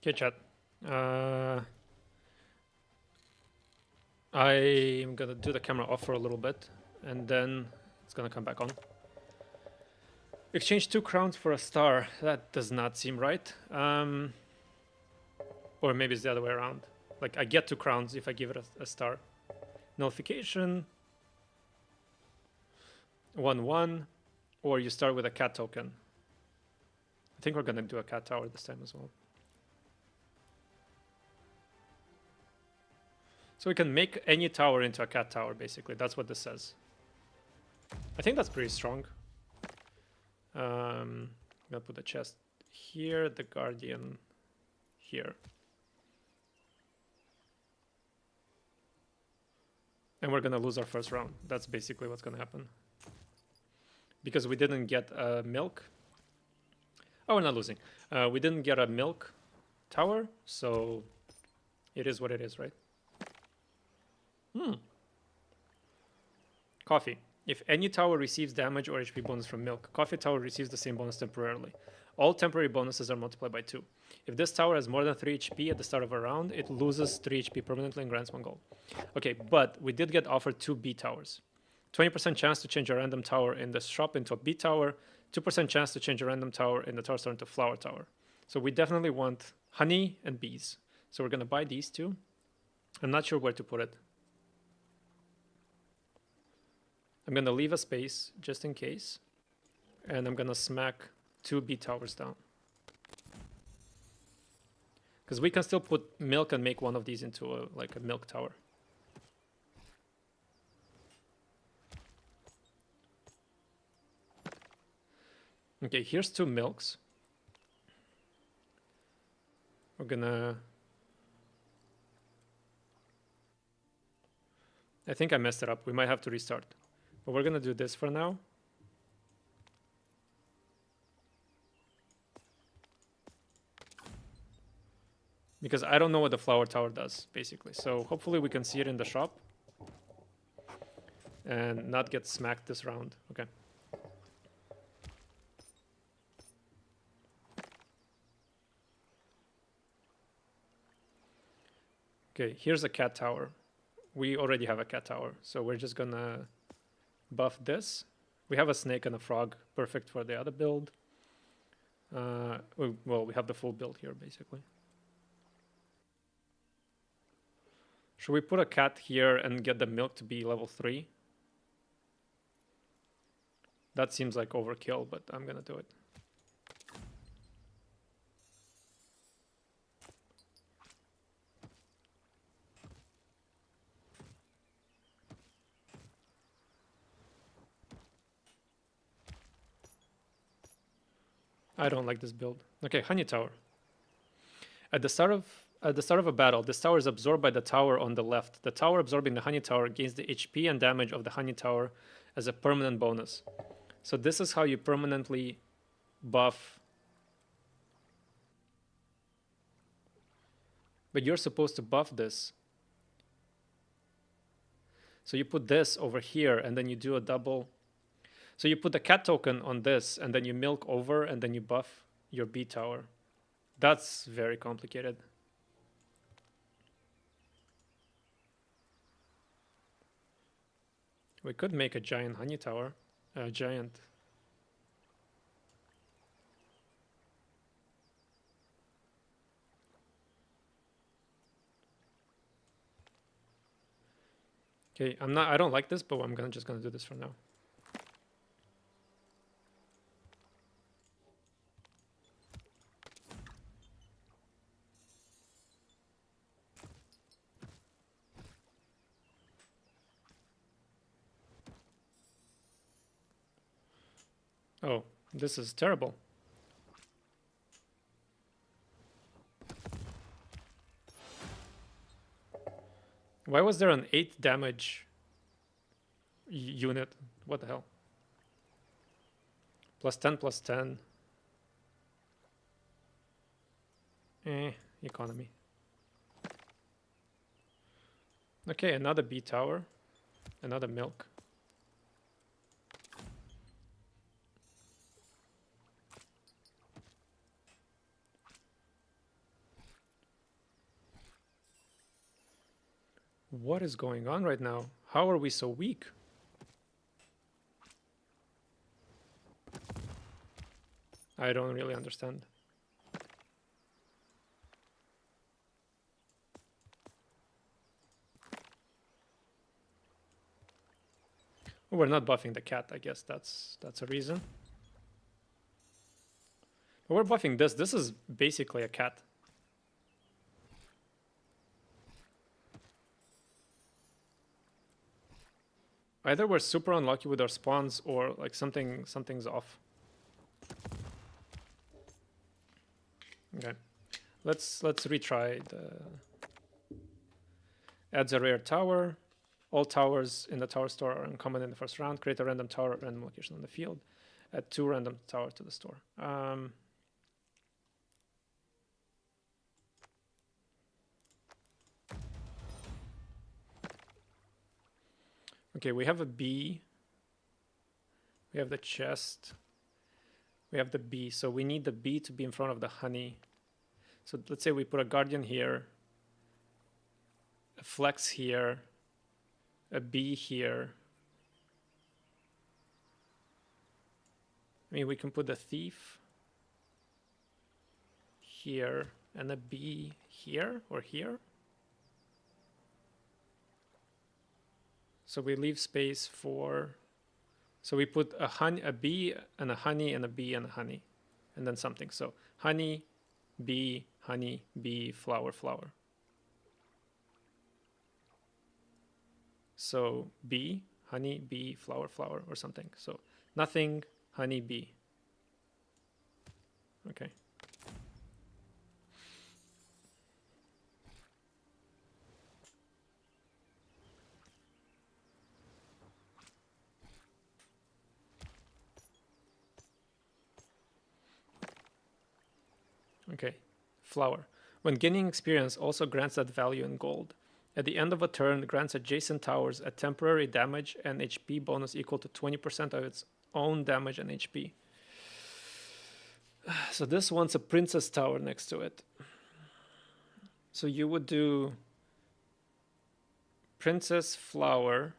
Okay, chat. I'm gonna do the camera off for a little bit, and then it's gonna come back on. Exchange 2 crowns for a star. That does not seem right. Or maybe it's the other way around. Like, I get 2 crowns if I give it a star. Nullification. 1/1. Or you start with a cat token. I think we're gonna do a cat tower this time as well. So we can make any tower into a cat tower, basically. That's what this says. I think that's pretty strong. I'm gonna put the chest here, the guardian here. And we're gonna lose our first round. That's basically what's gonna happen. Because we didn't get a milk. Oh, we're not losing. We didn't get a milk tower, so it is what it is, right? Coffee. If any tower receives damage or HP bonus from milk, coffee tower receives the same bonus temporarily. All temporary bonuses are multiplied by 2. If this tower has more than 3 HP at the start of a round, it loses 3 HP permanently and grants 1 gold. Okay, but we did get offered 2 B towers. 20% chance to change a random tower in the shop into a B tower, 2% chance to change a random tower in the tower store into a flower tower. So we definitely want honey and bees. So we're gonna buy these 2. I'm not sure where to put it. I'm gonna leave a space just in case. And I'm gonna smack 2 B towers down. Because we can still put milk and make one of these into a milk tower. Okay, here's 2 milks. We're gonna... I think I messed it up. We might have to restart. But we're gonna do this for now. Because I don't know what the flower tower does, basically. So hopefully we can see it in the shop. And not get smacked this round. Okay. Okay, here's a cat tower. We already have a cat tower. So we're just gonna buff this. We have a snake and a frog. Perfect for the other build. Well, we have the full build here, basically. Should we put a cat here and get the milk to be level 3? That seems like overkill, but I'm gonna do it. I don't like this build. Okay, honey tower. At the start of a battle, this tower is absorbed by the tower on the left. The tower absorbing the honey tower gains the HP and damage of the honey tower as a permanent bonus. So this is how you permanently buff. But you're supposed to buff this. So you put this over here and then you do a double. So you put the cat token on this and then you milk over and then you buff your B tower. That's very complicated. We could make a giant honey tower. A giant. Okay, I don't like this, but I'm just gonna do this for now. Oh, this is terrible. Why was there an 8 damage unit? What the hell? +10, +10. Economy. Okay, another B tower. Another milk. What is going on right now? How are we so weak? I don't really understand. We're not buffing the cat, I guess that's a reason. But we're buffing this. This is basically a cat. Either we're super unlucky with our spawns or like something's off. Okay. Let's retry the adds a rare tower. All towers in the tower store are uncommon in the first round. Create a random tower at random location on the field. Add 2 random towers to the store. Okay, we have a bee. We have the chest. We have the bee. So we need the bee to be in front of the honey. So let's say we put a guardian here, a flex here, a bee here. I mean, we can put the thief here and a bee here or here. So we leave space for, so we put a bee and a honey and a bee and a honey, and then something. So honey, bee, flower, flower. So bee, honey, bee, flower, flower, or something. So nothing, honey, bee. Okay. Okay, flower. When gaining experience also grants that value in gold. At the end of a turn, grants adjacent towers a temporary damage and HP bonus equal to 20% of its own damage and HP. So this wants a princess tower next to it. So you would do princess flower.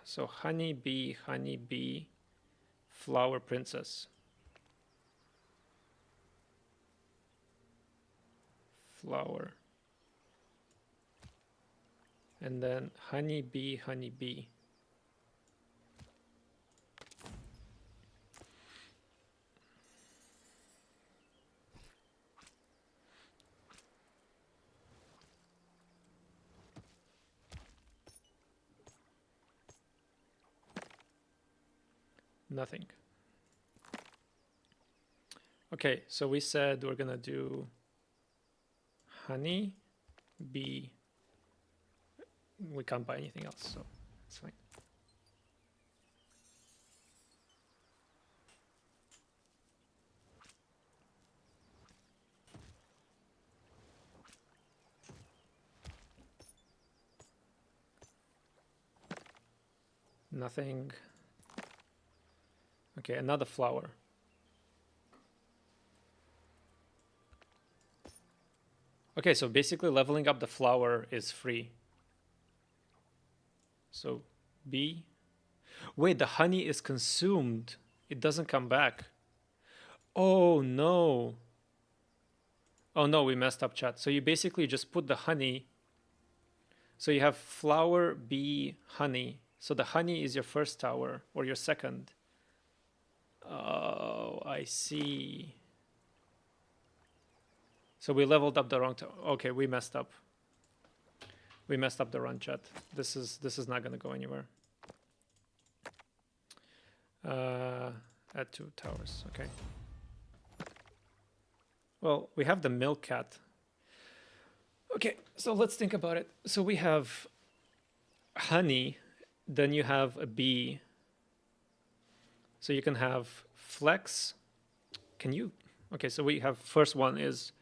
So honey, bee, flower, princess. Flower. And then honey, bee. Nothing. Okay, so we said we're gonna do honey, bee. We can't buy anything else, so it's fine. Nothing. Okay, another flower. Okay, so basically leveling up the flower is free. So bee. Wait, the honey is consumed. It doesn't come back. Oh no. Oh no, we messed up, chat. So you basically just put the honey. So you have flower, bee, honey. So the honey is your first tower or your second. Oh, I see. So we leveled up the wrong tower. Okay, we messed up. We messed up the run, chat. This is not gonna go anywhere. Add 2 towers. Okay. Well, we have the milk cat. Okay, so let's think about it. So we have honey, then you have a bee. So you can have flex. Can you? Okay, so we have first one is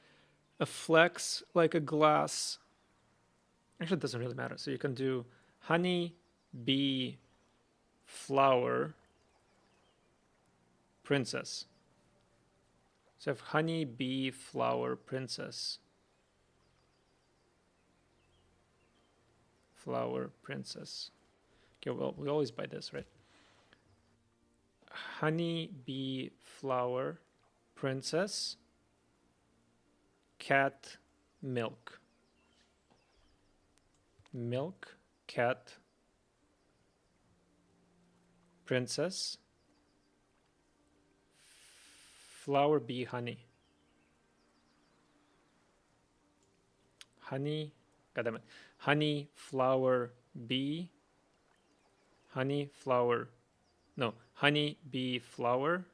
a flex like a glass. Actually, it doesn't really matter. So you can do honey, bee, flower, princess. So I have honey, bee, flower, princess. Flower, princess. Okay, well, we always buy this, right? Honey, bee, flower, princess, cat, milk. Milk, cat, princess, flower, bee, honey. Honey, goddammit. Honey, flower, bee, honey, flower. No, honey, bee, flower,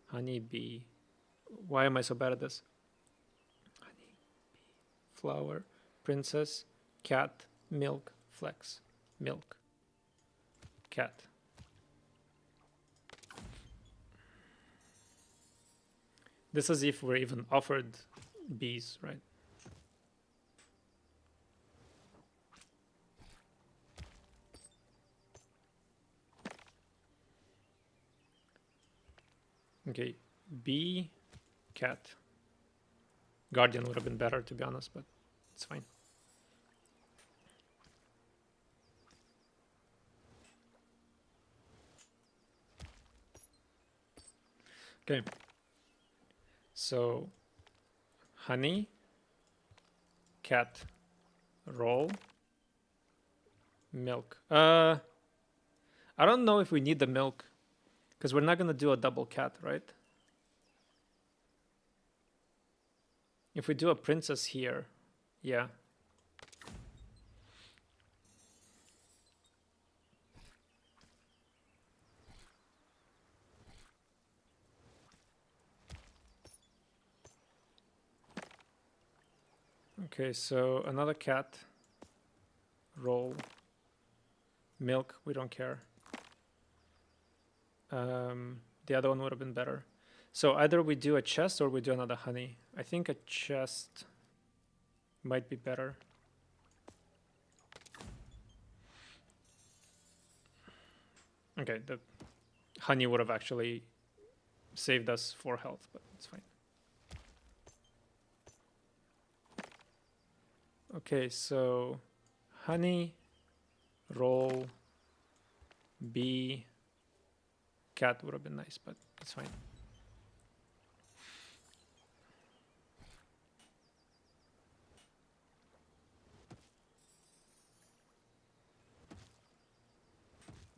honey, bee. Why am I so bad at this? Honey, bee, flower, princess, cat, milk, flex, milk, cat. This is if we're even offered bees, right? Okay, bee, cat. Guardian would have been better, to be honest, but it's fine. Okay. So, honey, cat, roll, milk. I don't know if we need the milk, because we're not going to do a double cat, right? If we do a princess here, yeah. Okay, so another cat, roll, milk, we don't care. The other one would have been better. So either we do a chest or we do another honey. I think a chest might be better. Okay, the honey would have actually saved us 4 health, but it's fine. Okay, so honey, roll, bee, cat would have been nice, but it's fine.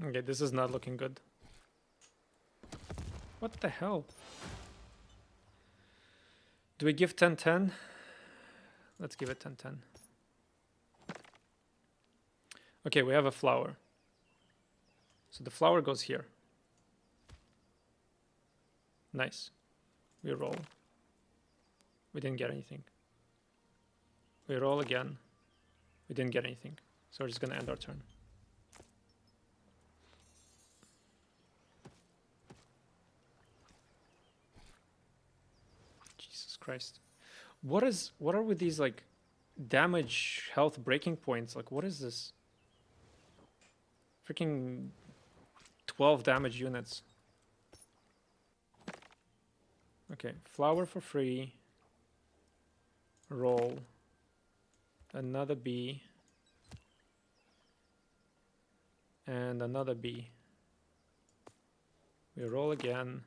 Okay, this is not looking good. What the hell? Do we give 10-10? Let's give it 10-10. Okay, we have a flower. So the flower goes here. Nice. We roll. We didn't get anything. We roll again. We didn't get anything. So we're just going to end our turn. Jesus Christ. What are with these like damage health breaking points? Like what is this? Freaking 12 damage units. Okay, flower for free. Roll. Another bee. And another bee. We roll again.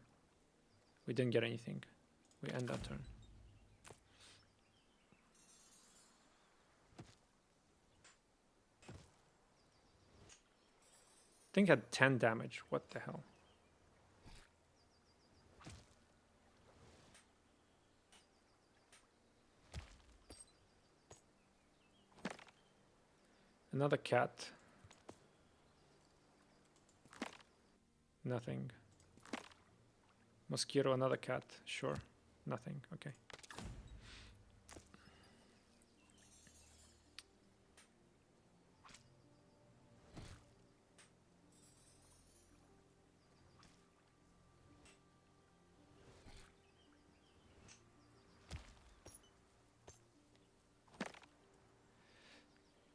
We didn't get anything. We end that turn. Thing had 10 damage. What the hell? Another cat. Nothing. Mosquito, another cat. Sure. Nothing. Okay.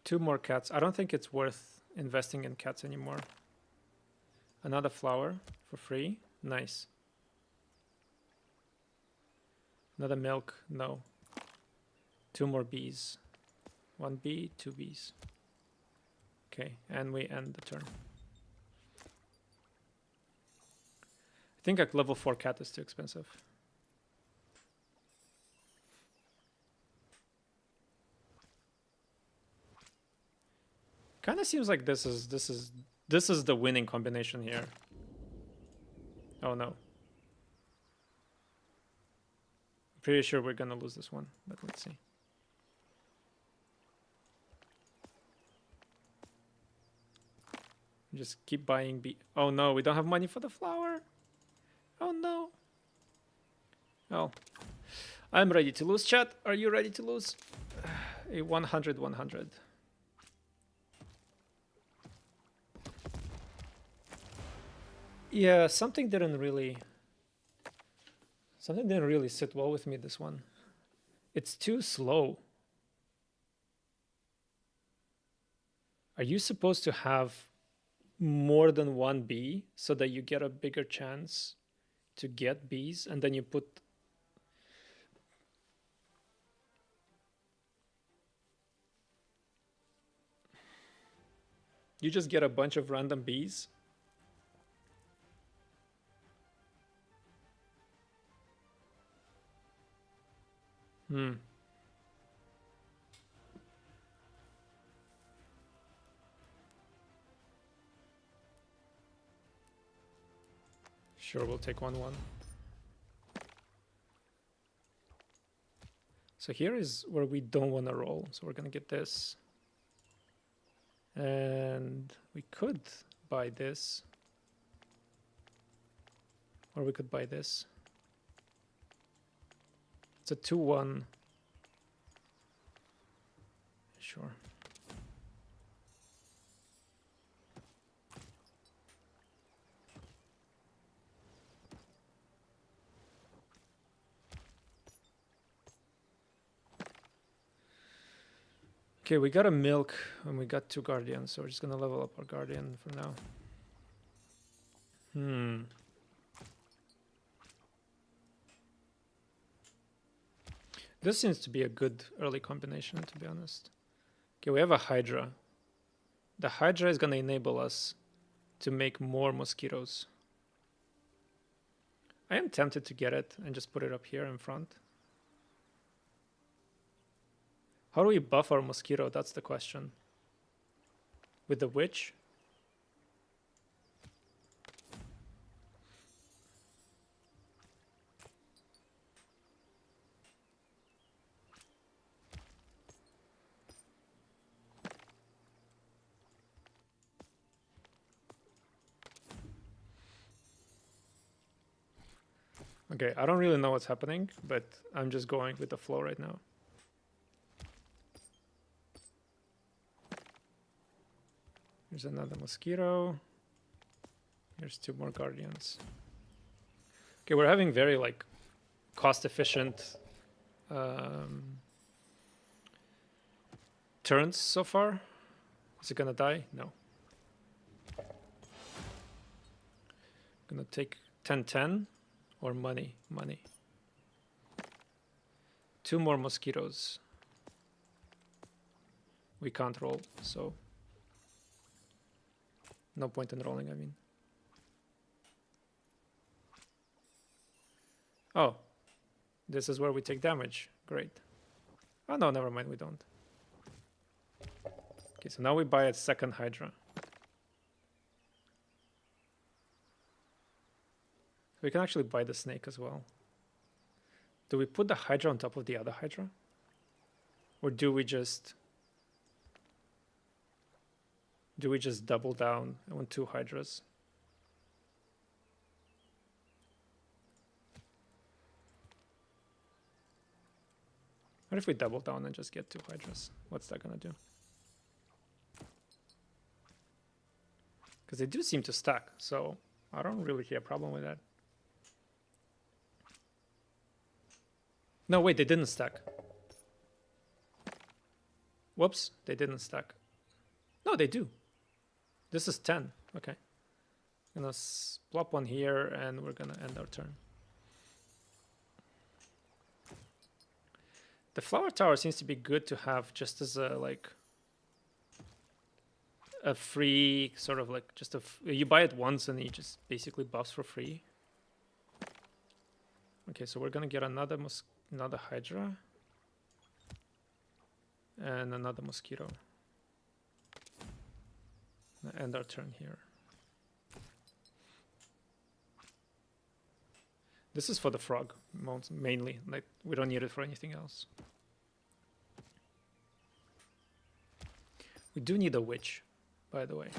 Two more cats. I don't think it's worth investing in cats anymore. Another flower for free. Nice. Another milk, no. 2 more bees. 1 bee, 2 bees. Okay, and we end the turn. I think a level 4 cat is too expensive. Kind of seems like this is the winning combination here. Oh no. Pretty sure we're gonna lose this one, but let's see. Just keep buying bee. Oh no, we don't have money for the flower. Oh no. Oh. I'm ready to lose, chat. Are you ready to lose? A 100-100. Yeah, something didn't really sit well with me this one. It's too slow. Are you supposed to have more than 1 bee so that you get a bigger chance to get bees, and then you put you just get a bunch of random bees? Sure, we'll take 1-1. So here is where we don't want to roll. So we're going to get this. And we could buy this. Or we could buy this. It's a 2-1. Sure. Okay, we got a milk and we got 2 guardians, so we're just gonna level up our guardian for now. This seems to be a good early combination, to be honest. Okay, we have a Hydra. The Hydra is gonna enable us to make more mosquitoes. I am tempted to get it and just put it up here in front. How do we buff our mosquito? That's the question. With the witch? Okay, I don't really know what's happening, but I'm just going with the flow right now. Here's another mosquito. Here's 2 more guardians. Okay, we're having very like cost-efficient turns so far. Is it gonna die? No. Gonna take 10-10 or money. 2 more mosquitoes. We can't roll, so no point in rolling, I mean. Oh, this is where we take damage. Great. Oh no, never mind, we don't. Okay, so now we buy a second Hydra. We can actually buy the snake as well. Do we put the Hydra on top of the other Hydra? Or do we just double down on 2 Hydras? What if we double down and just get 2 Hydras? What's that gonna do? Because they do seem to stack, so I don't really see a problem with that. No, wait, they didn't stack. Whoops, they didn't stack. No, they do. This is 10. Okay. Gonna plop one here and we're gonna end our turn. The flower tower seems to be good to have just as a like a free sort of like just you buy it once and it just basically buffs for free. Okay, so we're gonna get another Hydra and another mosquito. End our turn here. This is for the frog mainly. Like we don't need it for anything else. We do need a witch, by the way.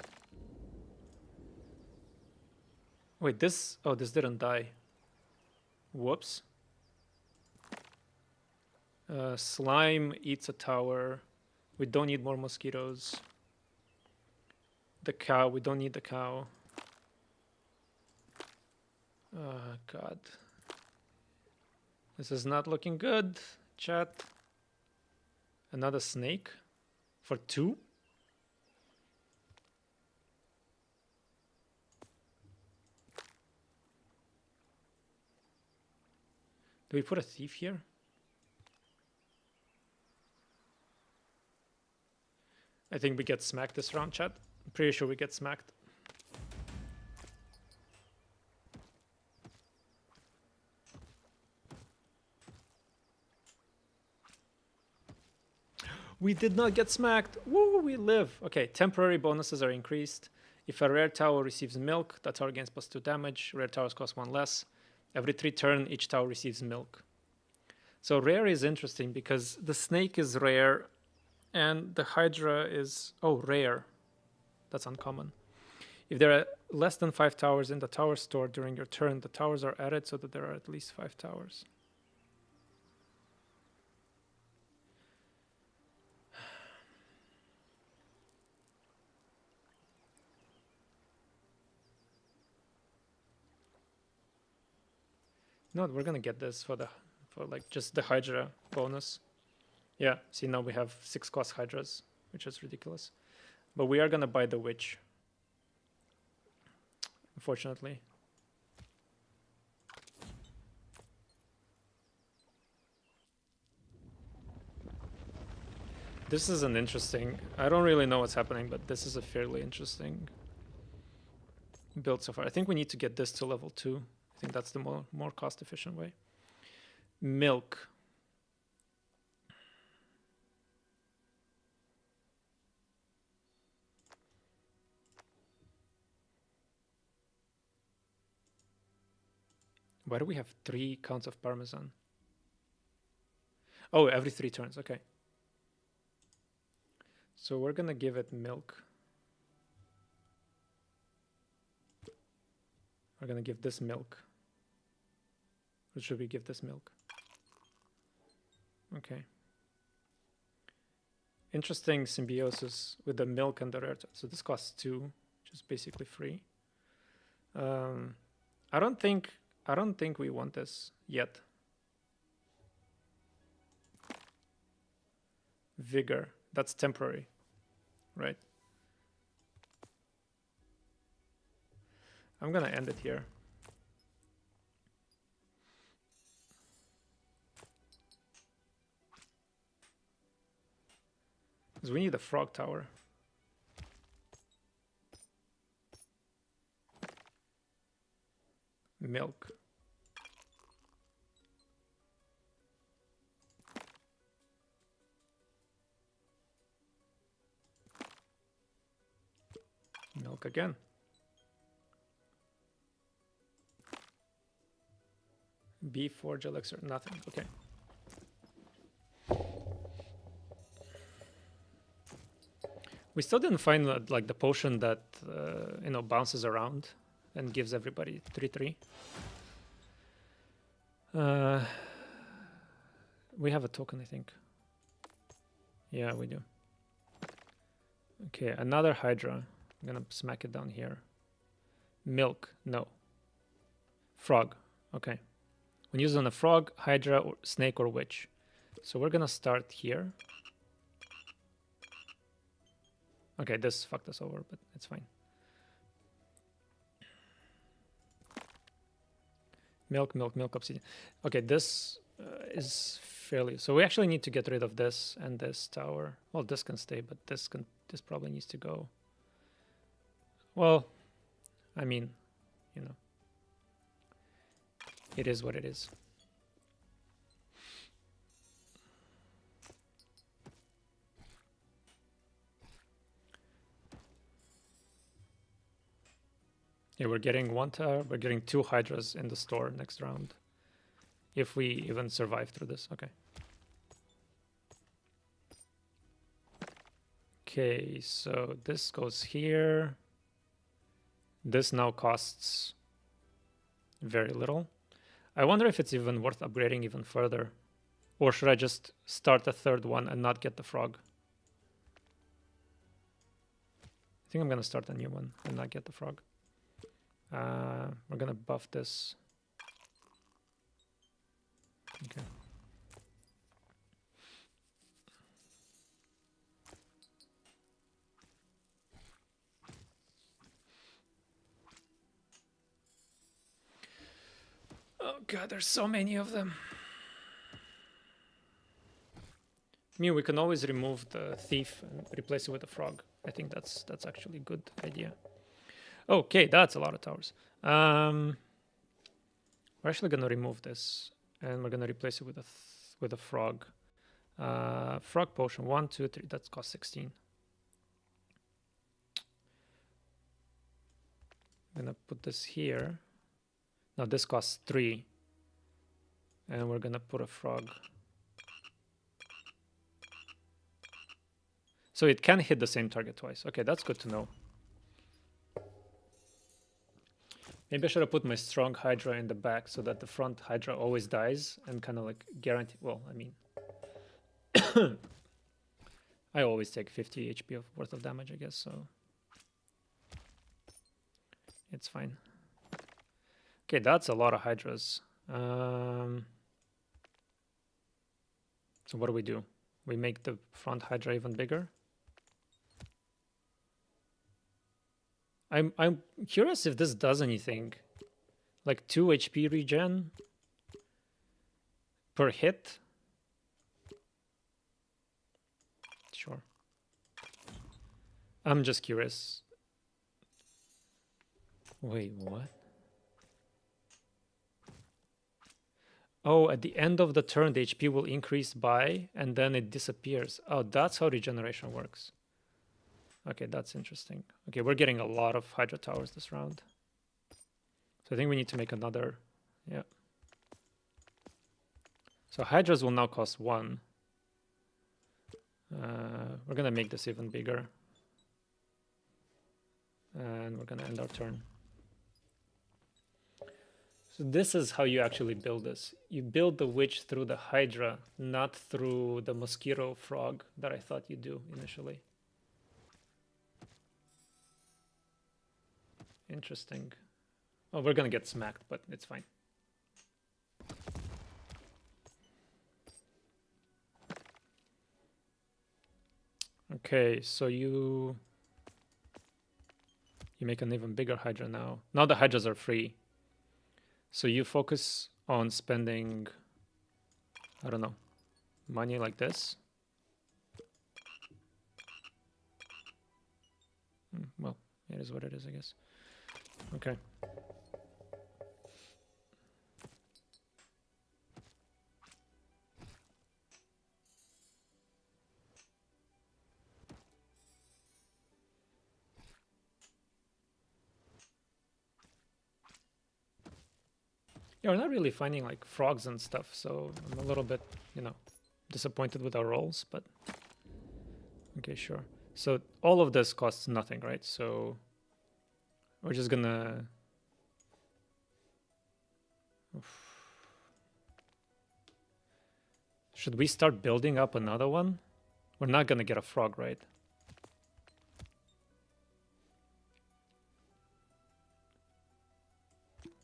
Wait, this didn't die. Whoops. Slime eats a tower. We don't need more mosquitoes. The cow, we don't need the cow. God. This is not looking good, chat. Another snake for 2. Do we put a thief here? I think we get smacked this round, chat. I'm pretty sure we get smacked. We did not get smacked. Woo, we live. Okay, temporary bonuses are increased. If a rare tower receives milk, that tower gains +2 damage. Rare towers cost 1 less. Every 3 turns, each tower receives milk. So rare is interesting because the snake is rare and the Hydra is, rare. That's uncommon. If there are less than 5 towers in the tower store during your turn, the towers are added so that there are at least 5 towers. No, we're gonna get this for like just the Hydra bonus. Yeah, see now we have 6 cost Hydras, which is ridiculous. But we are gonna buy the witch. Unfortunately. This is an interesting, I don't really know what's happening, but this is a fairly interesting build so far. I think we need to get this to level 2. I think that's the more cost efficient way. Milk. Why do we have 3 counts of Parmesan? Oh, every 3 turns, okay. So we're gonna give it milk. We're gonna give this milk. Or should we give this milk? Okay. Interesting symbiosis with the milk and the rare. So this costs 2, which is basically free. I don't think we want this yet. Vigor. That's temporary, right? I'm gonna end it here. Because we need a frog tower. Milk. Milk again. Beef, forge, elixir, nothing. Okay. We still didn't find like the potion that bounces around and gives everybody 3/3. We have a token, I think. Yeah, we do. Okay, another Hydra. I'm gonna smack it down here. Milk, no. Frog, okay. When used on a frog, Hydra, or snake, or witch. So we're gonna start here. Okay, this fucked us over, but it's fine. Milk, obsidian. Okay, this is fairly. So we actually need to get rid of this and this tower. Well, this can stay, but this probably needs to go. Well, I mean, you know, it is what it is. Yeah, we're getting one tower. We're getting 2 Hydras in the store next round. If we even survive through this. Okay. Okay, so this goes here. This now costs very little. I wonder if it's even worth upgrading even further. Or should I just start a 3rd one and not get the frog? I think I'm going to start a new one and not get the frog. We're going to buff this. Okay. Oh god, there's so many of them. I mean, we can always remove the thief and replace it with a frog. I think that's actually a good idea. Okay, that's a lot of towers. We're actually gonna remove this and we're gonna replace it with a frog. Frog potion 1, 2, 3. That costs 16. I'm gonna put this here. Now this costs 3, and we're gonna put a frog. So it can hit the same target twice. Okay, that's good to know. Maybe I should have put my strong Hydra in the back so that the front Hydra always dies and kind of like guarantee. Well, I mean, I always take 50 HP worth of damage, I guess, so it's fine. Okay, that's a lot of Hydras. So what do? We make the front Hydra even bigger? I'm curious if this does anything. Like 2 HP regen per hit? Sure. I'm just curious. Wait, what? Oh, at the end of the turn, the HP will increase by, and then it disappears. Oh, that's how regeneration works. Okay, that's interesting. Okay, we're getting a lot of Hydra towers this round. So I think we need to make another. Yeah. So Hydras will now cost 1. We're going to make this even bigger. And we're going to end our turn. So this is how you actually build this. You build the witch through the Hydra, not through the mosquito frog that I thought you'd do initially. Interesting. Oh, we're gonna get smacked, but it's fine. Okay, so you make an even bigger Hydra now. Now the Hydras are free. So you focus on spending, I don't know, money like this. Well, it is what it is, I guess. Okay. Yeah, we're not really finding like frogs and stuff, so I'm a little bit, disappointed with our rolls, but okay, sure. So all of this costs nothing, right? So we're just gonna... Should we start building up another one? We're not gonna get a frog, right?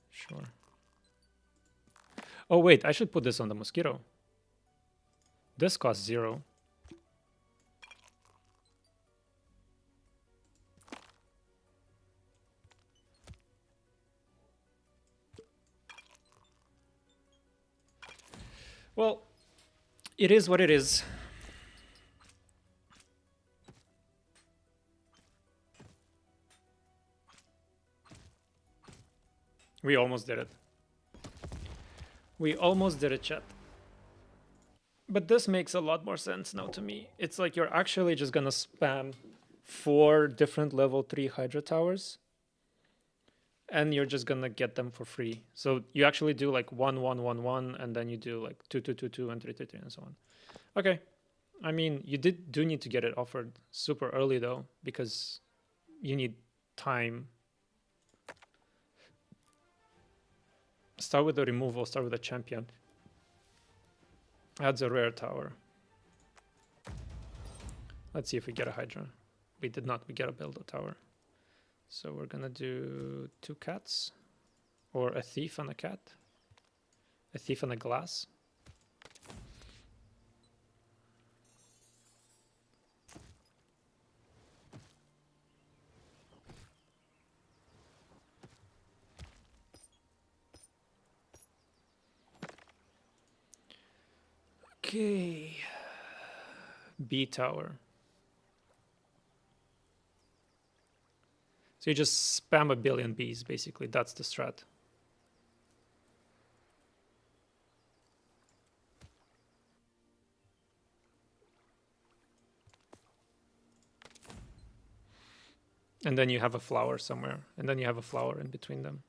Sure. Oh wait, I should put this on the mosquito. This costs 0. Well, It is what it is. We almost did it. We almost did it, chat. But this makes a lot more sense now to me. It's like you're actually just gonna spam 4 different level 3 Hydra towers, and you're just gonna get them for free. So you actually do like 1, 1, 1, 1, and then you do like 2, 2, 2, 2, and 3, 3, 3, and so on. Okay. I mean, you do need to get it offered super early though, because you need time. Start with the removal, start with a champion. Adds a rare tower. Let's see if we get a Hydra. We did not, we get a build a tower. So we're gonna do 2 cats, or a thief and a cat, a thief and a glass. Okay, B tower. So you just spam a billion bees, basically. That's the strat. And then you have a flower somewhere, and then you have a flower in between them.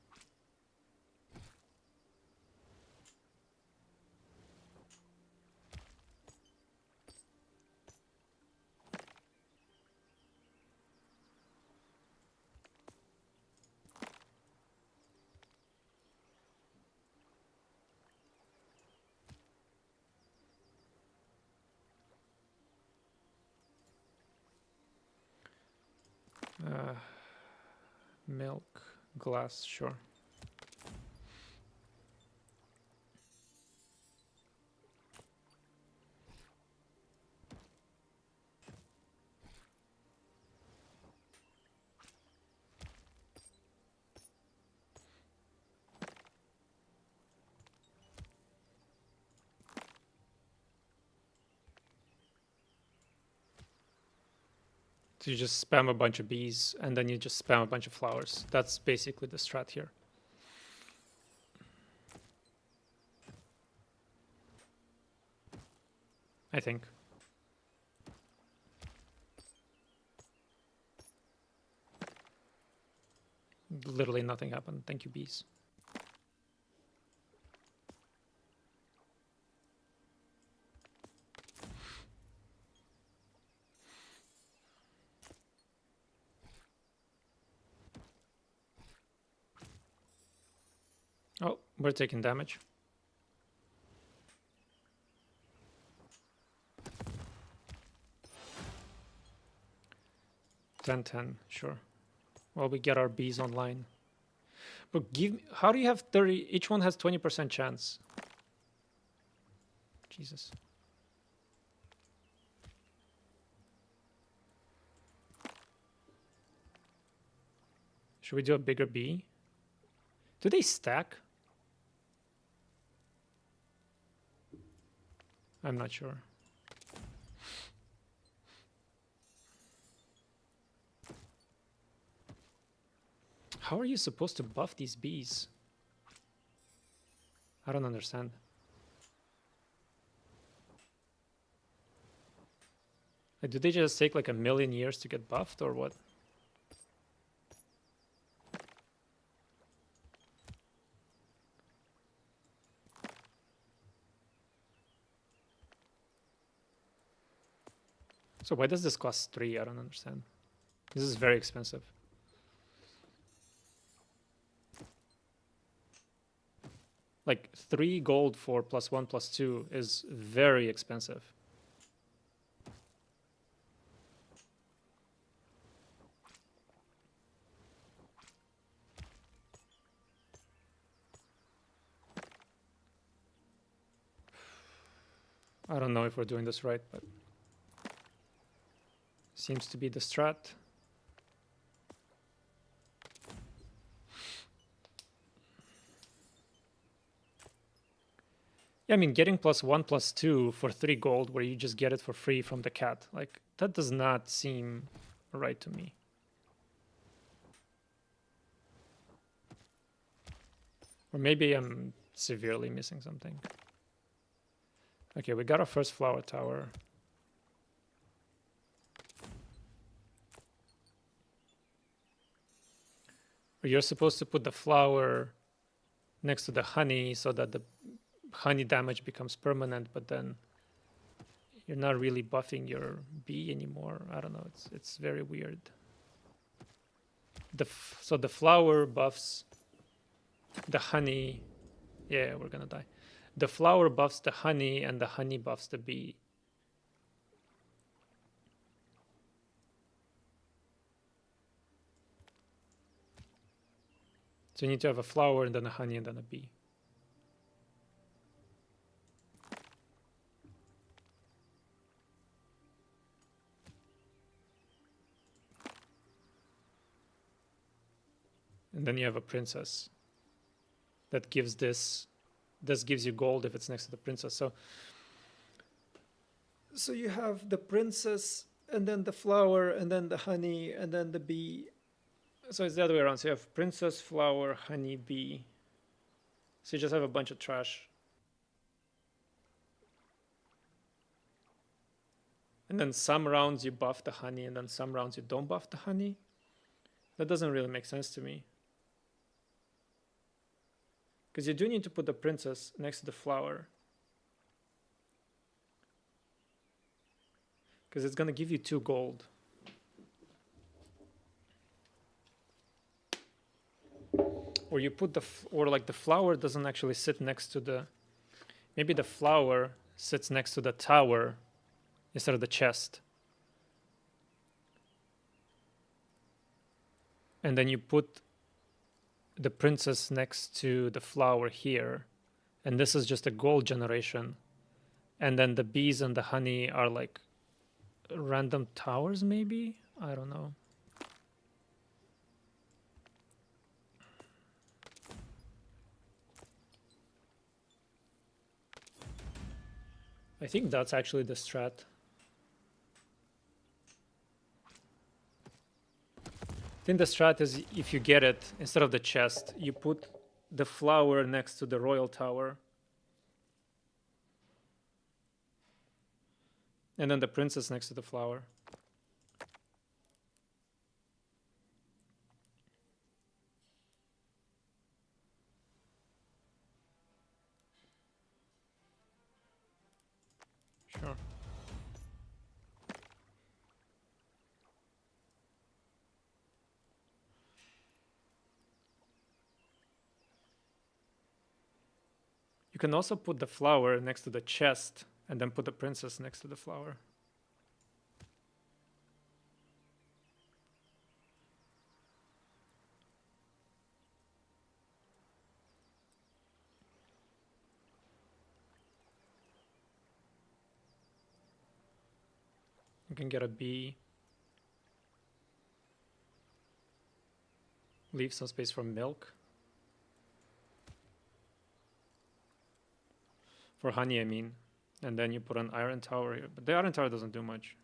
Milk, glass, sure. So you just spam a bunch of bees, and then you just spam a bunch of flowers. That's basically the strat here. I think. Literally nothing happened. Thank you, bees. Oh, we're taking damage. $10-10, sure. Well, we get our bees online. But how do you have 30? Each one has 20% chance. Jesus. Should we do a bigger bee? Do they stack? I'm not sure. How are you supposed to buff these bees? I don't understand. Like, do they just take like 1,000,000 years to get buffed or what? So why does this cost 3? I don't understand. This is very expensive. Like 3 gold for +1/+2 is very expensive. I don't know if we're doing this right, but seems to be the strat. Yeah, I mean, getting +1/+2 for 3 gold, where you just get it for free from the cat, like, that does not seem right to me. Or maybe I'm severely missing something. Okay, we got our first flower tower. You're supposed to put the flower next to the honey so that the honey damage becomes permanent, but then you're not really buffing your bee anymore. I don't know. It's very weird. So the flower buffs the honey. Yeah, we're gonna die. The flower buffs the honey, and the honey buffs the bee. So you need to have a flower, and then a honey, and then a bee. And then you have a princess that gives this gives you gold if it's next to the princess. So you have the princess, and then the flower, and then the honey, and then the bee. So it's the other way around. So you have princess, flower, honey, bee. So you just have a bunch of trash. And then some rounds you buff the honey, and then some rounds you don't buff the honey. That doesn't really make sense to me. Because you do need to put the princess next to the flower. Because it's going to give you 2 gold. Or you put or like the flower doesn't actually sit next to the, maybe the flower sits next to the tower instead of the chest. And then you put the princess next to the flower here. And this is just a gold generation. And then the bees and the honey are like random towers, maybe? I don't know. I think that's actually the strat. I think the strat is, if you get it, instead of the chest, you put the flower next to the royal tower. And then the princess next to the flower. Sure. You can also put the flower next to the chest and then put the princess next to the flower. You can get a bee. Leave some space for milk. For honey, I mean. And then you put an iron tower here. But the iron tower doesn't do much.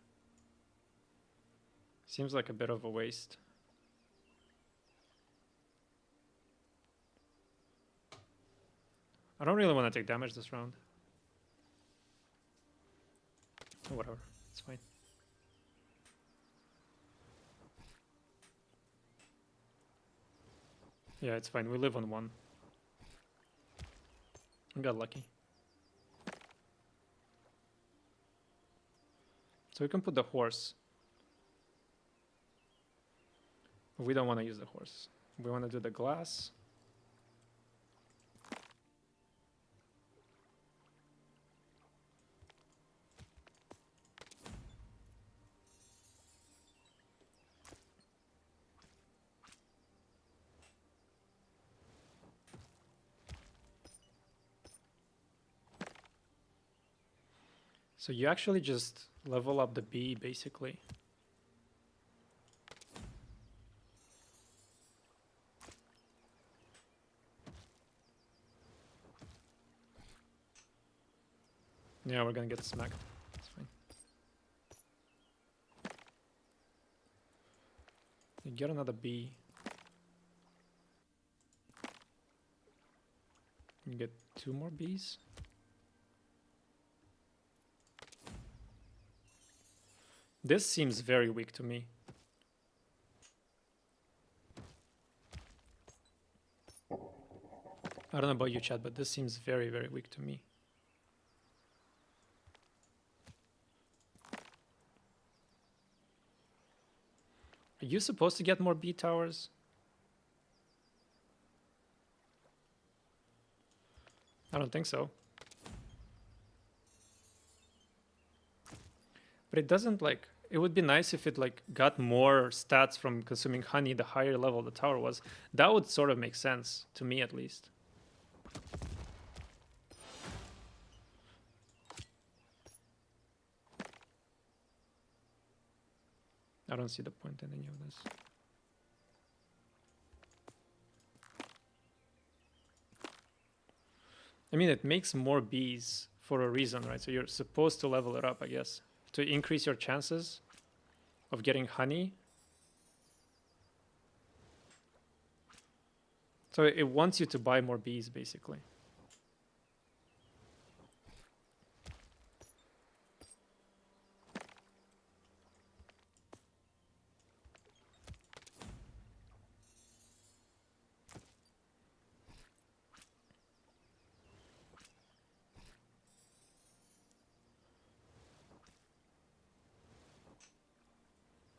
Seems like a bit of a waste. I don't really want to take damage this round. Oh, whatever. It's fine. Yeah, it's fine. We live on 1. I got lucky. So we can put the horse. But we don't want to use the horse. We want to do the glass. So you actually just level up the bee, basically. Yeah, we're gonna get smacked. It's fine. You get another B. You get 2 more Bs. This seems very weak to me. I don't know about you, chat, but this seems very, very weak to me. Are you supposed to get more B towers? I don't think so. But it doesn't like, it would be nice if it like got more stats from consuming honey the higher level the tower was. That would sort of make sense, to me at least. I don't see the point in any of this. I mean, it makes more bees for a reason, right? So you're supposed to level it up, I guess, to increase your chances of getting honey. So it wants you to buy more bees, basically.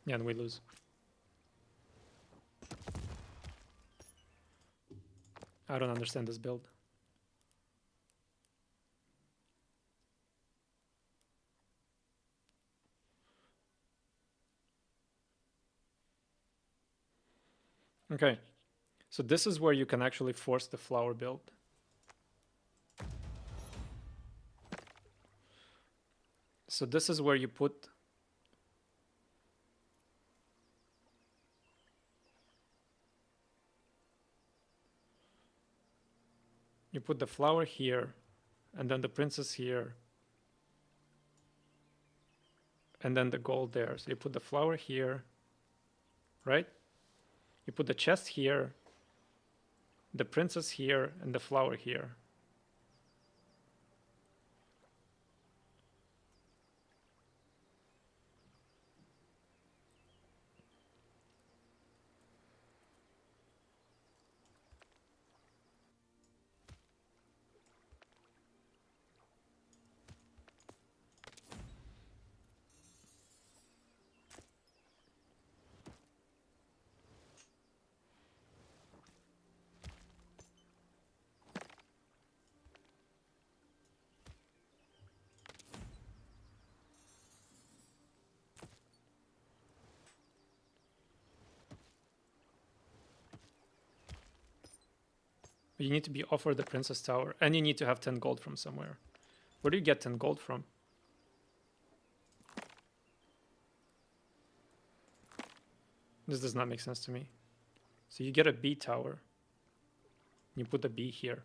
Yeah, and we lose. I don't understand this build. Okay, so this is where you can actually force the flower build. So this is where you put the flower here, and then the princess here, and then the gold there. So you put the flower here, right? You put the chest here, the princess here, and the flower here. You need to be offered the princess tower, and you need to have 10 gold from somewhere. Where do you get 10 gold from? This does not make sense to me. So you get a B tower. You put the B here.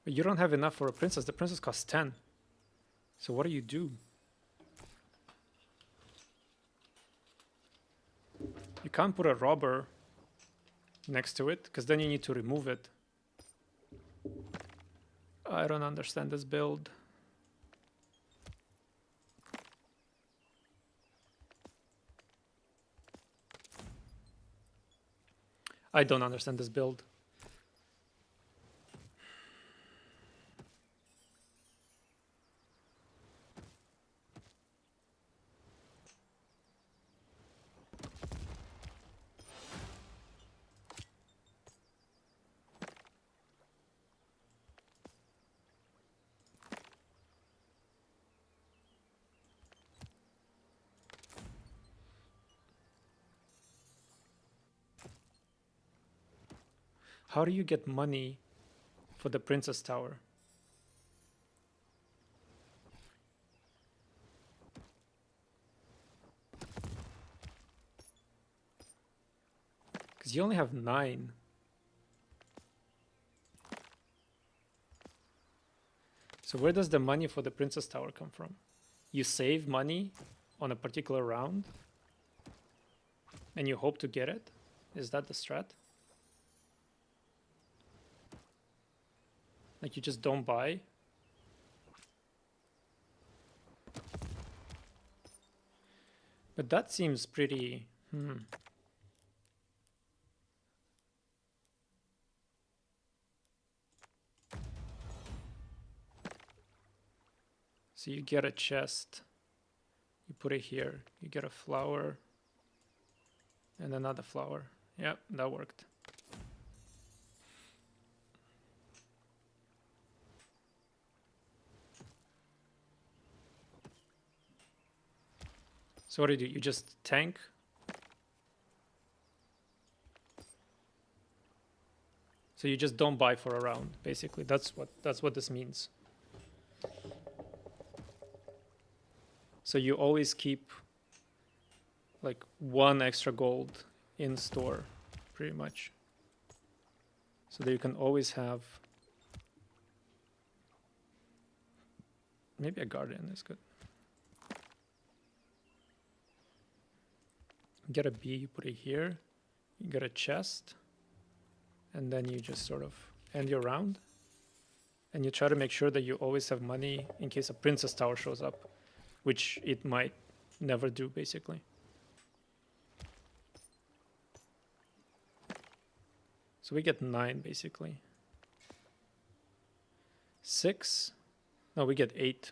But you don't have enough for a princess. The princess costs 10. So what do you do? You can't put a robber next to it, because then you need to remove it. I don't understand this build. I don't understand this build. How do you get money for the Princess Tower? Because you only have 9. So where does the money for the Princess Tower come from? You save money on a particular round and you hope to get it? Is that the strat? Like you just don't buy? But that seems pretty... So you get a chest, you put it here, you get a flower, and another flower. Yep, that worked. So what do? You just tank? So you just don't buy for a round, basically. That's what this means. So you always keep like 1 extra gold in store, pretty much. So that you can always have... Maybe a guardian is good. Get a bee, you put it here. You get a chest. And then you just sort of end your round. And you try to make sure that you always have money in case a Princess Tower shows up. Which it might never do, basically. So we get 9, basically. 6? No, we get 8.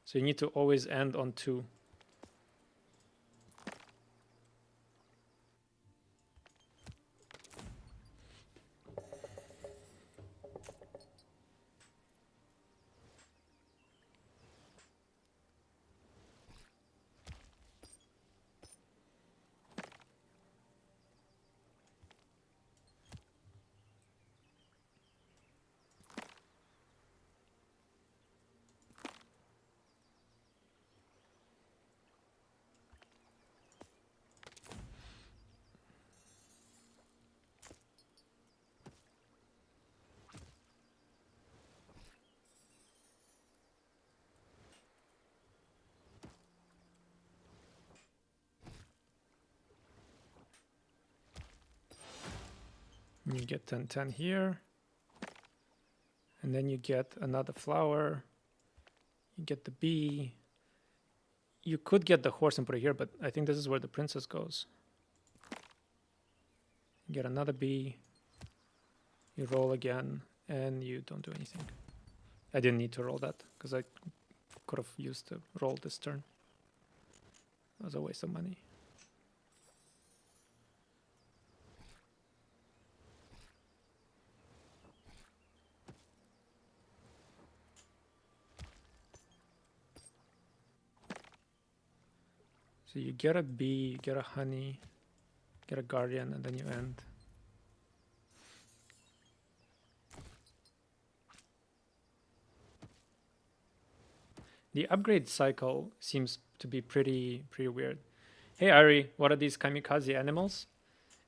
So you need to always end on 2. You get 10-10 here. And then you get another flower. You get the bee. You could get the horse and put it here, but I think this is where the princess goes. You get another bee. You roll again, and you don't do anything. I didn't need to roll that, because I could have used to roll this turn. That was a waste of money. So you get a bee, you get a honey, get a guardian, and then you end. The upgrade cycle seems to be pretty weird. Hey Ari, what are these kamikaze animals?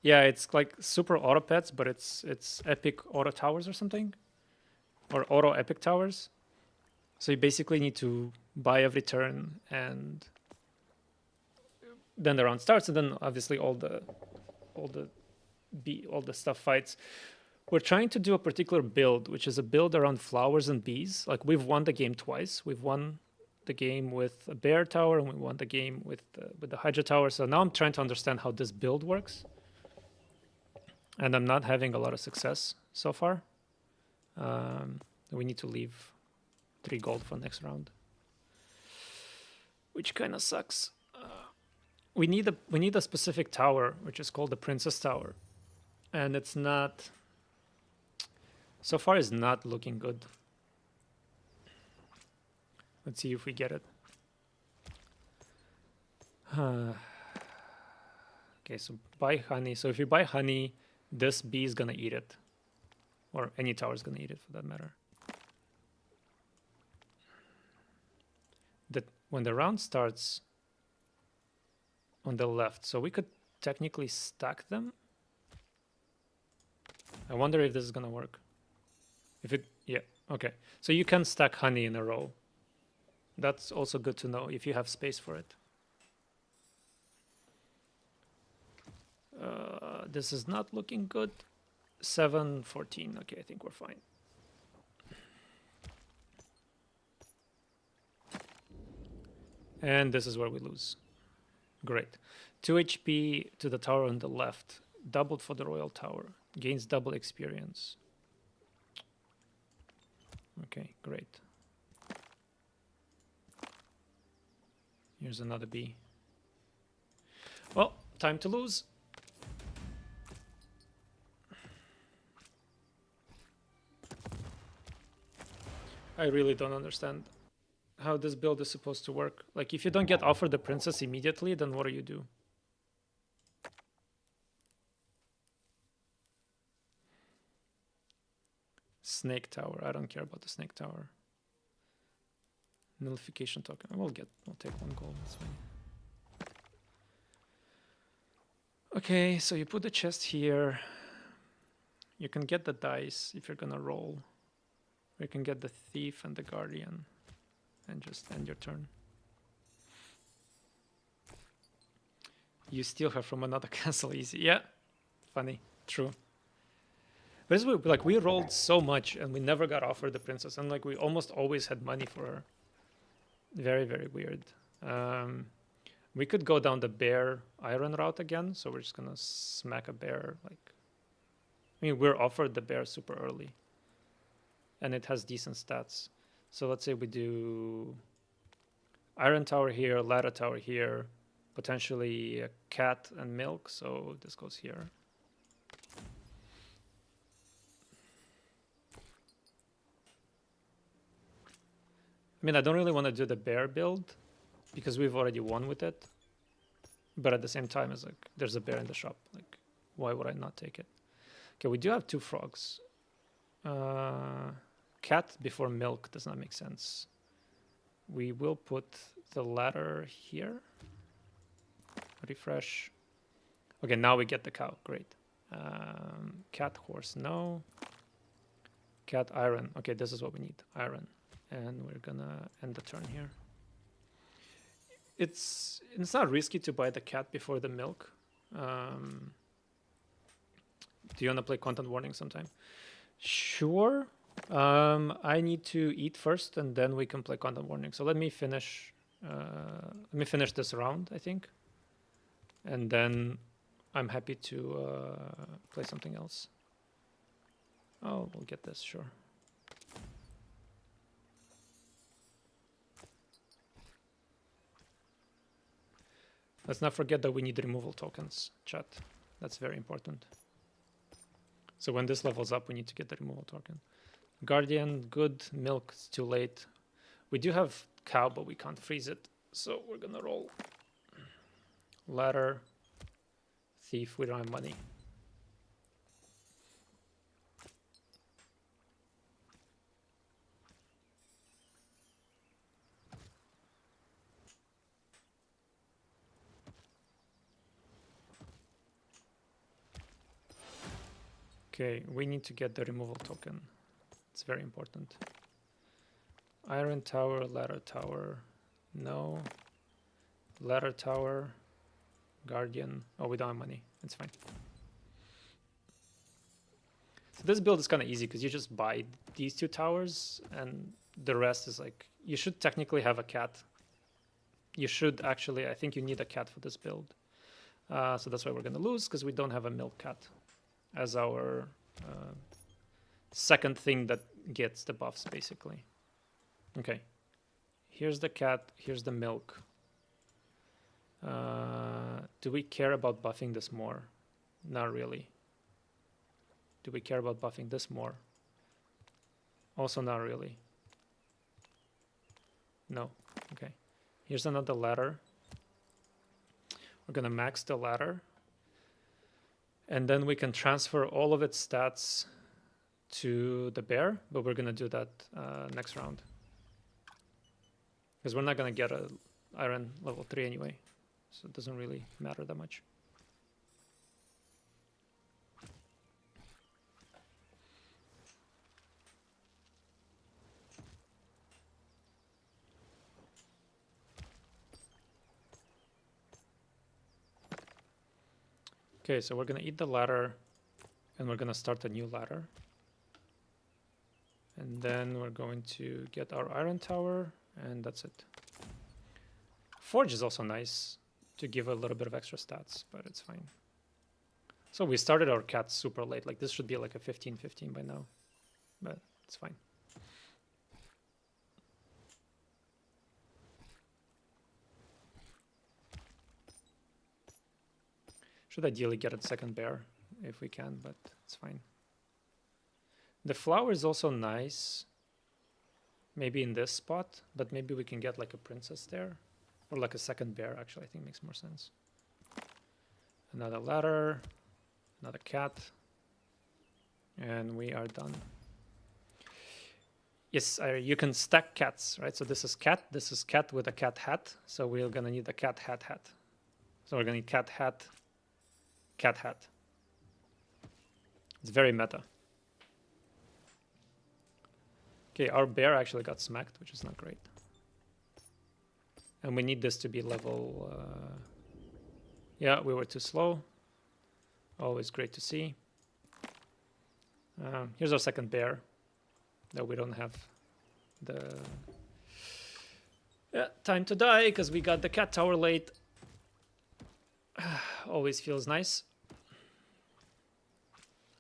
Yeah, it's like super auto pets, but it's epic auto towers or something, or auto epic towers. So you basically need to buy every turn, and then the round starts, and then obviously all the stuff fights. We're trying to do a particular build, which is a build around flowers and bees. Like we've won the game twice. We've won the game with a bear tower, and we won the game with the Hydra tower. So now I'm trying to understand how this build works, and I'm not having a lot of success so far. We need to leave 3 gold for next round, which kind of sucks. We need a specific tower, which is called the Princess Tower, and it's not. So far, it's not looking good. Let's see if we get it. Okay, so buy honey. So if you buy honey, this B is gonna eat it. Or any tower is gonna eat it for that matter. When the round starts on the left, so we could technically stack them. I wonder if this is gonna work. If it, yeah, okay. So you can stack honey in a row. That's also good to know if you have space for it. This is not looking good. 7-14. Okay, I think we're fine. And this is where we lose. Great. 2 HP to the tower on the left. Doubled for the royal tower. Gains double experience. Okay, great. Here's another B. Well, time to lose. I really don't understand how this build is supposed to work. Like, if you don't get offered the princess immediately, then what do you do? Snake tower. I don't care about the snake tower. Nullification token. We'll take 1 gold. That's fine. Okay, so you put the chest here. You can get the dice if you're gonna roll. Or you can get the thief and the guardian and just end your turn. You steal her from another castle easy. Yeah, funny, true. But it's weird, like, we rolled so much and we never got offered the princess, and like we almost always had money for her. Very, very weird. We could go down the bear iron route again, so we're just gonna smack a bear. Like, I mean, we're offered the bear super early, and it has decent stats. So let's say we do iron tower here, ladder tower here, potentially a cat and milk. So this goes here. I mean, I don't really want to do the bear build because we've already won with it. But at the same time, it's like, there's a bear in the shop. Like, why would I not take it? Okay, we do have 2 frogs. Cat before milk does not make sense. We will put the ladder here. Refresh. Okay, now we get the cow. Great. Cat, horse, no. Cat, iron. Okay, this is what we need. Iron. And we're gonna end the turn here. It's not risky to buy the cat before the milk. Do you want to play content warning sometime? Sure. I need to eat first, and then we can play content warning. So let me finish. This round, I think, and then I'm happy to play something else. Oh, we'll get this, sure. Let's not forget that we need removal tokens, chat. That's very important. So when this levels up, we need to get the removal token. Guardian, good. Milk, it's too late. We do have cow, but we can't freeze it. So we're gonna roll. Ladder. Thief, we don't have money. Okay, we need to get the removal token. It's very important. Iron tower, ladder tower. No. Ladder tower. Guardian. Oh, we don't have money. It's fine. So this build is kind of easy because you just buy these 2 towers and the rest is like, you should technically have a cat. You should actually, I think you need a cat for this build. So that's why we're going to lose, because we don't have a milk cat as our second thing that gets the buffs, basically. Okay. Here's the cat. Here's the milk. Do we care about buffing this more? Not really. Do we care about buffing this more? Also not really. No. Okay. Here's another ladder. We're gonna max the ladder. And then we can transfer all of its stats to the bear, but we're gonna do that next round. Because we're not gonna get a iron level 3 anyway, so it doesn't really matter that much. Okay, so we're gonna eat the ladder, and we're gonna start a new ladder. And then we're going to get our iron tower, and that's it. Forge is also nice to give a little bit of extra stats, but it's fine. So we started our cat super late. Like this should be like a 15-15 by now, but it's fine. Should ideally get a second bear if we can, but it's fine. The flower is also nice. Maybe in this spot, but maybe we can get like a princess there. Or like a second bear, actually, I think makes more sense. Another ladder, another cat. And we are done. Yes, you can stack cats, right? So this is cat with a cat hat. So we're gonna need a cat hat. So we're gonna need cat hat. It's very meta. Okay, our bear actually got smacked, which is not great. And we need this to be level... yeah, we were too slow. Always great to see. Here's our second bear. Though we don't have the time to die because we got the cat tower late. Always feels nice.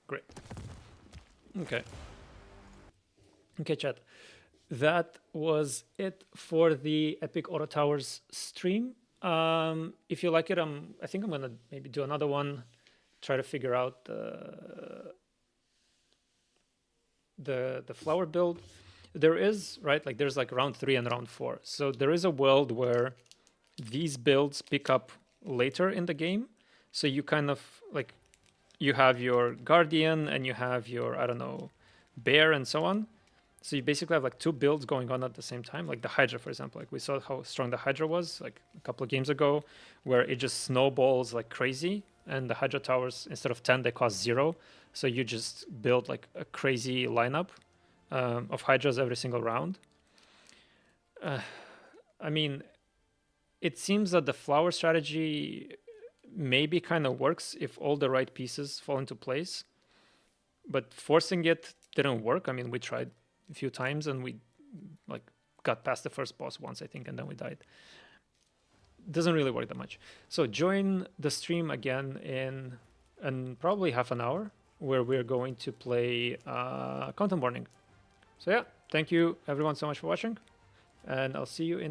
Great. Okay. Okay, chat. That was it for the Epic Auto Towers stream. If you like it, I think I'm gonna maybe do another one. Try to figure out the flower build. There is, right, like there's like round 3 and round 4. So there is a world where these builds pick up later in the game. So you kind of like, you have your guardian and you have your, I don't know, bear and so on. So you basically have like 2 builds going on at the same time. Like the Hydra, for example, like we saw how strong the Hydra was like a couple of games ago, where it just snowballs like crazy. And the Hydra towers, instead of 10, they cost 0. So you just build like a crazy lineup of Hydras every single round. I mean, it seems that the flower strategy maybe kind of works if all the right pieces fall into place. But forcing it didn't work. I mean, we tried a few times and we like got past the first boss once, I think, and then we died. Doesn't really work that much. So join the stream again in probably half an hour, where we're going to play Content Warning. So yeah, thank you everyone so much for watching, and I'll see you in